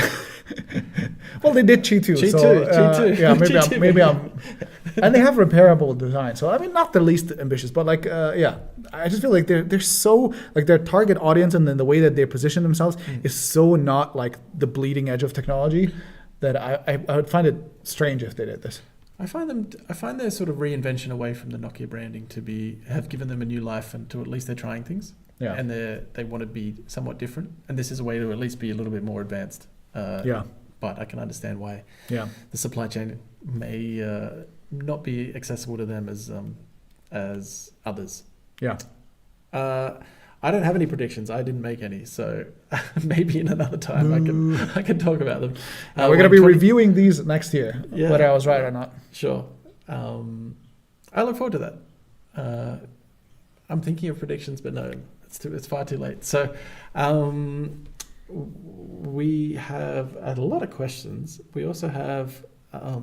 Well, they did Qi 2. Qi 2. Yeah, maybe I'm. And they have repairable design. So I mean, not the least ambitious, but like, I just feel like they're so like their target audience and then the way that they position themselves is so not like the bleeding edge of technology that I would find it strange if they did this. I find their sort of reinvention away from the Nokia branding to have given them a new life, and to at least they're trying things. Yeah. And they want to be somewhat different, and this is a way to at least be a little bit more advanced. But I can understand why the supply chain may not be accessible to them as others. Yeah. I don't have any predictions. I didn't make any, so maybe in another time I can talk about them. We're going to be reviewing these next year, whether I was right or not. Sure. I look forward to that. I'm thinking of predictions, but no, it's far too late. So we have a lot of questions. We also have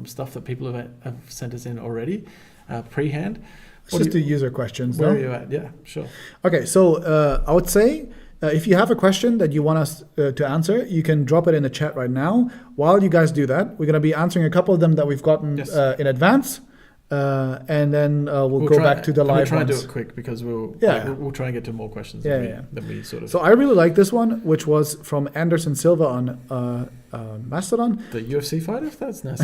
stuff that people have sent us in already, pre-hand. Let's just do user questions. Where are you at? Yeah, sure. Okay, so I would say if you have a question that you want us to answer, you can drop it in the chat right now. While you guys do that, we're going to be answering a couple of them that we've gotten in advance. And then we'll go back to the live ones. We'll try and do it quick because we'll try and get to more questions than we sort of... So I really like this one, which was from Anderson Silva on Mastodon. The UFC fighter? That's nice.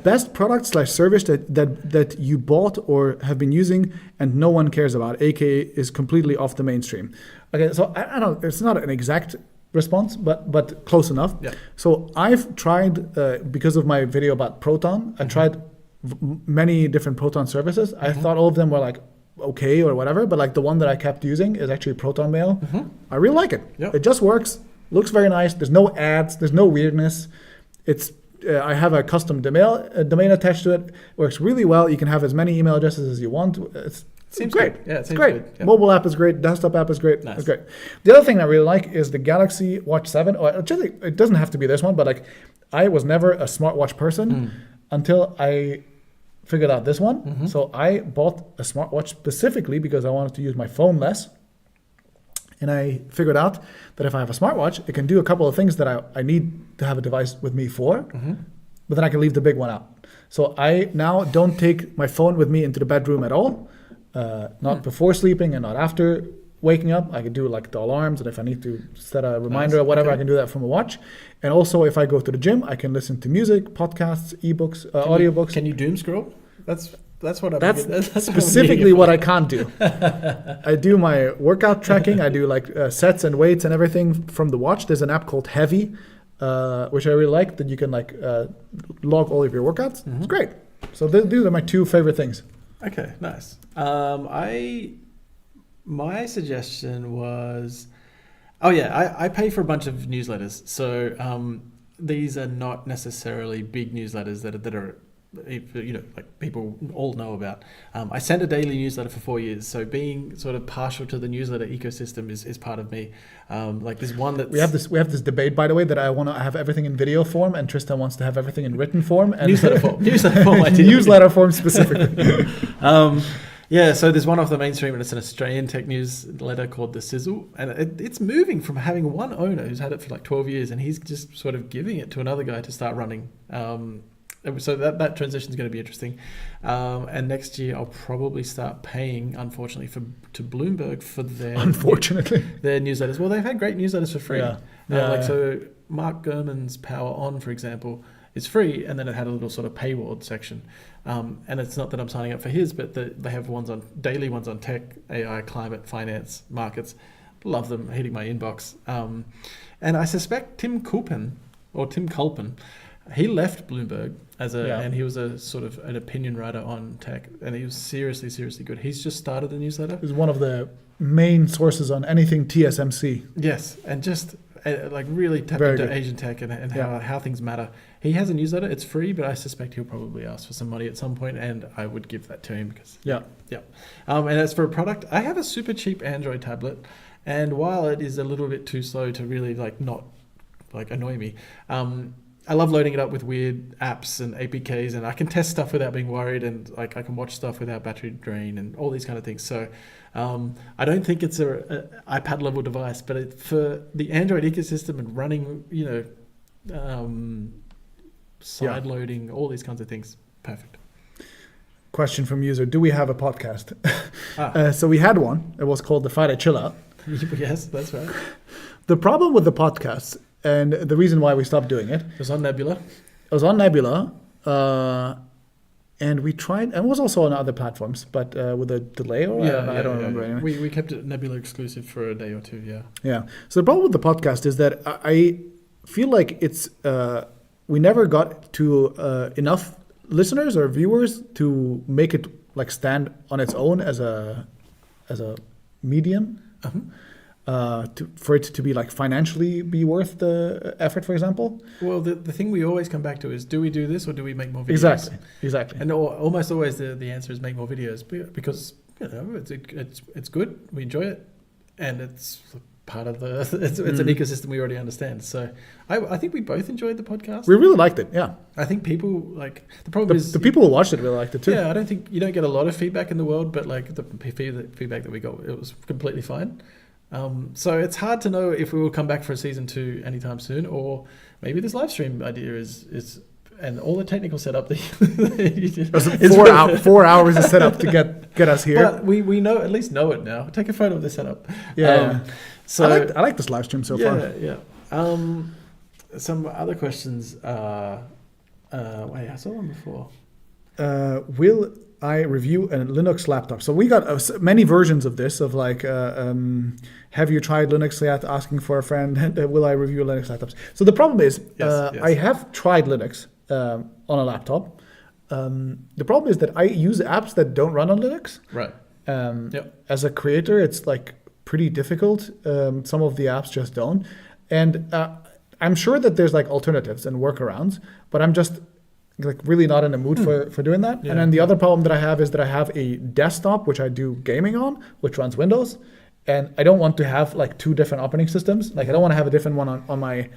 Best product / service that you bought or have been using and no one cares about, aka is completely off the mainstream. Okay, so I don't know, it's not an exact response, but close enough. Yeah. So I've tried, because of my video about Proton, I tried many different Proton services. I thought all of them were like okay or whatever, but like the one that I kept using is actually Proton Mail. I really like it. Yep. It just works, looks very nice. There's no ads, there's no weirdness. It's I have a custom domain attached to it. Works really well. You can have as many email addresses as you want. Seems great. Yeah, it's great. Good. Yep. Mobile app is great. Desktop app is great. Nice. It's great. The other thing I really like is the Galaxy Watch 7. Or actually, it doesn't have to be this one, but like I was never a smartwatch person until I figured out this one. So I bought a smartwatch specifically because I wanted to use my phone less. And I figured out that if I have a smartwatch, it can do a couple of things that I need to have a device with me for, but then I can leave the big one out. So I now don't take my phone with me into the bedroom at all, not before sleeping and not after waking up. I can do like the alarms, and if I need to set a reminder or whatever, I can do that from a watch. And also if I go to the gym, I can listen to music, podcasts, ebooks, audiobooks. Can you doom scroll? That's what I'm. That's specifically what I can't do. I do my workout tracking. I do like sets and weights and everything from the watch. There's an app called Heavy, which I really like, that you can like log all of your workouts. It's great. So these are my two favorite things. Okay, nice. My suggestion was, I pay for a bunch of newsletters. So these are not necessarily big newsletters that are like people all know about. I send a daily newsletter for 4 years, so being sort of partial to the newsletter ecosystem is part of me. Like there's one that we have this debate, by the way, that I want to have everything in video form, and Tristan wants to have everything in written form and newsletter form. Newsletter form specifically. So there's one off the mainstream, and it's an Australian tech newsletter called The Sizzle, and it's moving from having one owner who's had it for like 12 years, and he's just sort of giving it to another guy to start running. So that transition is going to be interesting, and next year I'll probably start paying, unfortunately, to Bloomberg for their newsletters. Well, they've had great newsletters for free. So Mark Gurman's Power On, for example, is free, and then it had a little sort of paywall section. And it's not that I'm signing up for his, but they have daily ones on tech, AI, climate, finance, markets. Love them, hitting my inbox. And I suspect Tim Kulpen, he left Bloomberg and he was a sort of an opinion writer on tech, and he was seriously, seriously good. He's just started the newsletter. He's one of the main sources on anything TSMC. Yes, and just like really tap into Asian tech and how things matter. He has a newsletter. It's free, but I suspect he'll probably ask for some money at some point, and I would give that to him because And as for a product, I have a super cheap Android tablet, and while it is a little bit too slow to really not annoy me, I love loading it up with weird apps and APKs, and I can test stuff without being worried, and I can watch stuff without battery drain and all these kind of things. So I don't think it's a iPad level device, but for the Android ecosystem and running, side loading, all these kinds of things, perfect. Question from user: do we have a podcast? So we had one. It was called the Friday Chill Out. Yes, that's right. The problem with the podcasts, and the reason why we stopped doing it, was on Nebula. It was on Nebula, and we tried, and it was also on other platforms, but with a delay. I don't remember. Anyway. We kept it Nebula exclusive for a day or two. Yeah. So the problem with the podcast is that I feel like it's we never got to enough listeners or viewers to make it stand on its own as a medium. For it to be financially be worth the effort, for example. Well, the thing we always come back to is, do we do this or do we make more videos? Exactly. And almost always the answer is make more videos, because it's good, we enjoy it, and it's part of it's an ecosystem we already understand. So I think we both enjoyed the podcast. We really liked it. Yeah. I think people the problem is the people who watched it really liked it too. Yeah, I don't think you don't get a lot of feedback in the world, but the feedback that we got, it was completely fine. So it's hard to know if we will come back for a season 2 anytime soon, or maybe this live stream idea is and all the technical setup. 4 hours of setup to get us here. But we at least know it now. Take a photo of the setup. Yeah. So I like this live stream so far. Yeah. Some other questions. Wait, I saw one before. Will I review a Linux laptop? So we got many versions of this, of have you tried Linux yet? Asking for a friend. Will I review Linux laptops? So the problem is, yes. I have tried Linux on a laptop. The problem is that I use apps that don't run on Linux. Right. As a creator, it's pretty difficult. Some of the apps just don't. And I'm sure that there's alternatives and workarounds, but I'm just really not in the mood for doing that. Yeah. And then the other problem that I have is that I have a desktop which I do gaming on, which runs Windows, and I don't want to have 2 different operating systems. I don't want to have a different one on my.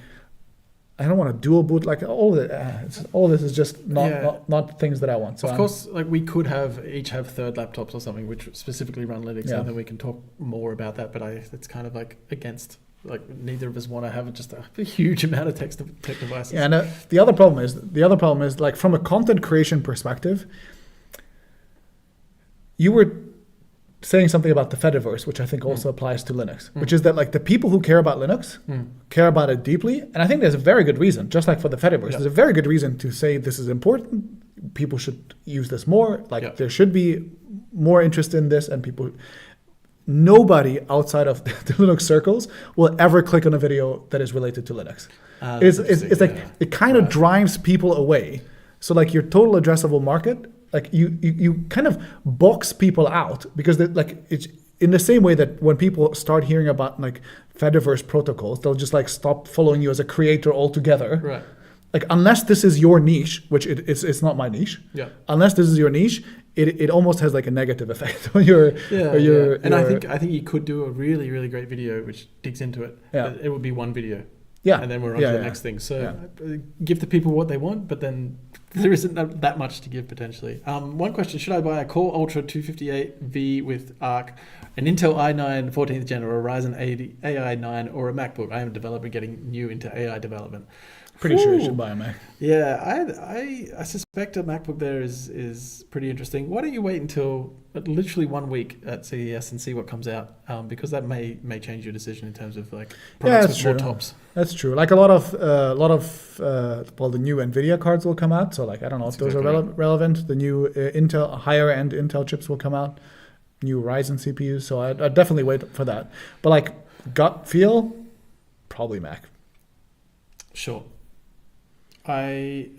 I don't want to dual boot. All of this is just not things that I want. So of course, we could each have third laptops or something which specifically run Linux, and then we can talk more about that. But it's kind of against. Neither of us want to have just a huge amount of tech devices. Yeah, and the other problem is from a content creation perspective, you were saying something about the Fediverse, which I think also applies to Linux, which is that the people who care about Linux care about it deeply, and I think there's a very good reason. Just like for the Fediverse, there's a very good reason to say this is important. People should use this more. There should be more interest in this, and people. Nobody outside of the Linux circles will ever click on a video that is related to Linux. It kind of drives people away. So your total addressable market, you kind of box people out, because it's in the same way that when people start hearing about Fediverse protocols, they'll just stop following you as a creator altogether. Right. Unless this is your niche, which it's not my niche. Yeah. Unless this is your niche, it almost has a negative effect on your. And I think you could do a really, really great video which digs into it. Yeah. It would be one video. Yeah. And then we're on to the next thing. So give the people what they want, but then there isn't that much to give potentially. One question: should I buy a Core Ultra 258V with Arc, an Intel i9 14th Gen, or a Ryzen 80 AI 9, or a MacBook? I am a developer getting new into AI development. Pretty sure you should buy a Mac. Yeah, I suspect a MacBook there is pretty interesting. Why don't you wait until literally 1 week at CES and see what comes out? Because that may change your decision in terms of like products with more tops. That's true. Like a lot of the new Nvidia cards will come out. So like I don't know if those are relevant. The new Intel higher end Intel chips will come out. New Ryzen CPUs. So I'd definitely wait for that. But like gut feel, probably Mac. Sure. I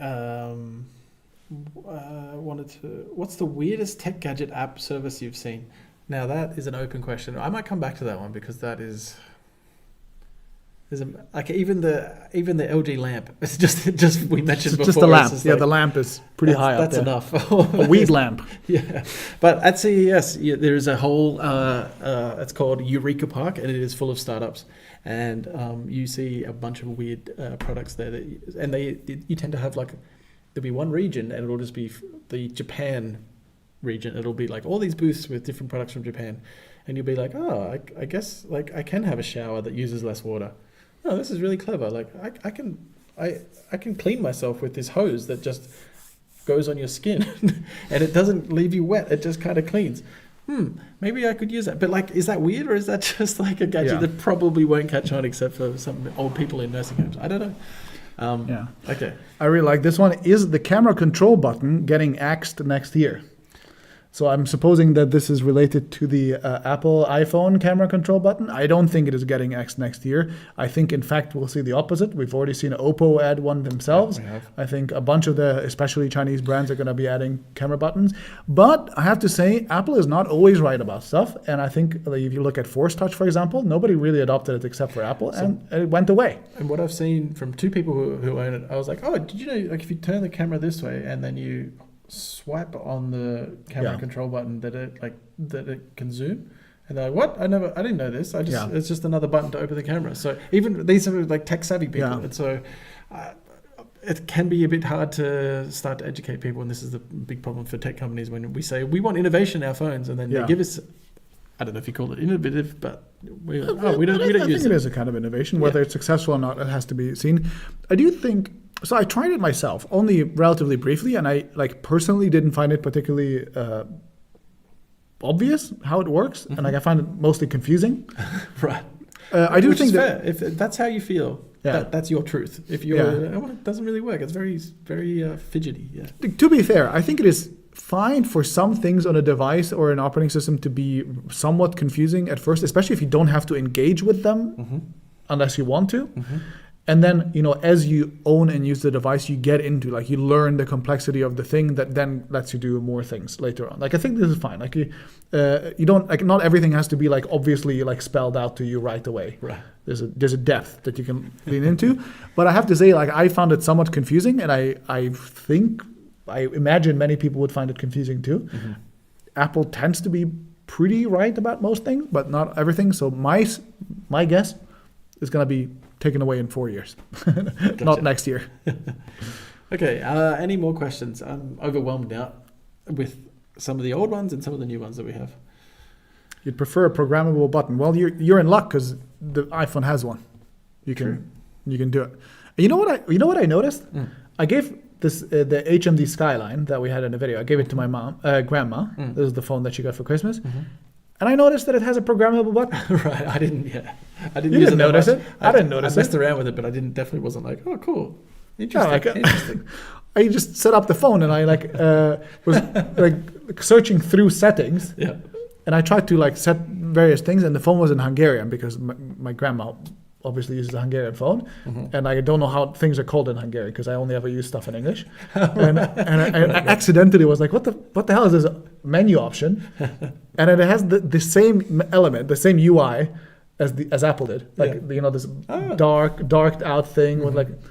wanted to. What's the weirdest tech gadget app service you've seen? Now that is an open question. I might come back to that one because that is. Like even the LG lamp. It's just we mentioned before. Just the lamp. Yeah, the lamp is pretty high up there. That's enough. A weed lamp. Yeah, but at CES there is a whole. It's called Eureka Park, and it is full of startups. And you see a bunch of weird products there, you tend to have like there'll be one region, and it'll just be the Japan region. It'll be like all these booths with different products from Japan, and you'll be like, oh, I guess like I can have a shower that uses less water. Oh, this is really clever. Like I can clean myself with this hose that just goes on your skin, and it doesn't leave you wet. It just kind of cleans. Maybe I could use that. But like, is that weird, or is that just like a gadget that probably won't catch on except for some old people in nursing homes? I don't know. Okay. I really like this one. Is the camera control button getting axed next year? So I'm supposing that this is related to the Apple iPhone camera control button. I don't think it is getting axed next year. I think, in fact, we'll see the opposite. We've already seen Oppo add one themselves. Yeah, we have. I think a bunch of the, especially Chinese brands, are going to be adding camera buttons. But I have to say, Apple is not always right about stuff. And I think if you look at Force Touch, for example, nobody really adopted it except for Apple, and it went away. And what I've seen from two people who own it, I was like, oh, did you know, like if you turn the camera this way and then you swipe on the camera control button that it can zoom, and they're like, what? I didn't know this. It's just another button to open the camera. So even these are like tech savvy people, and so it can be a bit hard to start to educate people. And this is the big problem for tech companies when we say we want innovation in our phones, and then they give us, I don't know if you call it innovative, but we don't use it. It is a kind of innovation. Whether it's successful or not, it has to be seen. I do think. So I tried it myself, only relatively briefly, and I personally didn't find it particularly obvious how it works, and I find it mostly confusing. Right. I do think that if that's how you feel, that's your truth. If it doesn't really work, it's very very fidgety. Yeah. To be fair, I think it is fine for some things on a device or an operating system to be somewhat confusing at first, especially if you don't have to engage with them unless you want to. And then, as you own and use the device, you get into, you learn the complexity of the thing that then lets you do more things later on. I think this is fine. You don't, not everything has to be, obviously, spelled out to you right away. Right. There's a depth that you can lean into. But I have to say, I found it somewhat confusing, and I imagine many people would find it confusing too. Apple tends to be pretty right about most things, but not everything. So my guess is going to be taken away in 4 years, not next year. Okay. Any more questions? I'm overwhelmed now with some of the old ones and some of the new ones that we have. You'd prefer a programmable button? Well, you're in luck because the iPhone has one. You can do it. You know what I noticed? I gave this the HMD Skyline that we had in the video. I gave it to my grandma. This is the phone that she got for Christmas. And I noticed that it has a programmable button. Right, I didn't. I didn't. You didn't notice it. I didn't notice it. I messed around with it, but I definitely wasn't like, oh, cool, interesting. Interesting. I just set up the phone and I was searching through settings. Yeah. And I tried to set various things, and the phone was in Hungarian because my grandma obviously uses a Hungarian phone, and I don't know how things are called in Hungary because I only ever use stuff in English. And I accidentally was like, what the hell is this menu option? And it has the same element, the same UI as Apple did. This darked out thing with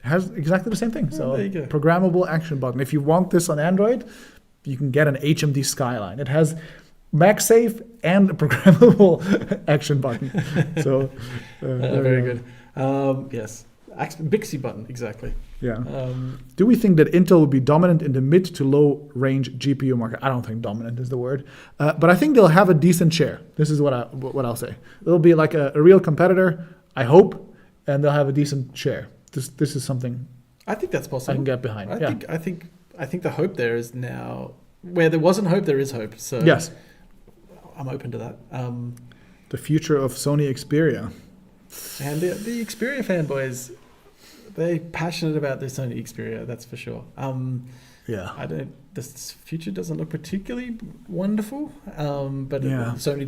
has exactly the same thing. So programmable action button. If you want this on Android, you can get an HMD Skyline. It has MagSafe and a programmable action button. So very good. Yes. Bixby button, exactly. Yeah. Do we think that Intel will be dominant in the mid to low range GPU market? I don't think dominant is the word, but I think they'll have a decent share. This is what I'll say. They'll be a real competitor, I hope, and they'll have a decent share. this is something I think that's possible. I can get behind. I think the hope there is now where there wasn't hope, there is hope. So Yes. I'm open to that. The future of Sony Xperia. And the Xperia fanboys, they're passionate about their Sony Xperia, that's for sure. Yeah. This future doesn't look particularly wonderful, but Sony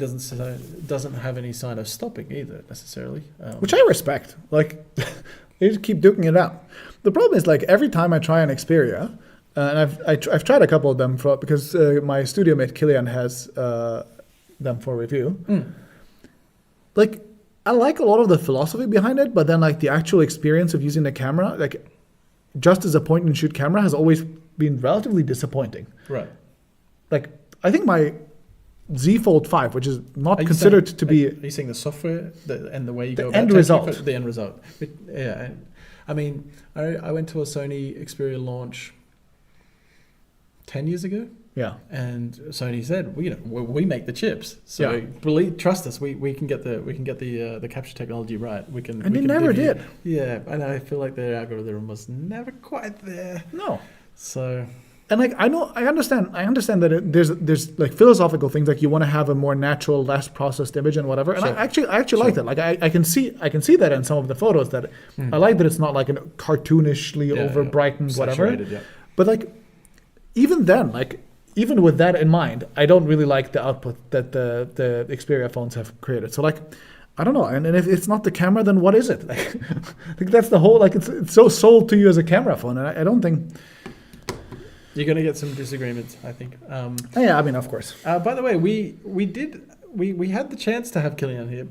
doesn't have any sign of stopping either necessarily. Which I respect. Like, they just keep duking it out. The problem is, like, every time I try an Xperia, and I've tried a couple of them because my studio mate Killian has them for review. Like, I like a lot of the philosophy behind it, but then like the actual experience of using the camera, like just as a point and shoot camera, has always been relatively disappointing. Right. Like, I think my Z Fold 5, which is not considered to be... Are you saying the software and the way you the go about end result? The end result. Yeah. I mean, I went to a Sony Xperia launch 10 years ago. Yeah. And Sony said, we make the chips, so trust us. We can get the capture technology right. And they never did. Yeah, and I feel like their algorithm was never quite there. No. So. And like I understand that there's like philosophical things, like you want to have a more natural, less processed image and whatever. And sure. I actually like that. Like I can see that in some of the photos, that I like that it's not like a cartoonishly over brightened whatever. Yeah. But like even then, like even with that in mind, I don't really like the output that the Xperia phones have created. So like, I don't know. And if it's not the camera, then what is it? Like, I think that's the whole, like it's so sold to you as a camera phone. And I don't think... You're going to get some disagreements, I think. Yeah, I mean, of course. By the way, we had the chance to have Killian here,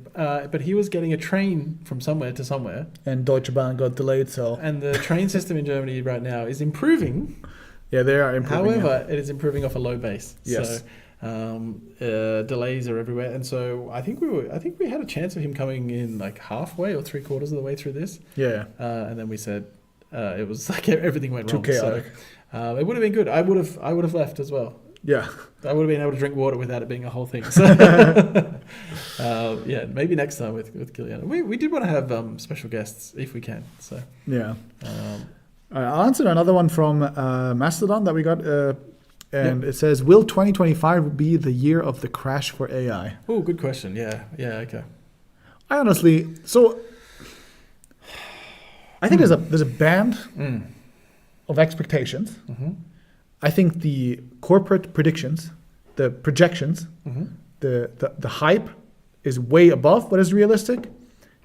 but he was getting a train from somewhere to somewhere. And Deutsche Bahn got delayed, so... And the train system in Germany right now is improving. Yeah, they are improving. However, it is improving off a low base. Yes. So delays are everywhere, and so I think we had a chance of him coming in like halfway or 3/4 of the way through this. Yeah. And then we said it was like everything went wrong. Too chaotic. So, it would have been good. I would have left as well. Yeah. I would have been able to drink water without it being a whole thing. So, yeah, maybe next time with Killian. We did want to have special guests if we can. So yeah. I'll answer another one from Mastodon that we got, and it says, "Will 2025 be the year of the crash for AI?" Oh, good question. Yeah, okay. I honestly, I think there's a band of expectations. Mm-hmm. I think the corporate predictions, the projections, the hype is way above what is realistic,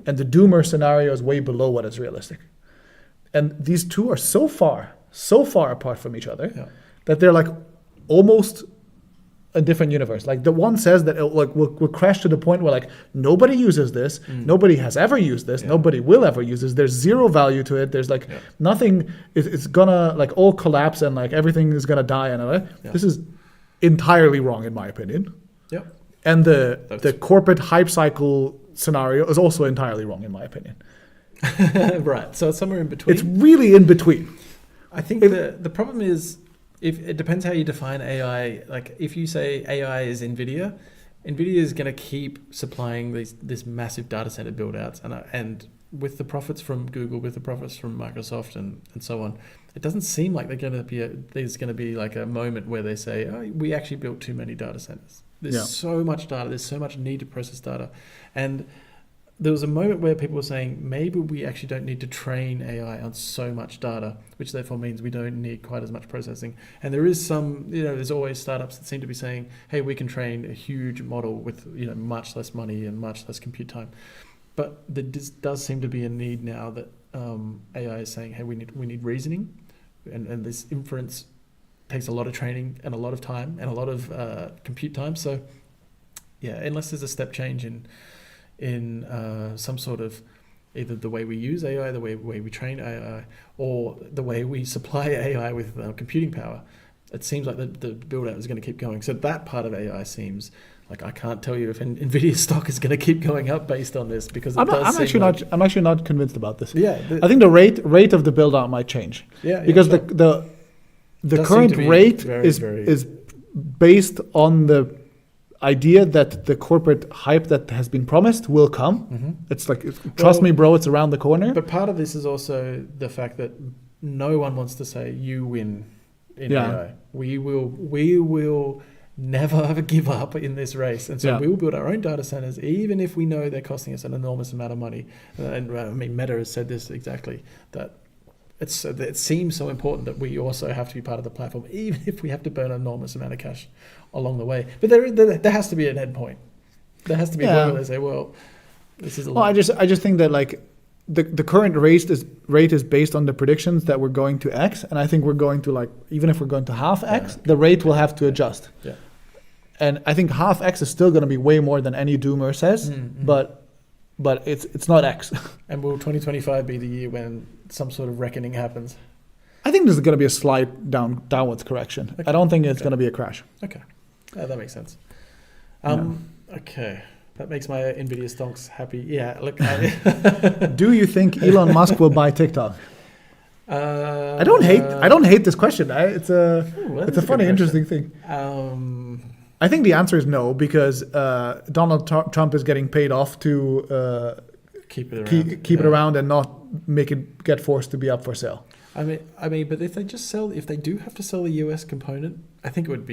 and the doomer scenario is way below what is realistic. And these two are so far apart from each other that they're like almost a different universe. Like the one says that we'll crash to the point where like nobody uses this, nobody has ever used this, nobody will ever use this. There's zero value to it. There's like nothing. It's gonna like all collapse and like everything is gonna die. And this is entirely wrong in my opinion. Yeah. And the corporate hype cycle scenario is also entirely wrong in my opinion. Right, so it's somewhere in between. It's really in between. I think the problem is, if it depends how you define AI. Like if you say AI is NVIDIA is going to keep supplying this massive data center build outs, and with the profits from Google, with the profits from Microsoft and so on, it doesn't seem like there's going to be like a moment where they say, oh, we actually built too many data centers. There's so much data, there's so much need to process data. And there was a moment where people were saying, maybe we actually don't need to train AI on so much data, which therefore means we don't need quite as much processing. And there is some, there's always startups that seem to be saying, hey, we can train a huge model with, much less money and much less compute time. But there does seem to be a need now that AI is saying, hey, we need reasoning, and this inference takes a lot of training and a lot of time and a lot of compute time. So, yeah, unless there's a step change in some sort of either the way we use AI, the way we train AI, or the way we supply AI with computing power, it seems like the build out is going to keep going. So that part of AI seems like I can't tell you if NVIDIA stock is going to keep going up based on this, because I'm actually not convinced about this. Yeah, I think the rate of the build out might change. Yeah, because the current rate is based on the idea that the corporate hype that has been promised will come. It's like, trust me, bro, it's around the corner. But part of this is also the fact that no one wants to say you win in AI. We will never ever give up in this race, and so we will build our own data centers, even if we know they're costing us an enormous amount of money. And I mean, Meta has said this exactly, that it seems so important that we also have to be part of the platform, even if we have to burn an enormous amount of cash along the way. But there has to be an end point. There has to be a point where they say, well, this is a lot. Well, I just think that like the current rate is based on the predictions that we're going to X, and I think we're going to, like, even if we're going to half X, the rate will have to adjust. Yeah. And I think half X is still going to be way more than any doomer says, but it's not X. And will 2025 be the year when some sort of reckoning happens? I think there's going to be a slight downwards correction. Okay. I don't think it's going to be a crash. Okay, that makes sense. Okay, that makes my Nvidia stonks happy. Yeah, look. Do you think Elon Musk will buy TikTok? I don't hate this question. It's a funny, interesting thing. I think the answer is no, because Donald Trump is getting paid off to keep it around, and not make it get forced to be up for sale. I mean, but if they do have to sell the US component, I think it would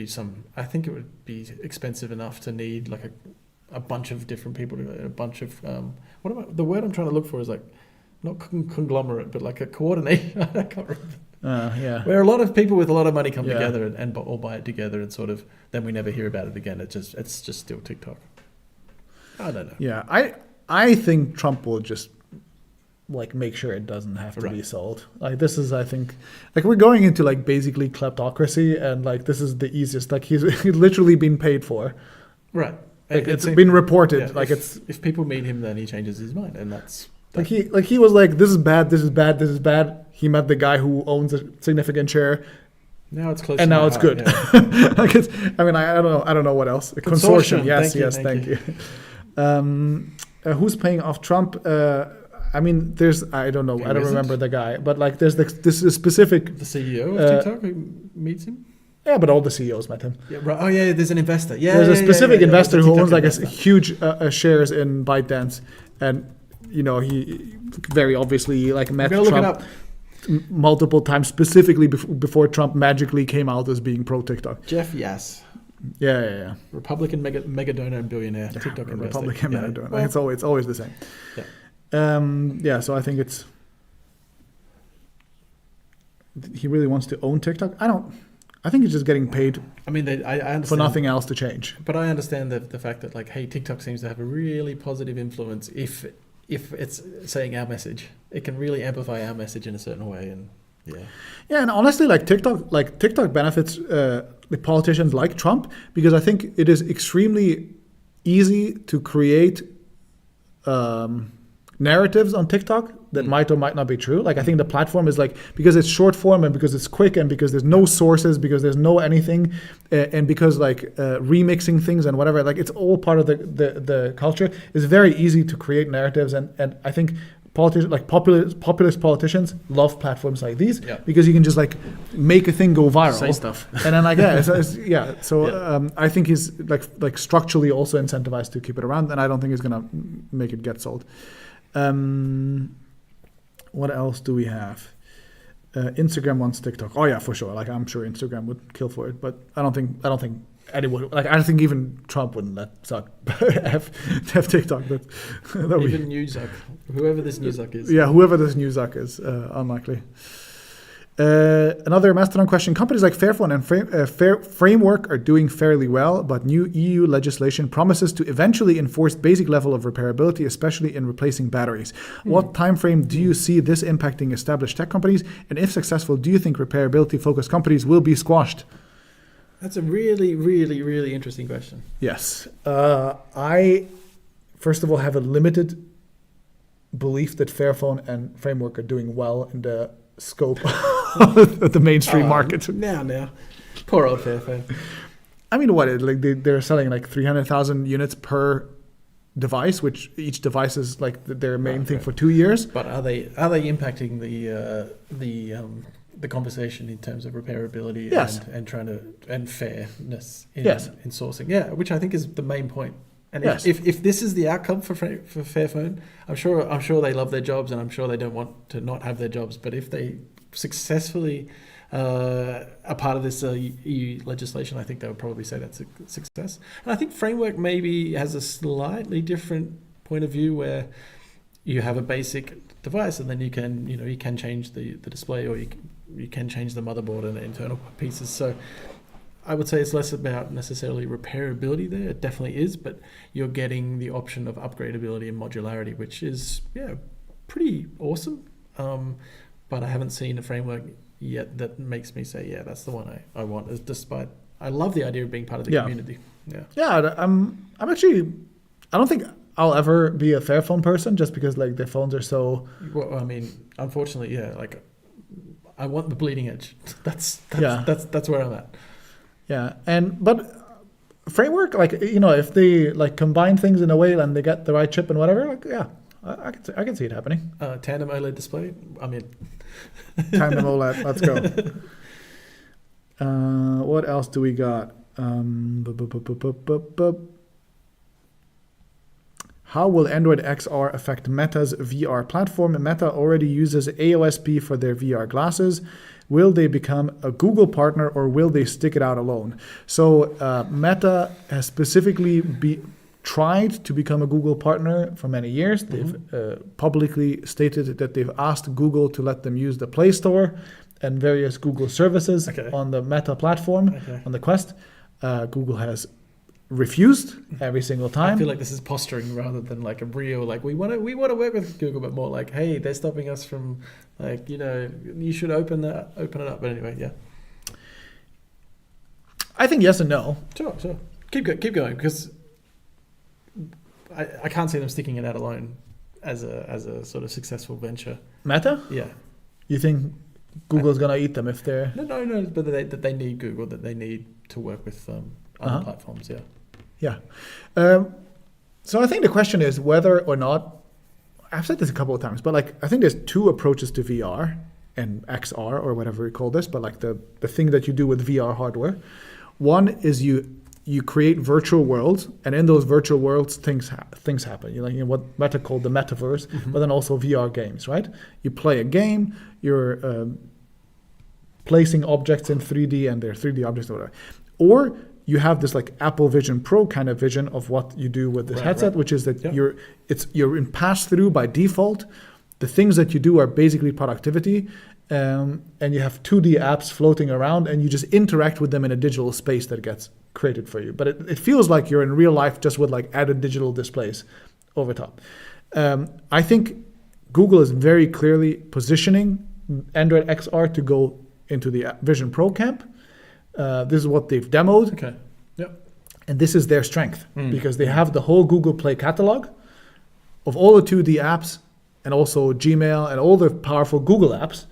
be expensive enough to need like a bunch of different people, a bunch of the word I'm trying to look for is like, not conglomerate, but like a coordination. I can't remember. Where a lot of people with a lot of money come together and all buy it together, and sort of then we never hear about it again. It's just still TikTok. I don't know. Yeah, I think Trump will just like make sure it doesn't have to be sold. Like, this is, I think, like, we're going into like basically kleptocracy, and like this is the easiest. Like, he's literally been paid for. Right. Like, it's been reported. Yeah, like, if people meet him, then he changes his mind, and that's. He was like, this is bad, this is bad, this is bad. He met the guy who owns a significant share. Now it's close. And now it's good. Yeah. Like, I don't know what else. A consortium. Yes, thank you. Who's paying off Trump? I mean, I don't know. I don't remember the guy, but like, there's this specific. The CEO of TikTok who meets him. Yeah, but all the CEOs met him. Yeah, right. Oh yeah, there's an investor. Yeah, there's a specific investor who owns like a huge shares in ByteDance, and you know, he very obviously like met Trump multiple times, specifically before Trump magically came out as being pro TikTok. Jeff Yass. Yeah. Republican mega donor and billionaire. TikTok investor. Republican mega donor. Well, it's always the same. Yeah. So I think he really wants to own TikTok. I think he's just getting paid. I mean, I understand, for nothing else to change. But I understand the fact that, like, hey, TikTok seems to have a really positive influence if it's saying our message. It can really amplify our message in a certain way, and and honestly, like TikTok benefits the politicians like Trump, because I think it is extremely easy to create narratives on TikTok that might or might not be true. Like, I think the platform is like, because it's short form and because it's quick and because there's no sources, because there's no anything, and because like remixing things and whatever, like, it's all part of the culture. It's very easy to create narratives, and I think politicians, like populist politicians, love platforms like these because you can just like make a thing go viral, say stuff, and then like I think he's like structurally also incentivized to keep it around, and I don't think he's gonna make it get sold. What else do we have? Instagram wants TikTok. Oh yeah, for sure. Like, I'm sure Instagram would kill for it, but I don't think anyone, like, I think even Trump wouldn't let Zuck have TikTok. Even new Zuck, whoever this new Zuck is. Yeah, whoever this new Zuck is, unlikely. Another Mastodon question. Companies like Fairphone and Framework are doing fairly well, but new EU legislation promises to eventually enforce basic level of repairability, especially in replacing batteries. What time frame do you see this impacting established tech companies? And if successful, do you think repairability-focused companies will be squashed? That's a really, really, really interesting question. Yes. I, first of all, have a limited belief that Fairphone and Framework are doing well in the scope of the mainstream market. Now. Poor old Fairphone. I mean, they're selling like 300,000 units per device, which each device is like their main thing for 2 years. But are they impacting the the conversation in terms of repairability Yes. and trying to and fairness in, Yes. in sourcing. Yeah, which I think is the main point. And Yes. if this is the outcome for Fairphone, I'm sure they love their jobs, and I'm sure they don't want to not have their jobs. But if they successfully are part of this EU legislation, I think they would probably say that's a success. And I think Framework maybe has a slightly different point of view, where you have a basic device, and then you can change the display, or you can change the motherboard and the internal pieces. So I would say it's less about necessarily repairability there. It definitely is, but you're getting the option of upgradability and modularity, which is pretty awesome. But I haven't seen a framework yet that makes me say, yeah, that's the one I want. Despite I love the idea of being part of the community. Yeah, I'm actually, I don't think I'll ever be a Fairphone person, just because like their phones are so. Well, I mean, unfortunately, like I want the bleeding edge. That's where I'm at. Yeah, but Framework, like, if they like combine things in a way and they get the right chip and whatever, like, yeah, I can see it happening. Tandem OLED display. I mean, tandem OLED. Let's go. What else do we got? How will Android XR affect Meta's VR platform? Meta already uses AOSP for their VR glasses. Will they become a Google partner, or will they stick it out alone? So Meta has specifically tried to become a Google partner for many years. They've publicly stated that they've asked Google to let them use the Play Store and various Google services on the Meta platform, on the Quest. Google has refused every single time. I feel like this is posturing rather than like a real, like we want to work with Google, but more like, hey, they're stopping us from, like, you should open it up. But anyway, yeah. I think yes and no. Sure. Keep going, because I can't see them sticking it out alone as a sort of successful venture. Meta? Yeah. You think Google's gonna eat them if they're no, but that they need Google, that they need to work with other platforms. Yeah. So I think the question is whether or not, I've said this a couple of times, but like I think there's two approaches to VR and XR, or whatever we call this, but like the thing that you do with VR hardware. One is you create virtual worlds, and in those virtual worlds things happen. You what Meta called the metaverse, but then also VR games, right? You play a game, you're placing objects in 3D, and they're 3D objects or whatever. Or you have this like Apple Vision Pro kind of vision of what you do with this headset, which is that you're in pass-through by default. The things that you do are basically productivity, and you have 2D apps floating around, and you just interact with them in a digital space that gets created for you. But it feels like you're in real life, just with like added digital displays over top. I think Google is very clearly positioning Android XR to go into the Vision Pro camp. This is what they've demoed. Okay. Yep. And this is their strength, because they have the whole Google Play catalog of all the 2D apps, and also Gmail and all the powerful Google apps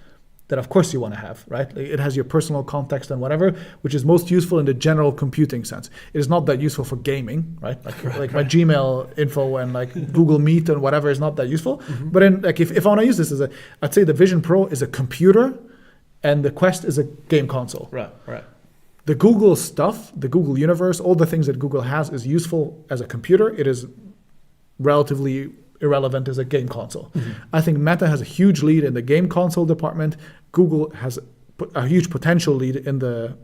that of course you want to have, right? It has your personal context and whatever, which is most useful in the general computing sense. It is not that useful for gaming, right? Like my Gmail info and like Google Meet and whatever is not that useful. But in like if I want to use this I'd say the Vision Pro is a computer, and the Quest is a game console. Right. The Google stuff, the Google universe, all the things that Google has is useful as a computer. It is relatively irrelevant as a game console. I think Meta has a huge lead in the game console department. Google has a huge potential lead in the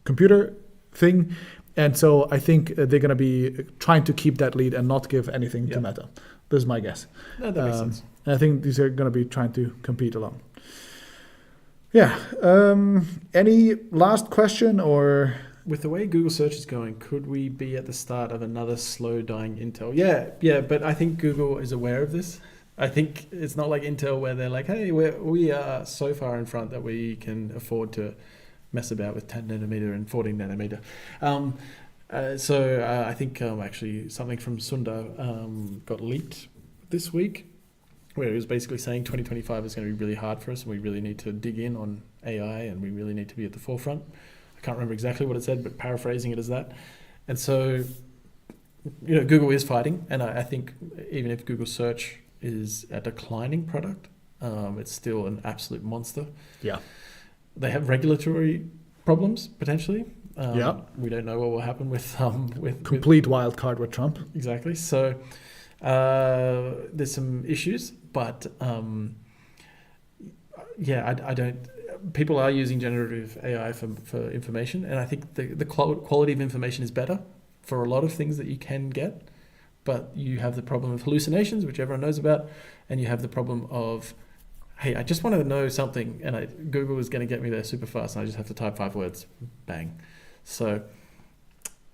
computer thing. And so I think they're going to be trying to keep that lead and not give anything to Meta. This is my guess. No, that makes sense. And I think these are going to be trying to compete along. Yeah. Any last question or? With the way Google search is going, could we be at the start of another slow dying Intel? Yeah, but I think Google is aware of this. I think it's not like Intel where they're like, hey, we are so far in front that we can afford to mess about with 10 nanometer and 14 nanometer. So I think actually something from Sundar got leaked this week, where he was basically saying 2025 is going to be really hard for us, and we really need to dig in on AI, and we really need to be at the forefront. I can't remember exactly what it said, but paraphrasing it as that. And so, Google is fighting, and I think even if Google search is a declining product, it's still an absolute monster. Yeah. they have regulatory problems potentially. Yeah. We don't know what will happen with Complete wild card with Trump. exactly. So there's some issues, but I don't. People are using generative AI for information, and I think the quality of information is better for a lot of things that you can get. But you have the problem of hallucinations, which everyone knows about, and you have the problem of, hey, I just want to know something, and Google is going to get me there super fast, and I just have to type 5 words, bang. So,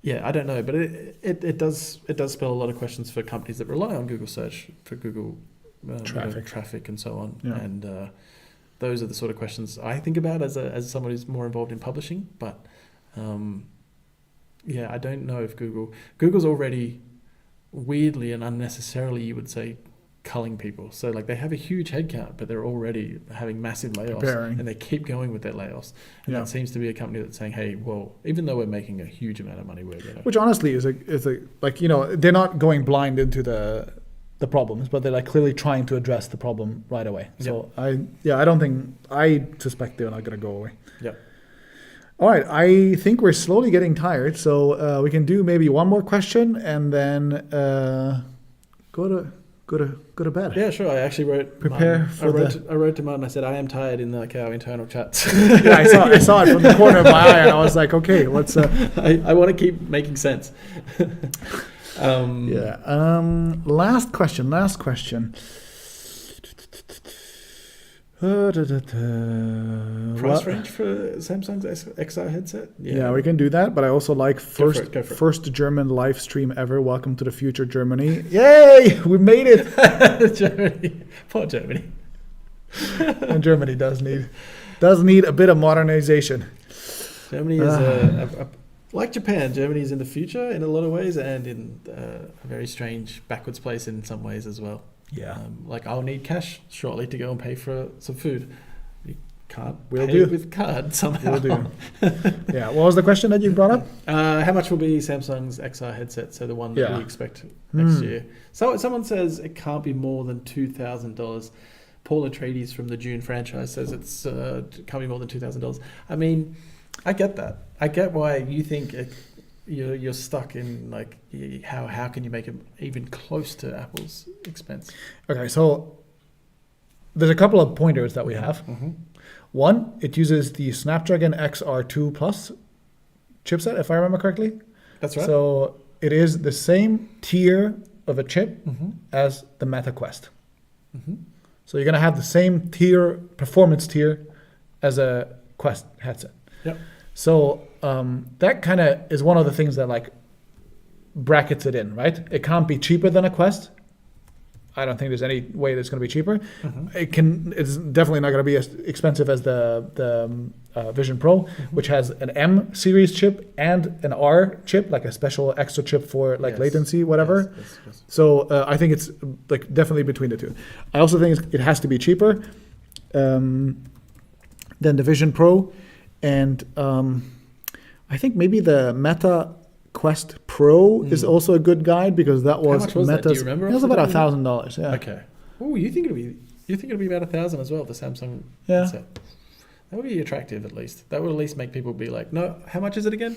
yeah, I don't know, but it does spell a lot of questions for companies that rely on Google search for Google traffic and so on, and those are the sort of questions I think about as someone who's more involved in publishing. But I don't know if Google's already weirdly and unnecessarily, you would say, culling people. So like they have a huge headcount, but they're already having massive layoffs, and they keep going with their layoffs. And that seems to be a company that's saying, hey, well, even though we're making a huge amount of money, we're gonna. Which honestly is a like, you know, they're not going blind into the problems, but they're like clearly trying to address the problem right away. So I suspect they're not gonna go away. Yeah. All right, I think we're slowly getting tired, so we can do maybe one more question and then go to bed. Yeah, sure. I actually wrote. I wrote to Martin. I said I am tired in like our internal chats. Yeah, I saw it from the corner of my eye, and I was like, okay, let's. I want to keep making sense. Last question. Price range for Samsung's XR headset? Yeah, we can do that, but I also like first German live stream ever. Welcome to the future, Germany. Yay! We made it! Germany. Poor Germany. And Germany does need a bit of modernization. Germany is like Japan. Germany is in the future in a lot of ways, and in a very strange backwards place in some ways as well. Yeah. Like I'll need cash shortly to go and pay for some food. You can't pay with card somehow. We'll do. Yeah. What was the question that you brought up? How much will be Samsung's XR headset? So the one that we expect next year. So someone says it can't be more than $2,000. Paul Atreides from the June franchise says it's can't be more than $2,000. I mean, I get that. I get why you think you're stuck in like how can you make it even close to Apple's expense? Okay, so there's a couple of pointers that we have. Mm-hmm. One, it uses the Snapdragon XR2 Plus chipset, if I remember correctly. That's right. So it is the same tier of a chip as the Meta Quest. Mm-hmm. So you're gonna have the same performance tier as a Quest headset. Yep. So that kind of is one of the things that like brackets it in, right? It can't be cheaper than a Quest. I don't think there's any way that's going to be cheaper. Mm-hmm. It's definitely not going to be as expensive as the Vision Pro, which has an M series chip and an R chip, like a special extra chip for like latency, whatever. Yes. So I think it's like definitely between the two. I also think it has to be cheaper than the Vision Pro. And I think maybe the Meta Quest Pro is also a good guide because that was how much was Meta's. that? Do you remember? It was about $1,000. Yeah. Okay. Oh, you think it'll be about $1,000 as well? The Samsung Yeah. headset. That would be attractive at least. That would at least make people be like, no, how much is it again?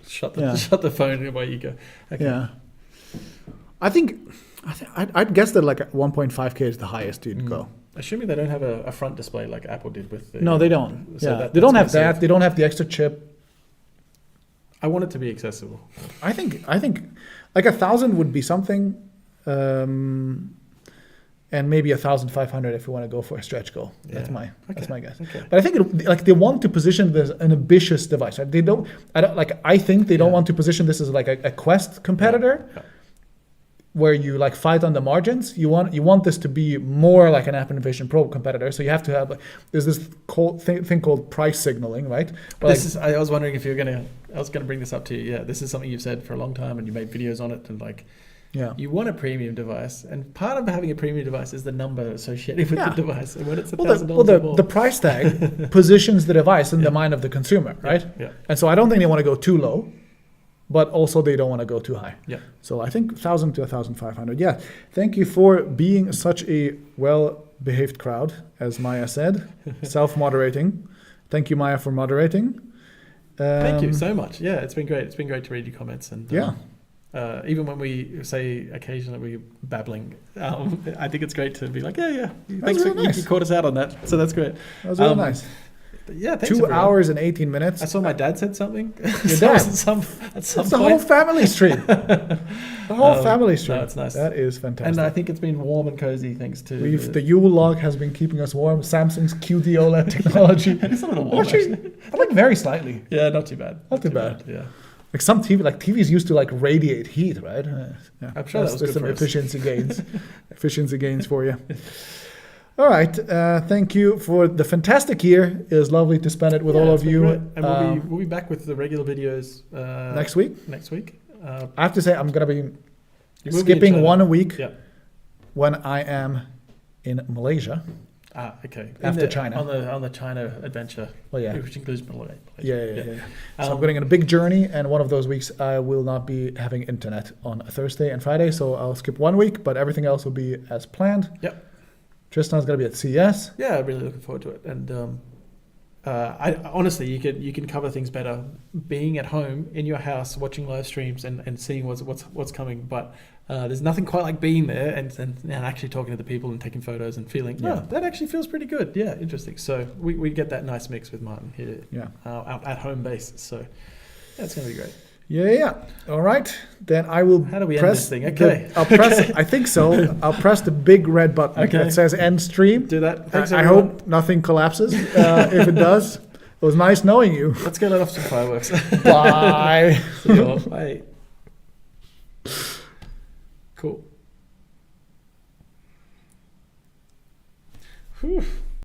Shut the phone away you go. Okay. Yeah. I'd guess that like 1.5K is the highest you'd go. Assuming they don't have a front display like Apple did with the... No, they don't. So they don't have that. They don't have the extra chip. I want it to be accessible. I think like 1,000 would be something, and maybe 1,500 if you want to go for a stretch goal. Yeah. That's my guess. Okay. But I think they want to position this an ambitious device. Right? I think they don't want to position this as like a Quest competitor. Yeah. Where you like fight on the margins. You want this to be more like an Apple Vision Pro competitor. So you have to have there's this thing called price signaling, right? But I was wondering if I was gonna bring this up to you. Yeah, this is something you've said for a long time, and you made videos on it, and you want a premium device, and part of having a premium device is the number associated with the device, and when it's $1,000 the price tag positions the device in the mind of the consumer, right? Yeah. And so I don't think they want to go too low. But also they don't want to go too high. Yeah. So I think 1,000 to 1,500. Yeah. Thank you for being such a well-behaved crowd, as Maya said, self-moderating. Thank you, Maya, for moderating. Thank you so much. Yeah, it's been great. It's been great to read your comments. And even when we say occasionally we're babbling, I think it's great to be like, yeah. Thanks for really nice. You caught us out on that. So that's great. That was really nice. But yeah, thanks 2 everyone. hours and 18 minutes. I saw my dad said something. Your dad? at some It's point. the whole family stream. The whole family stream. No, it's nice. That is fantastic. And I think it's been warm and cozy thanks to The Yule log has been keeping us warm. Samsung's QD OLED technology. It's a little warm actually. I like very slightly. Yeah, not too bad. Not too bad. Yeah. Like some TVs used to like radiate heat, right? Yeah. I'm sure that was there's good some for us. efficiency gains. Efficiency gains for you. All right. Thank you for the fantastic year. It was lovely to spend it with all it's of been you. great. And we'll be back with the regular videos Next week. Next week. I have to say I'm gonna be You will be in skipping China. one a week Yeah. when I am in Malaysia. Okay. After China. On the China adventure. Well, yeah. Which includes Malaysia. Yeah. So I'm going on a big journey, and one of those weeks I will not be having internet on a Thursday and Friday, so I'll skip 1 week, but everything else will be as planned. Yep. Tristan's going to be at CES. Yeah, I'm really looking forward to it. And I honestly, you can cover things better being at home in your house, watching live streams and seeing what's coming. But there's nothing quite like being there and actually talking to the people and taking photos and feeling, that actually feels pretty good. Yeah, interesting. So we get that nice mix with Martin here, out at home base. So yeah, it's going to be great. Yeah. All right. Then I will. How do we press end this thing? Okay. I'll press. I think so. I'll press the big red button that says end stream. Do that. Thanks, I everyone. hope nothing collapses. If it does, it was nice knowing you. Let's go let off some fireworks. Bye. See you all. Bye. Cool. Whew.